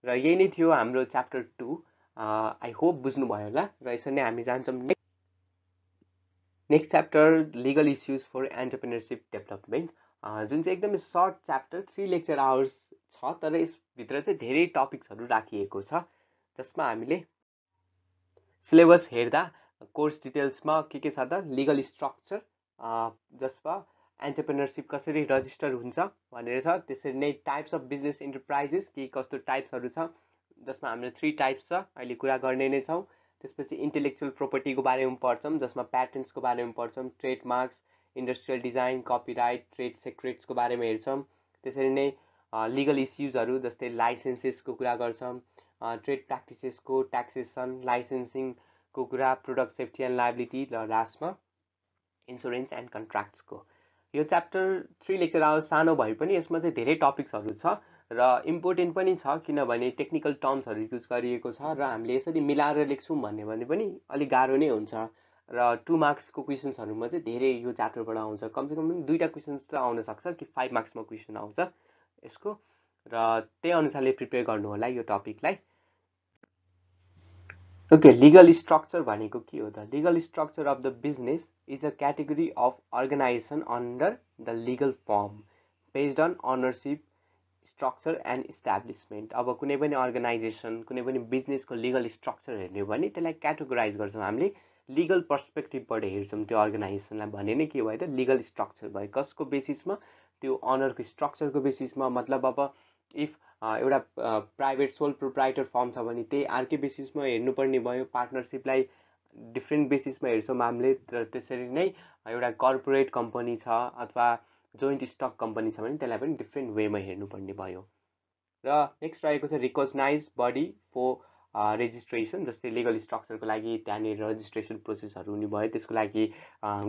र यही नै थियो हाम्रो च्याप्टर 2। आई होप बुझ्नुभयो होला। र यसरी नै हामी जान्छौँ next chapter, legal issues for entrepreneurship development, जुन चाहिँ एकदमै सर्ट च्याप्टर, 3 लेक्चर आवर्स छ, तर यसभित्र चाहिँ धेरै टपिक्सहरू राखिएको छ। जसमा हामीले सिलेबस हेर्दा कोर्स डिटेल्समा के छ त, लिगल स्ट्रक्चर, जसमा एन्टरप्रेन्योरसिप कसरी रजिस्टर हुन्छ भनेर छ। त्यसरी नै टाइप्स अफ बिजनेस इन्टरप्राइजेस, के कस्तो टाइप्सहरू छ, जसमा हाम्रो 3 टाइप्स छ, अहिले कुरा गर्ने नै छौँ। त्यसपछि इन्टेलेक्चुअल प्रोपर्टीको बारेमा पढ्छौँ, जसमा प्याटेन्ट्सको बारेमा पढ्छौँ, trademarks, industrial design, copyright, trade सिक्रेट्सको बारेमा हेर्छौँ। त्यसरी नै लिगल इस्युजहरू जस्तै लाइसेन्सेसको कुरा गर्छौँ, ट्रेड प्र्याक्टिसेसको, ट्याक्सेसन, लाइसेन्सिङको कुरा, प्रोडक्ट सेफ्टी एन्ड लायबिलिटी, र लास्टमा इन्सुरेन्स एन्ड कन्ट्र्याक्ट्सको। यो च्याप्टर 3 लेक्चर आवर्स सानो भए पनि यसमा चाहिँ धेरै टपिक्सहरू छ र इम्पोर्टेन्ट पनि छ, किनभने टेक्निकल टर्म्सहरू युज गरिएको छ, र हामीले यसरी मिलाएर लेख्छौँ भन्ने पनि अलिक गाह्रो नै हुन्छ। र 2 मार्क्सको क्वेसन्सहरूमा चाहिँ धेरै यो च्याप्टरबाट आउँछ, कमसेकम 2टा क्वेसन्स त आउन सक्छ कि 5 मार्क्समा क्वेसन आउँछ यसको, र त्यही अनुसारले प्रिपेयर गर्नु होला यो टपिकलाई। ओके, लिगल स्ट्रक्चर भनेको के हो त? Legal structure of the business is a category of organisation under the legal firm based on ownership, structure and establishment. अब कुनै पनि अर्गनाइजेसन, कुनै पनि बिजनेसको लिगल स्ट्रक्चर हेर्ने हो भने त्यसलाई क्याटेगोराइज गर्छौँ हामीले, लिगल पर्सपेक्टिभबाट हेर्छौँ त्यो अर्गनाइजेसनलाई। भने नै के भयो त, लिगल स्ट्रक्चर भयो। कसको बेसिसमा? त्यो अनरको स्ट्रक्चरको बेसिसमा। मतलब अब इफ एउटा प्राइभेट सोल प्रोप्राइटर फर्म छ भने त्यही अर्कै बेसिसमा हेर्नुपर्ने भयो। पार्टनरसिपलाई डिफ्रेन्ट बेसिसमा हेर्छौँ हामीले। र त्यसरी नै एउटा कर्पोरेट कम्पनी छ अथवा जोइन्ट स्टक कम्पनी छ भने त्यसलाई पनि डिफ्रेन्ट वेमा हेर्नुपर्ने भयो। र नेक्स्ट रहेको छ रिकग्नाइज बडी फर रेजिस्ट्रेसन, जस्तै लिगल स्ट्रक्चरको लागि त्यहाँनिर रजिस्ट्रेसन प्रोसेसहरू हुने भयो। त्यसको लागि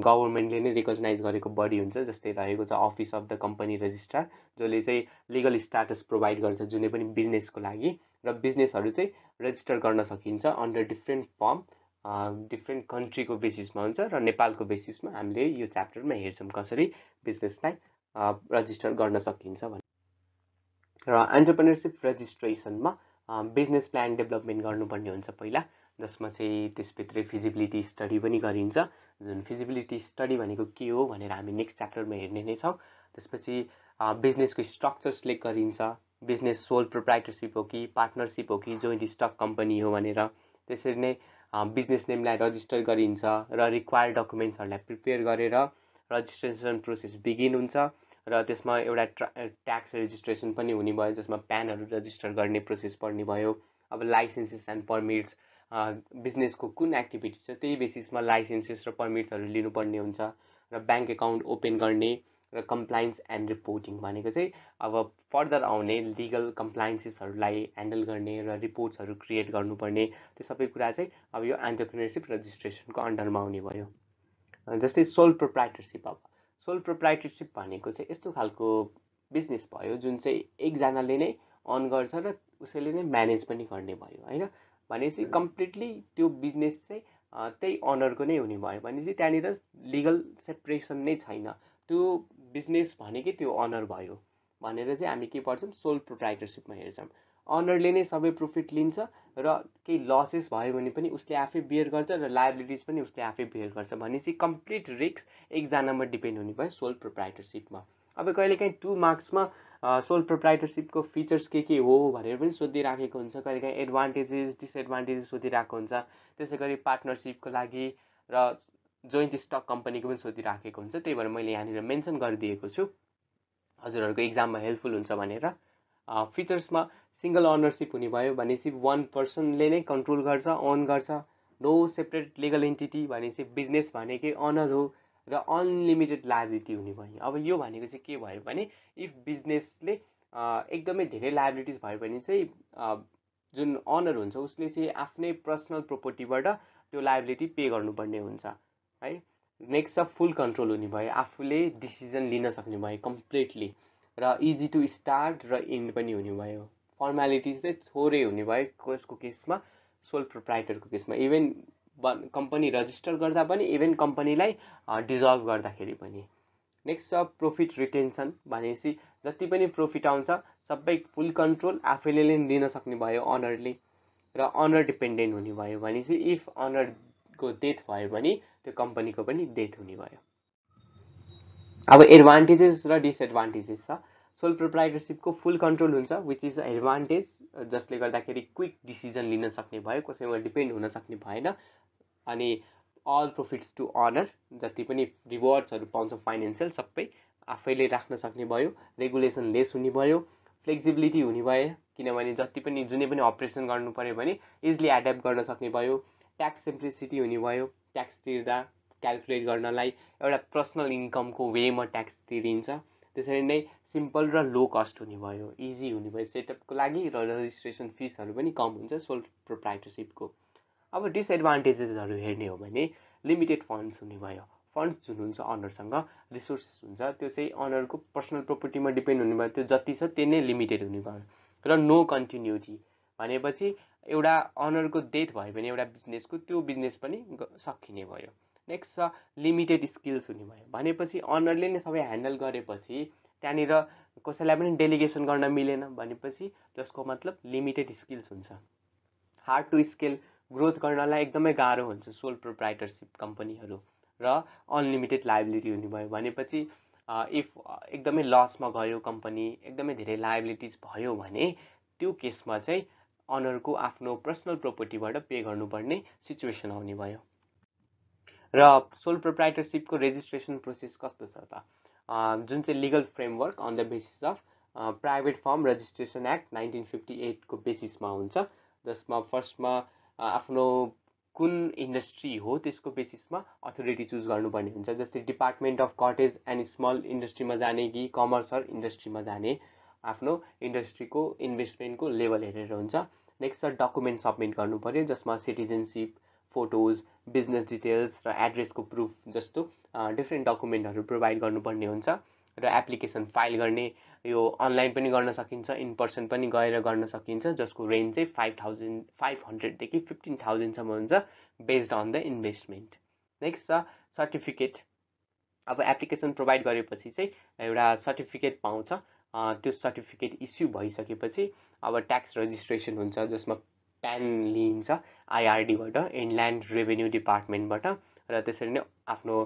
गभर्मेन्टले नै रिकगनाइज गरेको बडी हुन्छ, जस्तै रहेको छ office of the company registrar, जसले चाहिँ लिगल स्ट्याटस प्रोभाइड गर्छ जुनै पनि बिजनेसको लागि। र बिजनेसहरू चाहिँ रजिस्टर गर्न सकिन्छ अन्डर डिफ्रेन्ट फर्म, डिफ्रेन्ट कन्ट्रीको बेसिसमा हुन्छ। र नेपालको बेसिसमा हामीले यो च्याप्टरमा हेर्छौँ कसरी बिजनेसलाई रजिस्टर गर्न सकिन्छ भनेर। र एन्टरप्रेन्योरसिप रजिस्ट्रेसनमा बिजनेस प्लान डेभलपमेन्ट गर्नुपर्ने हुन्छ पहिला, जसमा चाहिँ त्यसभित्रै फिजिबिलिटी स्टडी पनि गरिन्छ। जुन फिजिबिलिटी स्टडी भनेको के हो भनेर हामी नेक्स्ट च्याप्टरमा हेर्ने नै छौँ। त्यसपछि बिजनेसको स्ट्रक्चर सिलेक्ट गरिन्छ, बिजनेस सोल प्रोप्राइटरसिप हो कि पार्टनरसिप हो कि जोइन्ट स्टक कम्पनी हो भनेर। त्यसरी नै बिजनेस नेमलाई रजिस्टर गरिन्छ र रिक्वायर्ड डकुमेन्ट्सहरूलाई प्रिपेयर गरेर रजिस्ट्रेसन प्रोसेस बिगिन हुन्छ। र त्यसमा एउटा ट्याक्स रेजिस्ट्रेसन पनि हुने भयो, जसमा प्यानहरू रजिस्टर गर्ने प्रोसेस पर्ने भयो। अब लाइसेन्सेस एन्ड पर्मिट्स, बिजनेसको कुन एक्टिभिटी छ त्यही बेसिसमा लाइसेन्सेस र पर्मिट्सहरू लिनुपर्ने हुन्छ। र ब्याङ्क एकाउन्ट ओपन गर्ने र कम्प्लायन्स एन्ड रिपोर्टिङ भनेको चाहिँ अब फर्दर आउने लिगल कम्प्लायन्सेसहरूलाई ह्यान्डल गर्ने र रिपोर्ट्सहरू क्रिएट गर्नुपर्ने, त्यो सबै कुरा चाहिँ अब यो एन्टरप्रेन्योरसिप रजिस्ट्रेसनको अन्डरमा आउने भयो। जस्तै सोल प्रोप्राइटरसिप, अब सोल प्रोप्राइटरसिप भनेको चाहिँ यस्तो खालको बिजनेस भयो जुन चाहिँ एकजनाले नै अन गर्छ र उसैले नै म्यानेज पनि गर्ने भयो होइन। भनेपछि कम्प्लिटली त्यो बिजनेस चाहिँ त्यही अनरको नै हुने भयो भने चाहिँ त्यहाँनिर लिगल सेपरेसन नै छैन, त्यो बिजनेस भनेकै त्यो अनर भयो भनेर चाहिँ हामी के पढ्छौँ, सोल प्रोप्राइटरसिपमा हेर्छौँ। अनरले नै सबै प्रफिट लिन्छ र केही लसेस भयो भने पनि उसले आफै बियर गर्छ र लायबिलिटिज पनि उसले आफै बियर गर्छ भनेपछि कम्प्लिट रिस्क एकजनामा डिपेन्ड हुने भयो सोल प्रोप्राइटरसिपमा। अब कहिलेकाहीँ 2 मार्क्समा सोल प्रोप्राइटरसिपको फिचर्स के हो भनेर पनि सोधिराखेको हुन्छ, कहिलेकाहीँ एडभान्टेजेस डिसएडभान्टेजेस सोधिरहेको हुन्छ। त्यसै गरी पार्टनरसिपको लागि र जोइन्ट स्टक कम्पनीको पनि सोधिराखेको हुन्छ, त्यही भएर मैले यहाँनिर मेन्सन गरिदिएको छु हजुरहरूको इक्जाममा हेल्पफुल हुन्छ भनेर। फिचर्समा सिङ्गल अनरसिप हुने भयो भनेपछि 1 पर्सनले नै कन्ट्रोल गर्छ, ओन गर्छ। नो सेपरेट लिगल एन्टिटी भनेपछि बिजनेस भनेकै अनर हो र अनलिमिटेड लायबिलिटी हुने भयो। अब यो भनेको चाहिँ के भयो भने इफ बिजनेसले एकदमै धेरै लायबिलिटिज भयो भने चाहिँ जुन अनर हुन्छ उसले चाहिँ आफ्नै पर्सनल प्रोपर्टीबाट त्यो लायबिलिटी पे गर्नुपर्ने हुन्छ है। नेक्स्ट छ फुल कन्ट्रोल हुने भयो, आफूले डिसिजन लिन सक्ने भयो कम्प्लिटली। र इजी टु स्टार्ट र इन्ड पनि हुने भयो। फर्मालिटिज चाहिँ थोरै हुने भयो कसको केसमा, सोल प्रोप्राइटरको केसमा। इभेन कम्पनी रजिस्टर गर्दा पनि, इभेन कम्पनीलाई डिजल्भ गर्दाखेरि पनि। नेक्स्ट छ प्रोफिट रिटेन्सन भनेपछि जति पनि प्रफिट आउँछ सबै फुल कन्ट्रोल आफैले लिन सक्ने भयो अनरले। र अनर डिपेन्डेन्ट हुने भयो भनेपछि इफ अनरको डेथ भयो भने त्यो कम्पनीको पनि डेथ हुने भयो। अब एडभान्टेजेस र डिसएडभान्टेजेस छ। सोल प्रोप्राइटरसिपको फुल कन्ट्रोल हुन्छ विच इज एडभान्टेज, जसले गर्दाखेरि क्विक डिसिजन लिन सक्ने भयो, कसैमा डिपेन्ड हुन सक्ने भएन। अनि अल प्रफिट्स टु अनर, जति पनि रिवार्ड्सहरू पाउँछ फाइनेन्सियल सबै आफैले राख्न सक्ने भयो। रेगुलेसन लेस हुने भयो, फ्लेक्सिबिलिटी हुने भयो, किनभने जति पनि जुनै पनि अपरेसन गर्नु पऱ्यो भने इजिली एड्याप्ट गर्न सक्ने भयो। ट्याक्स सिम्प्लिसिटी हुने भयो, ट्याक्स तिर्दा क्यालकुलेट गर्नलाई एउटा पर्सनल इन्कमको वेमा ट्याक्स तिरिन्छ। त्यसरी नै सिम्पल र लो कस्ट हुने भयो, इजी हुने भयो सेटअपको लागि, र रजिस्ट्रेसन फिसहरू पनि कम हुन्छ सोल प्रोप्राइटरसिपको। अब डिसएडभान्टेजेसहरू हेर्ने हो भने लिमिटेड फन्ड्स हुने भयो। फन्ड्स जुन हुन्छ अनरसँग रिसोर्सेस हुन्छ त्यो चाहिँ अनरको पर्सनल प्रोपर्टीमा डिपेन्ड हुने भयो, त्यो जति छ त्यो नै लिमिटेड हुने भयो। र नो कन्टिन्युटी भनेपछि एउटा अनरको डेथ भयो भने एउटा बिजनेसको त्यो बिजनेस पनि सकिने भयो। नेक्स्ट छ लिमिटेड स्किल्स हुने भयो भनेपछि अनरले नै सबै ह्यान्डल गरेपछि त्यहाँनिर कसैलाई पनि डेलिगेसन गर्न मिलेन भनेपछि जसको मतलब लिमिटेड स्किल्स हुन्छ। हार्ड टु स्केल, ग्रोथ गर्नलाई एकदमै गाह्रो हुन्छ सोल प्रोप्राइटरसिप कम्पनीहरू। र अनलिमिटेड लायबिलिटी हुने भयो भनेपछि इफ एकदमै लसमा गयो कम्पनी, एकदमै धेरै लायबिलिटिज भयो भने त्यो केसमा चाहिँ अनरको आफ्नो पर्सनल प्रोपर्टीबाट पे गर्नुपर्ने सिचुएसन आउने भयो। र सोल प्रोप्राइटरसिपको रेजिस्ट्रेसन प्रोसेस कस्तो छ त, जुन चाहिँ legal framework on the basis of private firm registration act 1958 को बेसिसमा हुन्छ, जसमा फर्स्टमा आफ्नो कुन इन्डस्ट्री हो त्यसको बेसिसमा अथोरिटी चुज गर्नुपर्ने हुन्छ। जस्तै department of cottage and small इन्डस्ट्रीमा जाने कि कमर्स इन्डस्ट्रीमा जाने, आफ्नो इन्डस्ट्रीको इन्भेस्टमेन्टको लेभल हेरेर हुन्छ। नेक्स्ट छ डकुमेन्ट सबमिट गर्नु पर्यो, जसमा सिटिजनसिप, फोटोज, बिजनेस डिटेल्स र एड्रेसको प्रुफ जस्तो डिफ्रेन्ट डकुमेन्टहरू प्रोभाइड गर्नुपर्ने हुन्छ। र एप्लिकेसन फाइल गर्ने यो अनलाइन पनि गर्न सकिन्छ, इन पर्सन पनि गएर गर्न सकिन्छ, जसको रेन्ज चाहिँ 5,500देखि 15,000सम्म हुन्छ based on the investment. Next छ सर्टिफिकेट। अब एप्लिकेसन प्रोभाइड गरेपछि चाहिँ एउटा सर्टिफिकेट पाउँछ। त्यो सर्टिफिकेट इस्यु भइसकेपछि अब ट्याक्स रजिस्ट्रेसन हुन्छ, जसमा प्यान लिइन्छ आइआरडीबाट, इनल्यान्ड रेभेन्यू डिपार्टमेन्टबाट। र त्यसरी नै आफ्नो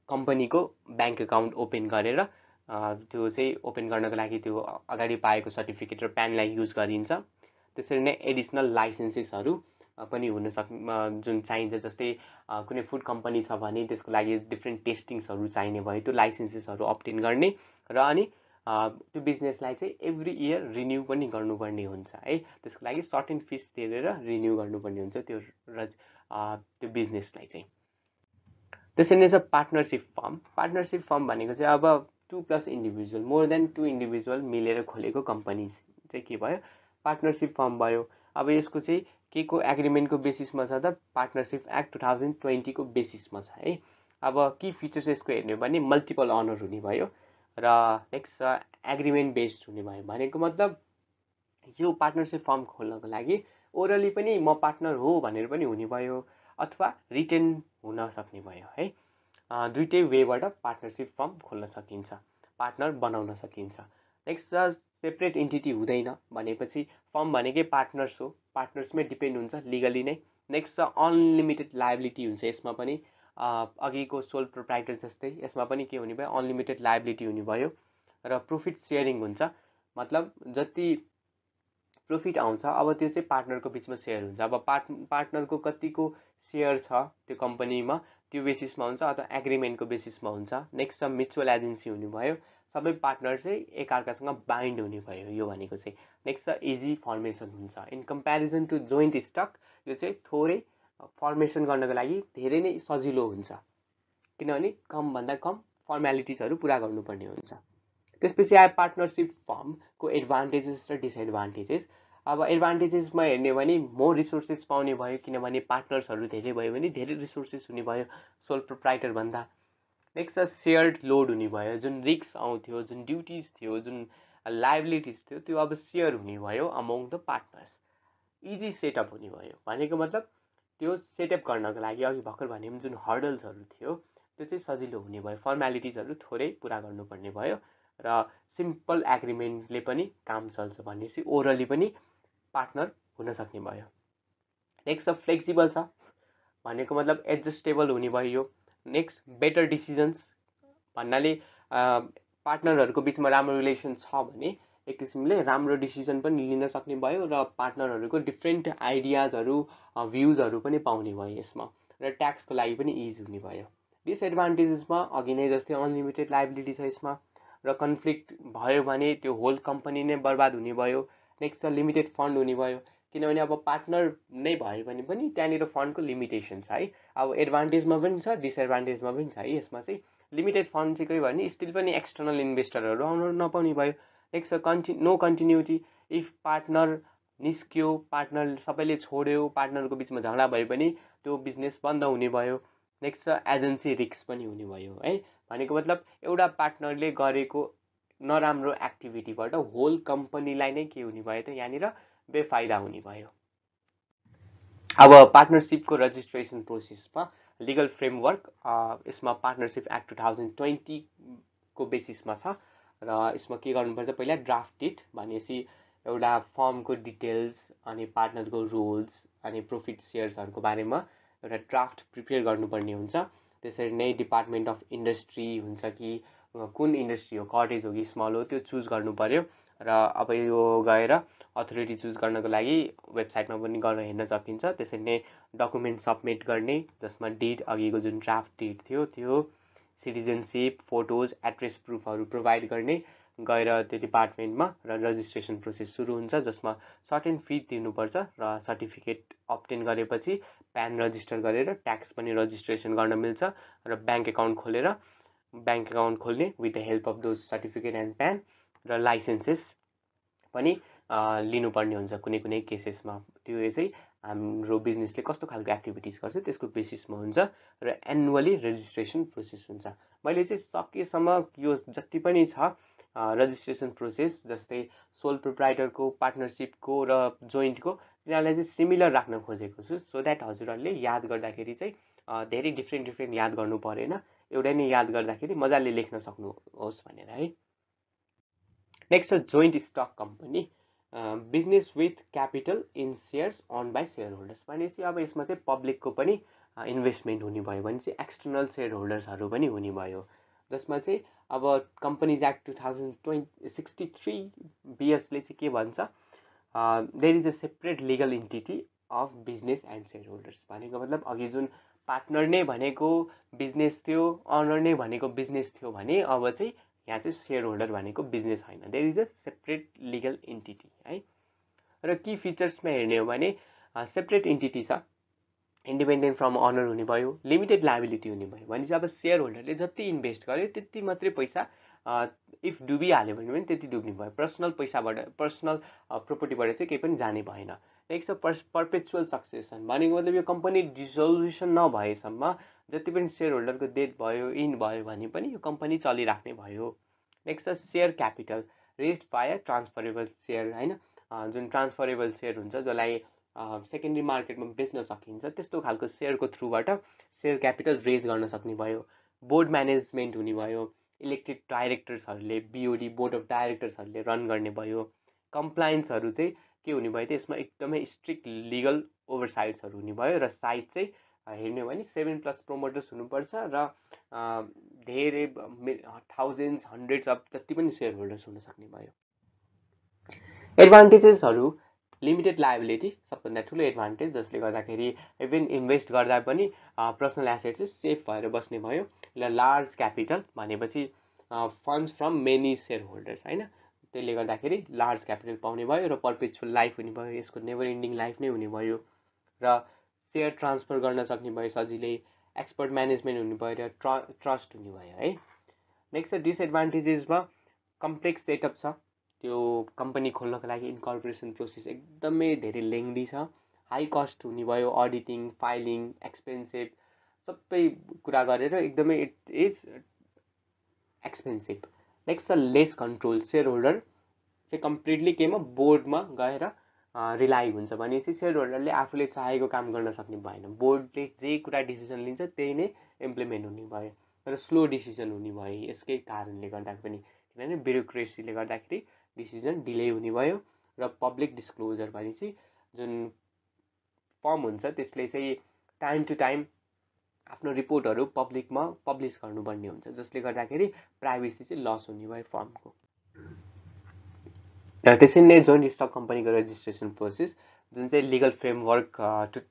कम्पनीको ब्याङ्क एकाउन्ट ओपन गरेर त्यो चाहिँ ओपन गर्नको लागि त्यो अगाडि पाएको सर्टिफिकेट र प्यानलाई युज गरिन्छ। त्यसरी नै एडिसनल लाइसेन्सेसहरू पनि हुन जुन चाहिन्छ, जस्तै कुनै फुड कम्पनी छ भने त्यसको लागि डिफ्रेन्ट टेस्टिङ्सहरू चाहिने भयो, त्यो लाइसेन्सेसहरू अब्टेन गर्ने। र अनि त्यो बिजनेसलाई चाहिँ एभ्री इयर रिन्यू पनि गर्नुपर्ने हुन्छ है, त्यसको लागि सर्टेन फिस तिरेर रिन्यू गर्नुपर्ने हुन्छ त्यो बिजनेसलाई चाहिँ। त्यसरी नै छ पार्टनरसिप फर्म। पार्टनरसिप फर्म भनेको चाहिँ अब 2+ इन्डिभिजुअल, मोर देन 2 इन्डिभिजुअल मिलेर खोलेको कम्पनी चाहिँ के भयो, पार्टनरसिप फर्म भयो। अब यसको चाहिँ के को एग्रिमेन्टको बेसिसमा छ त, पार्टनरसिप एक्ट 2020 को बेसिसमा छ है। अब की फिचर्स यसको हेर्ने भने मल्टिपल अनर हुने भयो, र नेक्स्ट छ एग्रिमेन्ट बेस्ड हुने भयो। भनेको मतलब यो पार्टनरसिप फर्म खोल्नको लागि ओरली पनि म पार्टनर हो भनेर पनि हुने भयो, अथवा रिटेन हुन सक्ने भयो है। दुइटै वेबाट पार्टनरसिप फर्म खोल्न सकिन्छ, पार्टनर बनाउन सकिन्छ। नेक्स्ट छ सेपरेट इन्टिटी हुँदैन भनेपछि फर्म भनेकै पार्टनर्स हो, पार्टनर्समै डिपेन्ड हुन्छ लिगली नै। नेक्स्ट छ अनलिमिटेड लायबिलिटी हुन्छ यसमा पनि, अघिको सोल प्रोप्राइटर जस्तै यसमा पनि के हुने भयो, अनलिमिटेड लायबिलिटी हुने भयो। र प्रोफिट सेयरिङ हुन्छ, मतलब जति प्रॉफिट आउँछ अब त्यो चाहिँ पार्टनरको बिचमा सेयर हुन्छ। अब पार्टनरको कतिको सेयर छ त्यो कम्पनीमा त्यो बेसिसमा हुन्छ, अथवा एग्रिमेन्टको बेसिसमा हुन्छ। नेक्स्ट छ म्युचुअल एजेन्सी हुने भयो, सबै पार्टनर चाहिँ एकअर्कासँग बाइन्ड हुने भयो यो भनेको चाहिँ। नेक्स्ट छ इजी फर्मेसन हुन्छ, in comparison to joint stock यो चाहिँ थोरै फर्मेसन गर्नको लागि धेरै नै सजिलो हुन्छ, किनभने कमभन्दा कम फर्मेलिटिजहरू पुरा गर्नुपर्ने हुन्छ। त्यसपछि आयो पार्टनरसिप फर्मको एडभान्टेजेस र डिसएडभान्टेजेस। अब एडभान्टेजेसमा हेर्ने भने मोर रिसोर्सेस पाउने भयो, किनभने पार्टनर्सहरू धेरै भयो भने धेरै रिसोर्सेस हुने भयो सोल प्रोप्राइटर भन्दा। नेक्स्ट छ सेयर्ड लोड हुने भयो, जुन रिस्क आउँथ्यो, जुन ड्युटिज थियो, जुन लायबिलिटिज थियो, त्यो अब सेयर हुने भयो अमोङ द पार्टनर्स। इजी सेटअप हुने भयो, भनेको मतलब त्यो सेटअप गर्नको लागि अघि भर्खर भने जुन हर्डल्सहरू थियो त्यो चाहिँ सजिलो हुने भयो, फर्मेलिटिजहरू थोरै पुरा गर्नुपर्ने भयो, र सिम्पल एग्रिमेन्टले पनि काम चल्छ भनेपछि ओरली पनि पार्टनर हुन सक्ने भयो। नेक्स्ट छ फ्लेक्सिबल छ, भनेको मतलब एडजस्टेबल हुने भयो यो। नेक्स्ट बेटर डिसिजन्स भन्नाले पार्टनरहरूको बिचमा राम्रो रिलेसन छ भने एक किसिमले राम्रो डिसिजन पनि लिन सक्ने भयो, र पार्टनरहरूको डिफ्रेन्ट आइडियाजहरू भ्युजहरू पनि पाउने भयो यसमा, र ट्याक्सको लागि पनि इज हुने भयो। डिसएडभान्टेजेसमा अघि नै जस्तै अनलिमिटेड लायबिलिटी छ यसमा, र कन्फ्लिक्ट भयो भने त्यो होल कम्पनी नै बर्बाद हुने भयो। नेक्स्ट छ लिमिटेड फन्ड हुने भयो, किनभने अब पार्टनर नै भयो भने पनि त्यहाँनिर फन्डको लिमिटेसन छ है। अब एडभान्टेजमा पनि छ डिसएडभान्टेजमा पनि छ है यसमा चाहिँ। लिमिटेड फन्ड चाहिँ के भने स्टिल पनि एक्सटर्नल इन्भेस्टरहरू आउन नपाउने भयो। नेक्स्ट छ नो कन्टिन्युटी, इफ पार्टनर निस्क्यो, पार्टनर सबैले छोड्यो, पार्टनरको बिचमा झगडा भयो भने त्यो बिजनेस बन्द हुने भयो। नेक्स्ट छ एजेन्सी रिस्क पनि हुने भयो है, भनेको मतलब एउटा पार्टनरले गरेको नराम्रो एक्टिभिटीबाट होल कम्पनीलाई नै के हुने भयो त यहाँनिर बेफाइदा हुने भयो। अब पार्टनरसिपको रजिस्ट्रेसन प्रोसेसमा लिगल फ्रेमवर्क यसमा पार्टनरसिप एक्ट 2020 को बेसिसमा छ, र यसमा के गर्नुपर्छ, पहिला ड्राफ्टेड भनेपछि एउटा फर्मको डिटेल्स अनि पार्टनरको रोल्स अनि प्रॉफिट सेयर्सहरूको बारेमा एउटा ड्राफ्ट प्रिपेयर गर्नुपर्ने हुन्छ। त्यसरी नै डिपार्टमेन्ट अफ इन्डस्ट्री हुन्छ कि कुन इन्डस्ट्री हो, कटेज हो कि स्मल हो, त्यो चुज गर्नु पर्यो। र अब यो गएर अथोरिटी चुज गर्नको लागि वेबसाइटमा पनि गएर हेर्न सकिन्छ। त्यसरी नै डकुमेन्ट सबमिट गर्ने, जसमा डिड अघिको जुन ड्राफ्ट डिड थियो त्यो, सिटिजनसिप, फोटोज, एड्रेस प्रुफहरू प्रोभाइड गर्ने, गएर त्यो डिपार्टमेन्टमा र रजिस्ट्रेसन प्रोसेस सुरु हुन्छ, जसमा सर्टेन फी तिर्नुपर्छ, र सर्टिफिकेट अब्टेन गरेपछि प्यान रजिस्टर गरेर ट्याक्स पनि रजिस्ट्रेसन गर्न मिल्छ, र ब्याङ्क एकाउन्ट खोल्ने with the help of those certificate and PAN, र लाइसेन्सेस पनि लिनुपर्ने हुन्छ कुनै कुनै केसेसमा। त्यो चाहिँ हाम्रो बिजनेसले कस्तो खालको एक्टिभिटिज गर्छ त्यसको बेसिसमा हुन्छ र एनुअली रेजिस्ट्रेसन प्रोसेस हुन्छ। मैले चाहिँ सकेसम्म यो जति पनि छ रजिस्ट्रेसन प्रोसेस, जस्तै सोल प्रोप्राइटरको, पार्टनरसिपको र जोइन्टको, तिनीहरूलाई चाहिँ सिमिलर राख्न खोजेको छु, सो द्याट हजुरहरूले याद गर्दाखेरि चाहिँ धेरै डिफ्रेन्ट याद गर्नु परेन, एउटै नै याद गर्दाखेरि मजाले लेख्न सक्नुहोस् भनेर है। नेक्स्ट छ joint stock company, business with capital in shares on by share holders. भनेपछि अब यसमा चाहिँ पब्लिकको पनि इन्भेस्टमेन्ट हुने भयो भने चाहिँ एक्सटर्नल सेयर होल्डर्सहरू पनि हुने भयो, जसमा चाहिँ अब कम्पनीज एक्ट 2063 BS ले चाहिँ के भन्छ, there is a separate legal entity of business and share holders. भनेको मतलब अघि जुन पार्टनर नै भनेको बिजनेस थियो, अनर नै भनेको बिजनेस थियो भने अब चाहिँ यहाँ चाहिँ सेयर होल्डर भनेको बिजनेस होइन, there is a separate legal entity है। र की फिचर्समा हेर्ने हो भने सेपरेट इन्टिटी छ, इन्डिपेन्डेन्ट फ्रम अनर हुने भयो, लिमिटेड लायबिलिटी हुने भयो। भनेपछि अब सेयर होल्डरले जति इन्भेस्ट गर्यो त्यति मात्रै पैसा इफ डुबिहाल्यो भने पनि त्यति डुब्ने भयो, पर्सनल पैसाबाट, पर्सनल प्रोपर्टीबाट चाहिँ केही पनि जाने भएन। नेक्स्ट छ पर्पेचुअल सक्सेसन। भनेको मतलब यो कम्पनी डिसोल्युसन नभएसम्म जति पनि सेयर होल्डरको डेथ भयो, इन भयो भने पनि यो कम्पनी चलिराख्ने भयो। नेक्स्ट छ share capital raised bye transferable share होइन, जुन ट्रान्सफरेबल सेयर हुन्छ जसलाई सेकेन्डरी मार्केटमा बेच्न सकिन्छ, त्यस्तो खालको सेयरको थ्रुबाट सेयर क्यापिटल रेज गर्न सक्ने भयो। बोर्ड म्यानेजमेन्ट हुने भयो, इलेक्टेड डाइरेक्टर्सहरूले, बिओडी बोर्ड अफ डाइरेक्टर्सहरूले रन गर्ने भयो। कम्प्लायन्सहरू चाहिँ के हुने भयो त यसमा एकदमै स्ट्रिक्ट लिगल ओभरसाइट्सहरू हुने भयो, र साइट चाहिँ हेर्ने हो भने 7+ प्रोमोटर्स हुनुपर्छ र धेरै थाउजन्ड्स हन्ड्रेड्स अफ जति पनि सेयर होल्डर्स हुन सक्ने भयो। एडभान्टेजेसहरू, लिमिटेड लायबिलिटी सबभन्दा ठुलो एडभान्टेज, जसले गर्दाखेरि इभन इन्भेस्ट गर्दा पनि पर्सनल एसेट चाहिँ सेफ भएर बस्ने भयो। र लार्ज क्यापिटल भनेपछि funds from many share holders होइन, त्यसले गर्दाखेरि लार्ज क्यापिटल पाउने भयो र पर्पेचुअल लाइफ हुने भयो, यसको नेभर इन्डिङ लाइफ नै हुने भयो, र सेयर ट्रान्सफर गर्न सक्ने भयो सजिलै, एक्सपर्ट म्यानेजमेन्ट हुने भयो र ट्रस्ट हुने भयो है। नेक्स्ट डिसएडभान्टेजेसमा कम्प्लेक्स सेटअप छ, त्यो कम्पनी खोल्नको लागि इन्कर्पोरेसन प्रोसेस एकदमै धेरै लेङ्दी छ, हाई कस्ट हुने भयो, अडिटिङ, फाइलिङ, एक्सपेन्सिभ, सबै कुरा गरेर एकदमै इट इज एक्सपेन्सिभ। नेक्स्ट छ लेस कन्ट्रोल, सेयर होल्डर चाहिँ कम्प्लिटली केमा बोर्डमा गएर रिलाइ हुन्छ, भनेपछि सेयर होल्डरले आफूले चाहेको काम गर्न सक्ने भएन, बोर्डले जे कुरा डिसिजन लिन्छ त्यही नै इम्प्लिमेन्ट हुने भयो, र स्लो डिसिजन हुने भयो यसकै कारणले गर्दा पनि, किनभने ब्युरोक्रेसीले गर्दाखेरि डिसिजन डिले हुने भयो। र पब्लिक डिस्क्लोजर भनेपछि जुन फर्म हुन्छ त्यसले चाहिँ टाइम टु टाइम आफ्नो रिपोर्टहरू पब्लिकमा पब्लिस गर्नुपर्ने हुन्छ, जसले गर्दाखेरि प्राइभेसी चाहिँ लस हुने भयो फर्मको। र त्यसरी नै जोइन्ट स्टक कम्पनीको रेजिस्ट्रेसन प्रोसेस, जुन चाहिँ legal framework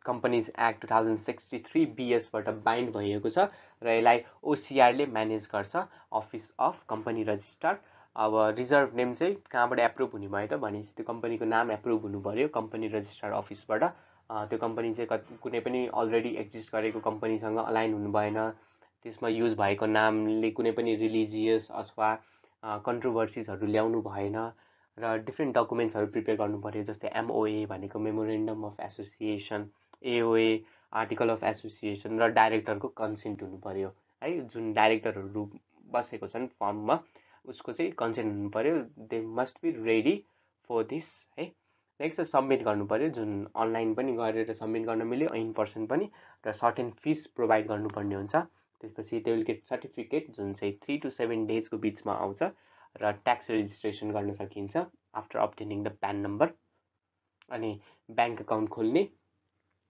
companies act 2063 BS बाट बाइन्ड भइएको छ, र यसलाई OCR ले म्यानेज गर्छ, अफिस अफ कम्पनी रजिस्ट्रार। अब रिजर्भ नेम चाहिँ कहाँबाट एप्रुभ हुने भयो त भनेपछि त्यो कम्पनीको नाम एप्रुभ हुनु पऱ्यो कम्पनी रजिस्ट्रार अफिसबाट। त्यो कम्पनी चाहिँ कुनै पनि अलरेडी एक्जिस्ट गरेको कम्पनीसँग अलाइन हुनु भएन, त्यसमा युज भएको नामले कुनै पनि रिलिजियस अथवा कन्ट्रोभर्सिजहरू ल्याउनु भएन, र डिफ्रेन्ट डकुमेन्ट्सहरू प्रिपेयर गर्नु पऱ्यो, जस्तै MOA भनेको memorandum of association, AOA article of association, र डाइरेक्टरको कन्सेन्ट हुनु पऱ्यो है। जुन डाइरेक्टरहरू बसेको छन् फर्ममा उसको चाहिँ कन्सेन्ट हुनु पऱ्यो, they must be ready for this है। नेक्स्ट सब्मिट गर्नु पऱ्यो, जुन अनलाइन पनि गरेर सब्मिट गर्न मिल्यो, इन पर्सन पनि, र सर्टेन फिस प्रोभाइड गर्नुपर्ने हुन्छ। त्यसपछि दे विल गेट सर्टिफिकेट जुन चाहिँ 3 to 7 डेजको बिचमा आउँछ, र ट्याक्स रेजिस्ट्रेसन गर्न सकिन्छ आफ्टर अब्टेनिङ द प्यान नम्बर। अनि ब्याङ्क अकाउन्ट खोल्ने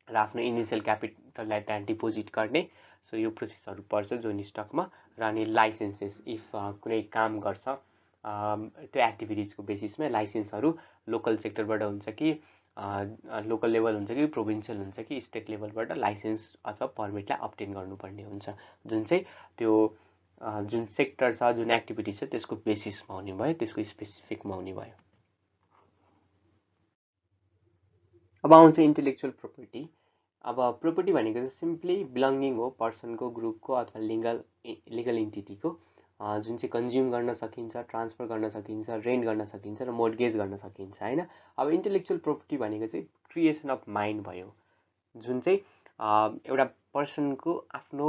र आफ्नो इनिसियल क्यापिटललाई त्यहाँ डिपोजिट गर्ने, सो यो प्रोसेसहरू पर्छ जोइन्ट स्टकमा। र अनि लाइसेन्सेस, इफ कुनै काम गर्छ त्यो एक्टिभिटिजको बेसिसमा लाइसेन्सहरू लोकल सेक्टरबाट हुन्छ कि लोकल लेभल हुन्छ कि प्रोभिन्सियल हुन्छ कि स्टेट लेभलबाट लाइसेन्स अथवा पर्मिटलाई अब्टेन गर्नुपर्ने हुन्छ, जुन चाहिँ त्यो जुन सेक्टर छ, जुन एक्टिभिटी छ त्यसको बेसिसमा हुने भयो, त्यसको स्पेसिफिकमा हुने भयो। अब आउँछ इन्टेलेक्चुअल प्रोपर्टी। अब प्रोपर्टी भनेको चाहिँ सिम्पली बिलोङ्गिङ हो पर्सनको, ग्रुपको अथवा लिगल इन्टिटीको, जुन चाहिँ कन्ज्युम गर्न सकिन्छ, ट्रान्सफर गर्न सकिन्छ, रेन्ट गर्न सकिन्छ र मोर्गेज गर्न सकिन्छ होइन। अब इन्टेलेक्चुअल प्रोपर्टी भनेको चाहिँ क्रिएसन अफ माइन्ड भयो, जुन चाहिँ एउटा पर्सनको आफ्नो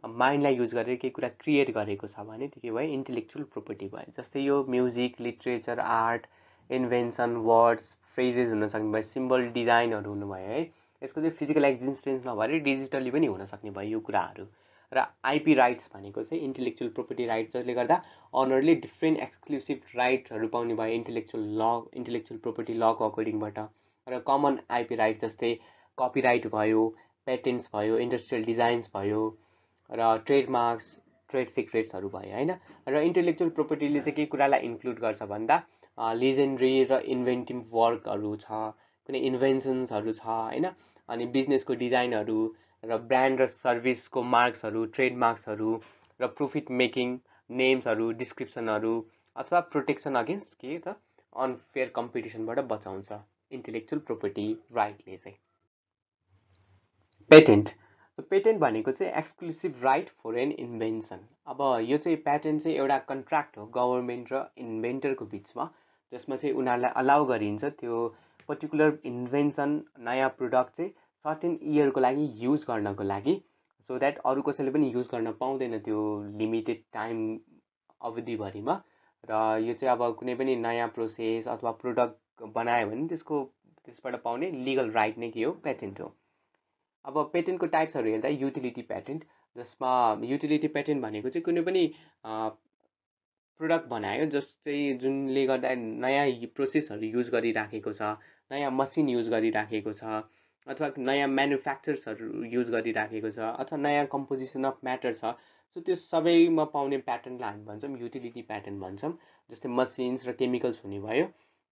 माइन्डलाई युज गरेर केही कुरा क्रिएट गरेको छ भने त्यो के भयो, इन्टेलेक्चुअल प्रोपर्टी भयो। जस्तै यो music, literature, art, invention, words, phrases हुन सक्ने भयो, सिम्बल डिजाइनहरू हुनुभयो है। यसको चाहिँ फिजिकल एक्जिस्टेन्स नभएर डिजिटली पनि हुन सक्ने भयो यो कुराहरू। र आइपी राइट्स भनेको चाहिँ इन्टेलेक्चुअल प्रोपर्टी राइट्स, जसले गर्दा अनरले डिफ्रेन्ट एक्सक्लुसिभ राइट्सहरू पाउने भयो इन्टेलेक्चुअल प्रोपर्टी लको अकर्डिङबाट। र कमन आइपी राइट्स जस्तै कपिराइट भयो, पेटेन्ट्स भयो, इन्डस्ट्रियल डिजाइन्स भयो र ट्रेडमार्क्स, ट्रेड सिक्रेट्सहरू भयो होइन। र इन्टेलेक्चुअल प्रोपर्टीले चाहिँ के कुरालाई इन्क्लुड गर्छ भन्दा लिजेन्डरी र इन्भेन्टिभ वर्कहरू छ, कुनै इन्भेन्सन्सहरू छ होइन। अनि बिजनेसको डिजाइनहरू र ब्रान्ड र सर्भिसको मार्क्सहरू, ट्रेडमार्क्सहरू र प्रॉफिट मेकिङ नेम्सहरू, डिस्क्रिप्सनहरू अथवा प्रोटेक्सन अगेन्स्ट के त अनफेयर कम्पिटिसनबाट बचाउँछ इन्टेलेक्चुअल प्रोपर्टी राइटले चाहिँ। पेटेन्ट भनेको चाहिँ exclusive right for an invention. अब यो चाहिँ पेटेन्ट चाहिँ एउटा कन्ट्र्याक्ट हो गभर्मेन्ट र इन्भेन्टरको बिचमा, जसमा चाहिँ उनीहरूलाई अलाउ गरिन्छ त्यो पर्टिकुलर इन्भेन्सन, नयाँ प्रोडक्ट चाहिँ सर्टेन इयरको लागि युज गर्नको लागि, सो द्याट अरू कसैले पनि युज गर्न पाउँदैन त्यो लिमिटेड टाइम अवधिभरिमा। र यो चाहिँ अब कुनै पनि नयाँ प्रोसेस अथवा प्रोडक्ट बनायो भने त्यसबाट पाउने लिगल राइट नै के हो, पेटेन्ट हो। अब पेटेन्टको टाइप्सहरू हेर्दा युटिलिटी पेटेन्ट, जसमा युटिलिटी पेटेन्ट भनेको चाहिँ कुनै पनि प्रोडक्ट बनायो जस्तै जुनले गर्दा नयाँ प्रोसेसहरू युज गरिराखेको छ, नयाँ मसिन युज गरिराखेको छ, अथवा नयाँ म्यानुफ्याक्चर्सहरू युज गरिराखेको छ, अथवा नयाँ कम्पोजिसन अफ म्याटर छ। सो त्यो सबैमा पाउने प्याटर्नलाई हामी भन्छौँ युटिलिटी प्याटर्न भन्छौँ। जस्तै मसिन्स र केमिकल्स हुने भयो।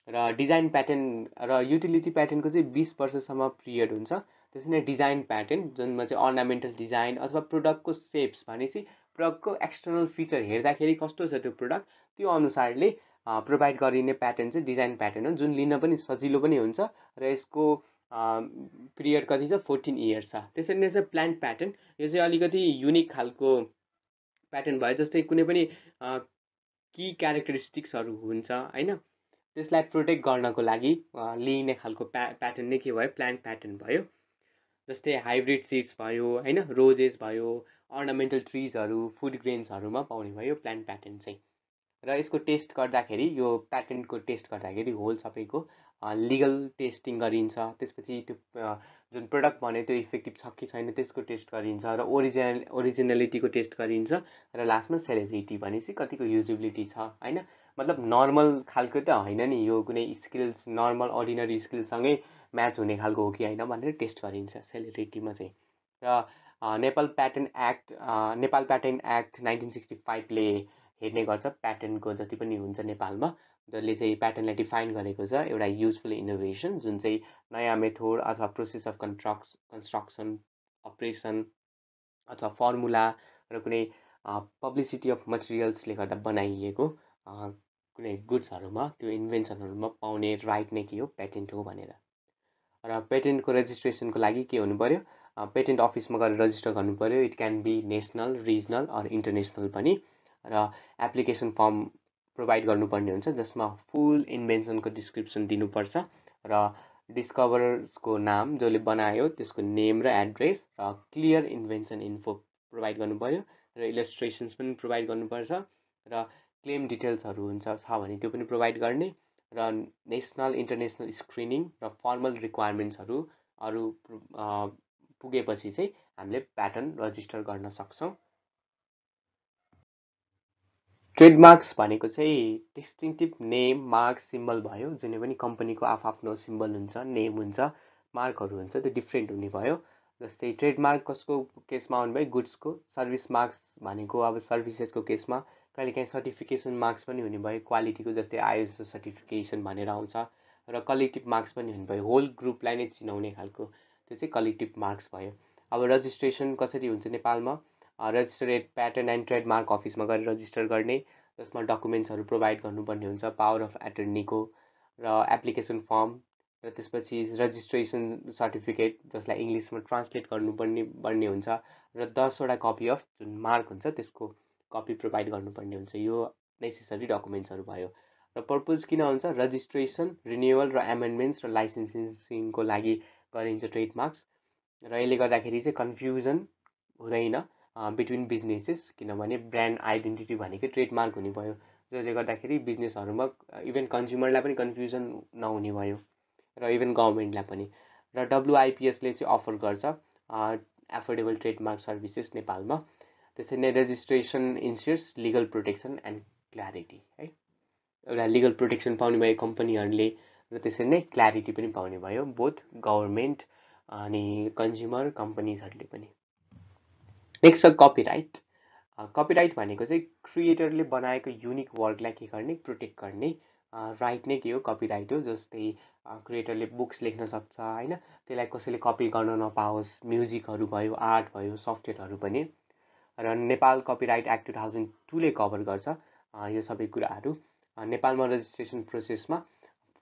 र डिजाइन प्याटर्न र युटिलिटी प्याटर्नको चाहिँ 20 वर्षसम्म पिरियड हुन्छ। त्यसरी नै डिजाइन प्याटर्न जुनमा चाहिँ अर्नामेन्टल डिजाइन अथवा प्रोडक्टको सेप्स भनेपछि प्रोडक्टको एक्सटर्नल फिचर हेर्दाखेरि कस्तो छ त्यो प्रोडक्ट, त्यो अनुसारले प्रोभाइड गरिने प्याटर्न चाहिँ डिजाइन प्याटर्न हो, जुन लिन पनि सजिलो पनि हुन्छ र यसको पिरियड कति छ, 14 इयर्स छ। त्यसरी नै चाहिँ प्लान्ट प्याटर्न, यो चाहिँ अलिकति युनिक खालको प्याटर्न भयो। जस्तै कुनै पनि की क्यारेक्टरिस्टिक्सहरू हुन्छ होइन, त्यसलाई प्रोटेक्ट गर्नको लागि लिइने खालको प्याटर्न नै के भयो, प्लान्ट प्याटर्न भयो। जस्तै हाइब्रिड सिड्स भयो होइन, रोजेस भयो, अर्नामेन्टल ट्रिजहरू, फुड ग्रेन्सहरूमा पाउने भयो प्लान्ट प्याटर्न चाहिँ। र यसको टेस्ट गर्दाखेरि, यो प्याटर्नको टेस्ट गर्दाखेरि होल सबैको लिगल टेस्टिङ गरिन्छ। त्यसपछि त्यो जुन प्रोडक्ट भन्यो त्यो इफेक्टिभ छ कि छैन त्यसको टेस्ट गरिन्छ, र ओरिजिनलिटीको टेस्ट गरिन्छ, र लास्टमा सेलेब्रिटी भनेपछि कतिको युजिबिलिटी छ होइन। मतलब नर्मल खालको त होइन नि, यो कुनै स्किल्स नर्मल अर्डिनरी स्किल्ससँगै म्याच हुने खालको हो कि होइन भनेर टेस्ट गरिन्छ सेलेब्रिटीमा चाहिँ। र नेपाल प्याटर्न एक्ट 1965ले हेर्ने गर्छ प्याटर्नको जति पनि हुन्छ नेपालमा, जसले चाहिँ प्याटर्नलाई डिफाइन गरेको छ एउटा युजफुल इनोभेसन, जुन चाहिँ नयाँ मेथड अथवा प्रोसेस अफ कन्स्ट्रक्सन, अपरेसन अथवा फर्मुला र कुनै पब्लिसिटी अफ मटेरियल्सले गर्दा बनाइएको कुनै गुड्सहरूमा, त्यो इन्भेन्सनहरूमा पाउने राइट नै के हो, पेटेन्ट हो भनेर। र पेटेन्टको रेजिस्ट्रेसनको लागि के हुनु पऱ्यो, पेटेन्ट अफिसमा गएर रजिस्टर गर्नु पऱ्यो। It can be national, regional or international पनि। र एप्लिकेसन फर्म प्रोभाइड गर्नुपर्ने हुन्छ, जसमा फुल इन्भेन्सनको डिस्क्रिप्सन दिनुपर्छ र डिस्कभरर्सको नाम, जसले बनायो त्यसको नेम र एड्रेस र क्लियर इन्भेन्सन इन्फो प्रोभाइड गर्नु पऱ्यो। र इलस्ट्रेसन्स पनि प्रोभाइड गर्नुपर्छ, र क्लेम डिटेल्सहरू छ भने त्यो पनि प्रोभाइड गर्ने, र नेसनल इन्टरनेसनल स्क्रिनिङ र फर्मल रिक्वायरमेन्ट्सहरू अरू पुगेपछि चाहिँ हामीले प्याटर्न रजिस्टर गर्न सक्छौँ। ट्रेडमार्क्स भनेको चाहिँ डिस्टिङ्टिभ नेम, मार्क, सिम्बल भयो। जुनै पनि कम्पनीको आफ्नो सिम्बल हुन्छ, नेम हुन्छ, मार्कहरू हुन्छ, त्यो डिफ्रेन्ट हुने भयो। जस्तै ट्रेडमार्क कसको केसमा आउनु भयो, गुड्सको। सर्भिस मार्क्स भनेको अब सर्भिसेसको केसमा कहिलेकाहीँ सर्टिफिकेसन मार्क्स पनि हुने भयो क्वालिटीको, जस्तै आइएसओ सर्टिफिकेसन भनेर आउँछ। र कलेक्टिभ मार्क्स पनि हुने भयो, होल ग्रुपलाई नै चिनाउने खालको, त्यो चाहिँ कलेक्टिभ मार्क्स भयो। अब रजिस्ट्रेसन कसरी हुन्छ नेपालमा, रजिस्ट्रेड प्याटर्न एन्ड ट्रेडमार्क अफिसमा गएर रजिस्टर गर्ने, जसमा डकुमेन्ट्सहरू प्रोभाइड गर्नुपर्ने हुन्छ, पावर अफ एटर्नीको र एप्लिकेसन फर्म, र त्यसपछि रजिस्ट्रेसन सर्टिफिकेट जसलाई इङ्ग्लिसमा ट्रान्सलेट गर्नुपर्ने हुन्छ, र 10वटा कपी अफ जुन मार्क हुन्छ त्यसको कपी प्रोभाइड गर्नुपर्ने हुन्छ। यो नेसेसरी डकुमेन्ट्सहरू भयो। र पर्पज किन हुन्छ? रजिस्ट्रेसन, रिन्युअल र एमेन्डमेन्ट्स र लाइसेन्सिङको लागि गरिन्छ ट्रेडमार्क्स। र यसले गर्दाखेरि चाहिँ कन्फ्युजन हुँदैन बिट्विन बिजनेसेस, किनभने ब्रान्ड आइडेन्टिटी भनेकै ट्रेडमार्क हुने भयो, जसले गर्दाखेरि बिजनेसहरूमा इभन कन्ज्युमरलाई पनि कन्फ्युजन नहुने भयो र इभन गभर्मेन्टलाई पनि। र WIPSले चाहिँ अफर गर्छ एफोर्डेबल ट्रेडमार्क सर्भिसेस नेपालमा। त्यसरी नै registration ensures legal protection and clarity है, एउटा लिगल प्रोटेक्सन पाउने भयो कम्पनीहरूले र त्यसरी नै क्ल्यारिटी पनि पाउने भयो बोथ गभर्मेन्ट अनि कन्ज्युमर कम्पनीजहरूले पनि। नेक्स्ट छ कपिराइट। कपिराइट भनेको चाहिँ क्रिएटरले बनाएको युनिक वर्कलाई के गर्ने? प्रोटेक्ट गर्ने राइट नै के हो? कपिराइट हो। जस्तै क्रिएटरले बुक्स लेख्न सक्छ होइन, त्यसलाई कसैले कपी गर्न नपाओस्। म्युजिकहरू भयो, आर्ट भयो, सफ्टवेयरहरू पनि। र नेपाल कपिराइट एक्ट 2002ले कभर गर्छ यो सबै कुराहरू। नेपालमा रजिस्ट्रेसन प्रोसेसमा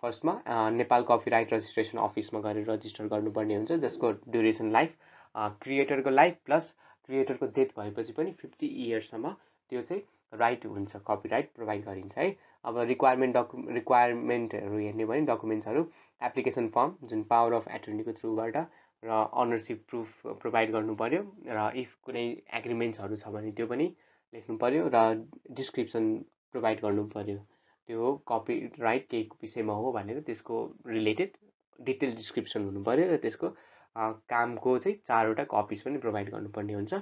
फर्स्टमा नेपाल कपिराइट रजिस्ट्रेसन अफिसमा गएर रजिस्टर गर्नुपर्ने हुन्छ, जसको ड्युरेसन लाइफ क्रिएटरको लाइफ प्लस क्रिएटरको डेथ भएपछि पनि 50 इयर्ससम्म त्यो चाहिँ राइट हुन्छ, कपिराइट प्रोभाइड गरिन्छ है। अब रिक्वायरमेन्टहरू हेर्ने भने डकुमेन्ट्सहरू एप्लिकेसन फर्म जुन पावर अफ एटर्नीको थ्रुबाट, र अनरसिप प्रुफ प्रोभाइड गर्नु पऱ्यो, र इफ कुनै एग्रिमेन्ट्सहरू छ भने त्यो पनि लेख्नु पऱ्यो, र डिस्क्रिप्सन प्रोभाइड गर्नु पऱ्यो। त्यो कपिराइट केही विषयमा हो भनेर त्यसको रिलेटेड डिटेल डिस्क्रिप्सन हुनु पऱ्यो, र त्यसको कामको चाहिँ 4वटा कपिज पनि प्रोभाइड गर्नुपर्ने हुन्छ।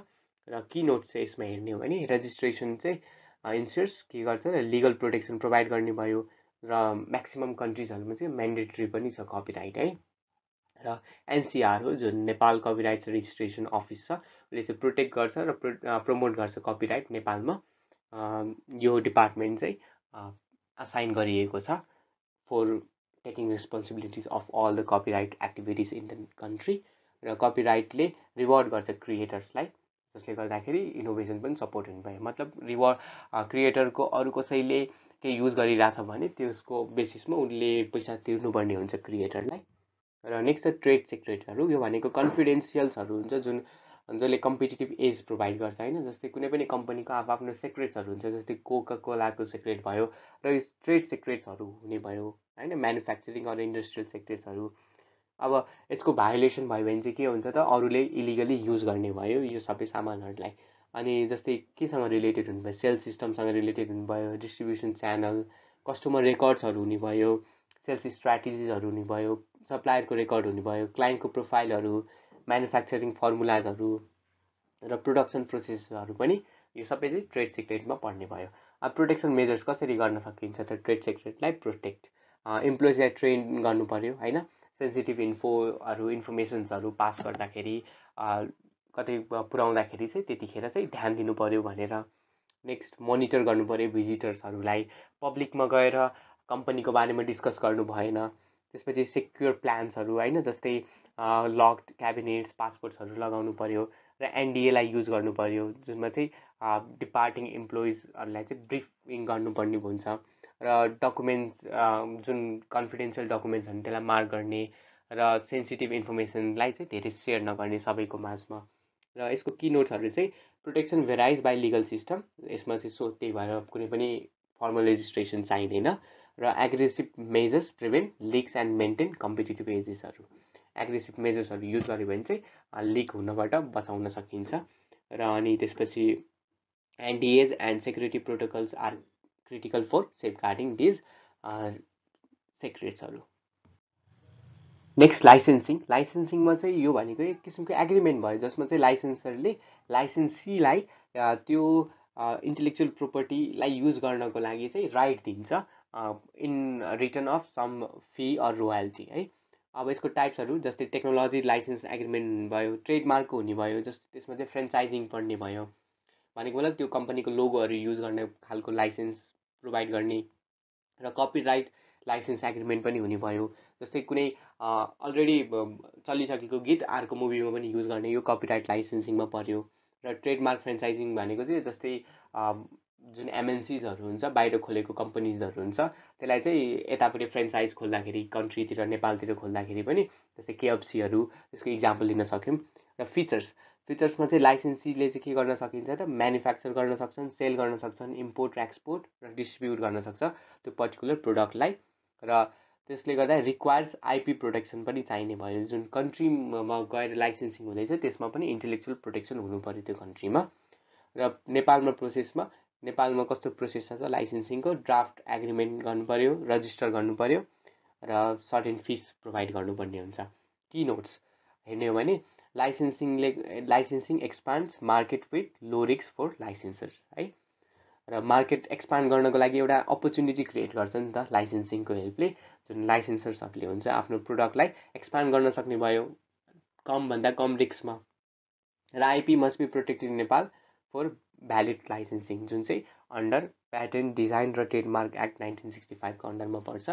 र की नोट्स चाहिँ यसमा हेर्ने हो भने रजिस्ट्रेसन चाहिँ इन्स्योर्स के गर्छ? लिगल प्रोटेक्सन प्रोभाइड गर्ने भयो, र म्याक्सिमम् कन्ट्रिजहरूमा चाहिँ म्यान्डेटरी पनि छ कपिराइट है। र NCR हो जुन नेपाल कपिराइट रजिस्ट्रेसन अफिस छ, उसले चाहिँ प्रोटेक्ट गर्छ र प्रमोट गर्छ कपिराइट नेपालमा। यो डिपार्टमेन्ट चाहिँ असाइन गरिएको छ for taking responsibilities of all the copyright activities in the country. र कपिराइटले रिवार्ड गर्छ क्रिएटर्सलाई, जसले गर्दाखेरि इनोभेसन पनि सपोर्ट हुने भयो। मतलब रिवार्ड क्रिएटरको अरू कसैले केही युज गरिरहेछ भने त्यसको बेसिसमा उसले पैसा तिर्नुपर्ने हुन्छ क्रिएटरलाई। र नेक्स्ट छ ट्रेड सिक्रेट्सहरू। यो भनेको कन्फिडेन्सियल्सहरू हुन्छ जसले कम्पिटिटिभ एज प्रोभाइड गर्छ होइन। जस्तै कुनै पनि कम्पनीको आफ्नो सिक्रेट्सहरू हुन्छ, जस्तै कोका कोलाको सिक्रेट भयो, र यो ट्रेड सिक्रेट्सहरू हुने भयो होइन, म्यानुफ्याक्चरिङ अरू इन्डस्ट्रियल सिक्रेट्सहरू। अब यसको भायोलेसन भयो भने चाहिँ के हुन्छ त? अरूले इलिगली युज गर्ने भयो यो सबै सामानहरूलाई। अनि जस्तै केसँग रिलेटेड हुनुभयो? सेल्स सिस्टमसँग रिलेटेड हुनुभयो, डिस्ट्रिब्युसन च्यानल, कस्टमर रेकर्ड्सहरू हुने भयो, सेल्स स्ट्राटेजिजहरू हुने भयो, सप्लायरको रेकर्ड हुने भयो, क्लाइन्टको प्रोफाइलहरू, म्यानुफ्याक्चरिङ फर्मुलाजहरू र प्रोडक्सन प्रोसेसहरू पनि यो सबै चाहिँ ट्रेड सिक्रेटमा पर्ने भयो। अब प्रोटेक्सन मेजर्स कसरी गर्न सकिन्छ त ट्रेड सिक्रेटलाई प्रोटेक्ट? इम्प्लोइजलाई ट्रेन गर्नु पऱ्यो होइन, सेन्सिटिभ इन्फर्मेसन्सहरू पास गर्दाखेरि कतै पुऱ्याउँदाखेरि चाहिँ त्यतिखेर चाहिँ ध्यान दिनु पऱ्यो भनेर। नेक्स्ट मोनिटर गर्नु पऱ्यो भिजिटर्सहरूलाई, पब्लिकमा गएर कम्पनीको बारेमा डिस्कस गर्नु भएन। त्यसपछि सेक्युर प्लान्सहरू होइन, जस्तै लक्ड क्याबिनेट्स, पासपोर्ट्सहरू लगाउनु पऱ्यो, र NDAलाई युज गर्नु पऱ्यो, जुनमा चाहिँ डिपार्टिङ इम्प्लोइजहरूलाई चाहिँ ब्रिफिङ गर्नुपर्ने हुन्छ। र डकुमेन्ट्स जुन कन्फिडेन्सियल डकुमेन्ट्स हुन् त्यसलाई मार्क गर्ने, र सेन्सिटिभ इन्फर्मेसनलाई चाहिँ धेरै सेयर नगर्ने सबैको माझमा। र यसको की नोट्सहरू चाहिँ protection varies by legal system, यसमा चाहिँ त्यही भएर कुनै पनि फर्मल रेजिस्ट्रेसन चाहिँदैन। र aggressive measures prevent leaks and maintain competitive एजेसहरू। एग्रेसिभ मेजर्सहरू युज गर्यो भने चाहिँ लिक हुनबाट बचाउन सकिन्छ। र अनि त्यसपछि NDAs and security protocols are critical for safeguarding these सिक्रेट्सहरू। नेक्स्ट लाइसेन्सिङमा चाहिँ यो भनेको एक किसिमको एग्रिमेन्ट भयो, जसमा चाहिँ लाइसेन्सरले लाइसेन्सीलाई त्यो इन्टेलेक्चुअल प्रोपर्टीलाई युज गर्नको लागि चाहिँ राइट दिन्छ in return of some fee or royalty है। अब यसको टाइप्सहरू जस्तै टेक्नोलोजी लाइसेन्स एग्रिमेन्ट भयो, ट्रेडमार्कको हुने भयो, जस्तै त्यसमा चाहिँ फ्रेन्चाइजिङ पर्ने भयो, भनेको मतलब त्यो कम्पनीको लोगोहरू युज गर्ने खालको लाइसेन्स प्रोभाइड गर्ने। र कपिराइट लाइसेन्स एग्रिमेन्ट पनि हुने भयो, जस्तै कुनै अलरेडी चलिसकेको गीत अर्को मुभीमा पनि युज गर्ने, यो कपिराइट लाइसेन्सिङमा पर्यो। र ट्रेडमार्क फ्रेन्चाइजिङ भनेको चाहिँ जस्तै जुन MNCsहरू हुन्छ, बाहिर खोलेको कम्पनीजहरू हुन्छ, त्यसलाई चाहिँ यतापट्टि फ्रेन्चाइज खोल्दाखेरि कन्ट्रीतिर नेपालतिर खोल्दाखेरि पनि जस्तै KFCहरू त्यसको इक्जाम्पल लिन सक्यौँ। र फिचर्स फिचर्समा चाहिँ लाइसेन्सीले चाहिँ के गर्न सकिन्छ त म्यानुफ्याक्चर गर्न सक्छन्, सेल गर्न सक्छन्, इम्पोर्ट र एक्सपोर्ट र डिस्ट्रिब्युट गर्न सक्छ त्यो पर्टिकुलर प्रोडक्टलाई। र त्यसले गर्दा रिक्वायर्स आइपी प्रोटेक्सन पनि चाहिने भयो। जुन कन्ट्रीमा गएर लाइसेन्सिङ हुँदैछ त्यसमा पनि इन्टेलेक्चुअल प्रोटेक्सन हुनु पऱ्यो त्यो कन्ट्रीमा। र नेपालमा कस्तो प्रोसेस छ लाइसेन्सिङको, ड्राफ्ट एग्रिमेन्ट गर्नु पऱ्यो, रजिस्टर गर्नु पऱ्यो र सर्टेन फिस प्रोभाइड गर्नुपर्ने हुन्छ। की नोट्स हेर्ने हो भने licensing expands market with low risk for licensors है। र मार्केट एक्सपान्ड गर्नको लागि एउटा अपर्च्युनिटी क्रिएट गर्छ नि त लाइसेन्सिङको हेल्पले। जुन लाइसेन्सर्सहरूले हुन्छ आफ्नो प्रोडक्टलाई एक्सपान्ड गर्न सक्ने भयो कमभन्दा कम रिस्कमा। र IP must be protected in Nepal for valid licensing, जुन चाहिँ अन्डर प्याटेन्ट डिजाइन र ट्रेडमार्क एक्ट 1965को अन्डरमा पर्छ।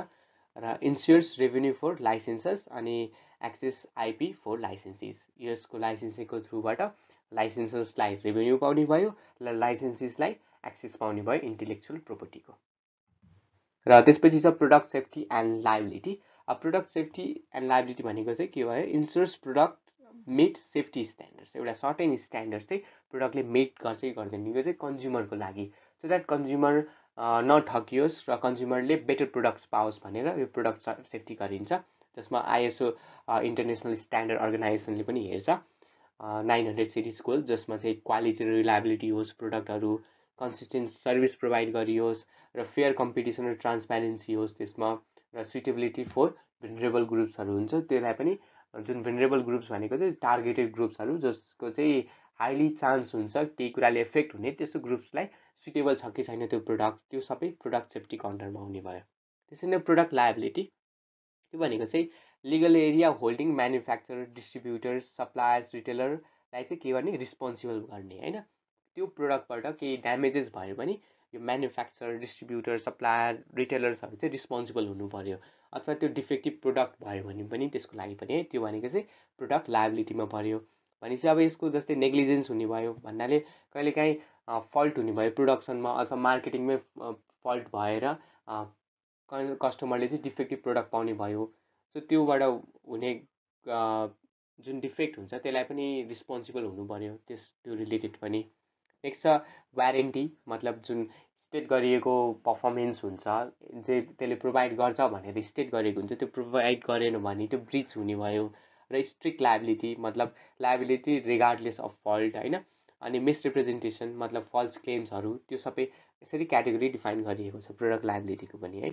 र इन्स्योर्स रेभेन्यू फर लाइसेन्सर्स अनि एक्सेस आइपी फर लाइसेन्सिस। यसको लाइसेन्सिङको थ्रुबाट लाइसेन्सर्सलाई रेभेन्यू पाउने भयो र लाइसेन्सिसलाई एक्सेस पाउने भयो इन्टेलेक्चुअल प्रोपर्टीको। र त्यसपछि छ प्रोडक्ट सेफ्टी एन्ड लायबिलिटी। अब प्रोडक्ट सेफ्टी एन्ड लायबिलिटी भनेको चाहिँ के भयो, इन्स्योर्स प्रोडक्ट मिट सेफ्टी स्ट्यान्डर्ड्स। एउटा सर्टेन स्ट्यान्डर्ड चाहिँ प्रोडक्टले मिट गर्छ कि गर्दैन, यो चाहिँ कन्ज्युमरको लागि, सो द्याट कन्ज्युमर नठकियोस् र कन्ज्युमरले बेटर प्रोडक्ट्स पाओस् भनेर यो प्रोडक्ट सेफ्टी गरिन्छ। जसमा आइएसओ इन्टरनेसनल स्ट्यान्डर्ड अर्गनाइजेसनले पनि हेर्छ 900 सिरिज गोल, जसमा चाहिँ क्वालिटी र रिलायबिलिटी होस्, प्रोडक्टहरू कन्सिस्टेन्ट सर्भिस प्रोभाइड गरियोस् र फेयर कम्पिटिसन र ट्रान्सप्यारेन्सी होस् त्यसमा, र सुटेबिलिटी फर भेनरेबल ग्रुप्सहरू हुन्छ त्यसलाई पनि। जुन भेनरेबल ग्रुप्स भनेको चाहिँ टार्गेटेड ग्रुप्सहरू जसको चाहिँ हाइली चान्स हुन्छ केही कुराले एफेक्ट हुने, त्यस्तो ग्रुप्सलाई सुटेबल छ कि छैन त्यो प्रोडक्ट, त्यो सबै प्रोडक्ट सेफ्टीको अन्डरमा आउने भयो। त्यसरी नै प्रोडक्ट लायबिलिटी, त्यो भनेको चाहिँ legal area holding manufacturer, distributors, suppliers, रिटेलरलाई चाहिँ के गर्ने, रिस्पोन्सिबल गर्ने होइन। त्यो प्रोडक्टबाट केही ड्यामेजेस भयो भने यो म्यानुफ्याक्चरर, डिस्ट्रिब्युटर, सप्लायर, रिटेलर्सहरू चाहिँ रिस्पोन्सिबल हुनु पऱ्यो। अथवा त्यो डिफेक्टिभ प्रोडक्ट भयो भने पनि त्यसको लागि पनि है, त्यो भनेको चाहिँ प्रोडक्ट लायबिलिटीमा पऱ्यो। भनेपछि अब यसको जस्तै नेग्लिजेन्स हुने भयो भन्नाले कहिलेकाहीँ फल्ट हुने भयो प्रोडक्सनमा अथवा मार्केटिङमै फल्ट भएर कस्टमरले चाहिँ डिफेक्टिभ प्रोडक्ट पाउने भयो। सो त्योबाट हुने जुन डिफेक्ट हुन्छ त्यसलाई पनि रिस्पोन्सिबल हुनु पऱ्यो, त्यो रिलेटेड पनि। नेक्स्ट छ वारेन्टी, मतलब जुन स्टेट गरिएको पर्फर्मेन्स हुन्छ जे त्यसले प्रोभाइड गर्छ भनेर स्टेट गरेको हुन्छ, त्यो प्रोभाइड गरेन भने त्यो ब्रिच हुने भयो। र स्ट्रिक्ट लायबिलिटी, मतलब लायबिलिटी रिगार्डलेस अफ फल्ट होइन। अनि मिसरिप्रेजेन्टेसन मतलब फल्स क्लेम्सहरू, त्यो सबै यसरी क्याटेगोरी डिफाइन गरिएको छ प्रोडक्ट लायबिलिटीको पनि है।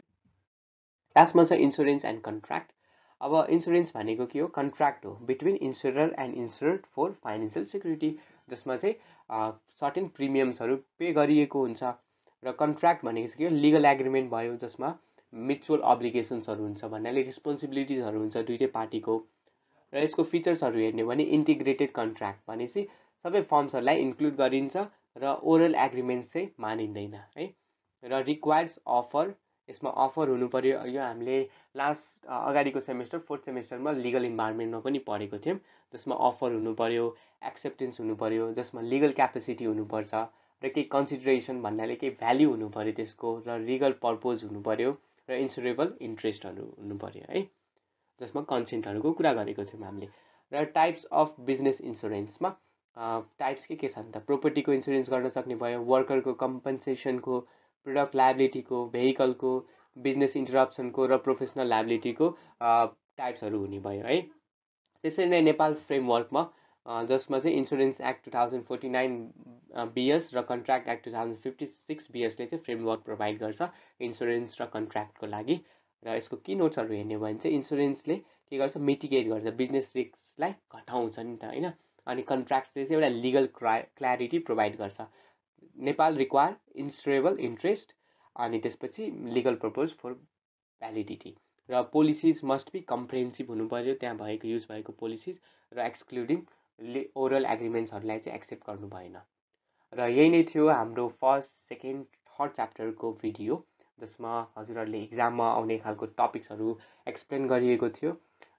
लास्टमा छ इन्सुरेन्स एन्ड कन्ट्र्याक्ट। अब इन्सुरेन्स भनेको के हो, कन्ट्र्याक्ट हो between insurer and insured for financial security, जसमा चाहिँ सर्टेन प्रिमियम्सहरू पे गरिएको हुन्छ। र कन्ट्र्याक्ट भनेको चाहिँ के हो, लिगल एग्रिमेन्ट भयो जसमा म्युचुअल अब्लिगेसन्सहरू हुन्छ भन्नाले रिस्पोन्सिबिलिटिजहरू हुन्छ दुइटै पार्टीको। र यसको फिचर्सहरू हेर्ने भने इन्टिग्रेटेड कन्ट्र्याक्ट भनेपछि सबै फर्म्सहरूलाई इन्क्लुड गरिन्छ र ओरल एग्रिमेन्ट्स चाहिँ मानिँदैन है। र रिक्वायर्स अफर, यसमा अफर हुनु पऱ्यो। यो हामीले लास्ट अगाडिको सेमेस्टर 4th सेमेस्टरमा लिगल इन्भाइरोमेन्टमा पनि पढेको थियौँ, जसमा अफर हुनु पऱ्यो, एक्सेप्टेन्स हुनु पऱ्यो, जसमा लिगल क्यापेसिटी हुनुपर्छ र केही कन्सिडरेसन भन्नाले केही भ्याल्यु हुनु पऱ्यो त्यसको, र लिगल पर्पोज हुनु पऱ्यो र इन्सुरेबल इन्ट्रेस्टहरू हुनु पऱ्यो है, जसमा कन्सेन्टहरूको कुरा गरेको थियौँ हामीले। र टाइप्स अफ बिजनेस इन्सुरेन्समा टाइप्स के छन् त, प्रोपर्टीको इन्सुरेन्स गर्न सक्ने भयो, वर्करको कम्पन्सेसनको, प्रोडक्ट लायबिलिटीको, भेहिकलको, बिजनेस इन्टरप्सनको र प्रोफेसनल लायबिलिटीको टाइप्सहरू हुने भयो है। त्यसरी नै नेपाल फ्रेमवर्कमा जसमा चाहिँ इन्सुरेन्स एक्ट 2049 BS र कन्ट्र्याक्ट एक्ट 2056 BSले चाहिँ फ्रेमवर्क प्रोभाइड गर्छ इन्सुरेन्स र कन्ट्र्याक्टको लागि। र यसको की नोट्सहरू हेर्ने भयो भने चाहिँ इन्सुरेन्सले के गर्छ, मिटिगेट गर्छ, बिजनेस रिस्कलाई घटाउँछ नि त होइन। अनि कन्ट्र्याक्टले चाहिँ एउटा लिगल क्ल्यारिटी प्रोभाइड गर्छ। नेपाल रिक्वायर इन्सुरेबल इन्ट्रेस्ट अनि त्यसपछि लिगल पर्पोज फर भ्यालिडिटी। र पोलिसिज मस्ट बी कम्प्रिहेन्सिभ हुनु पऱ्यो, त्यहाँ भएको युज भएको पोलिसिज, र एक्सक्लुडिङ ओरल एग्रिमेन्ट्सहरूलाई चाहिँ एक्सेप्ट गर्नु भएन। र यही नै थियो हाम्रो फर्स्ट, सेकेन्ड, थर्ड च्याप्टरको भिडियो, जसमा हजुरहरूले इक्जाममा आउने खालको टपिक्सहरू एक्सप्लेन गरिएको थियो।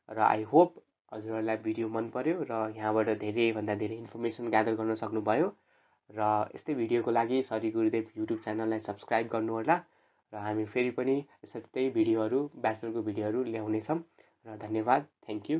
र आई होप हजुरहरूलाई भिडियो मन पर्यो र यहाँबाट धेरैभन्दा धेरै इन्फर्मेसन ग्यादर गर्न सक्नुभयो। र यस्तै भिडियोको लागि सरी गुरुदेव युट्युब च्यानललाई सब्सक्राइब गर्नुहोला। र हामी फेरि पनि यस्तै भिडियोहरू, ब्याचलरको भिडियोहरू ल्याउनेछौँ। र धन्यवाद, थ्याङ्क यू।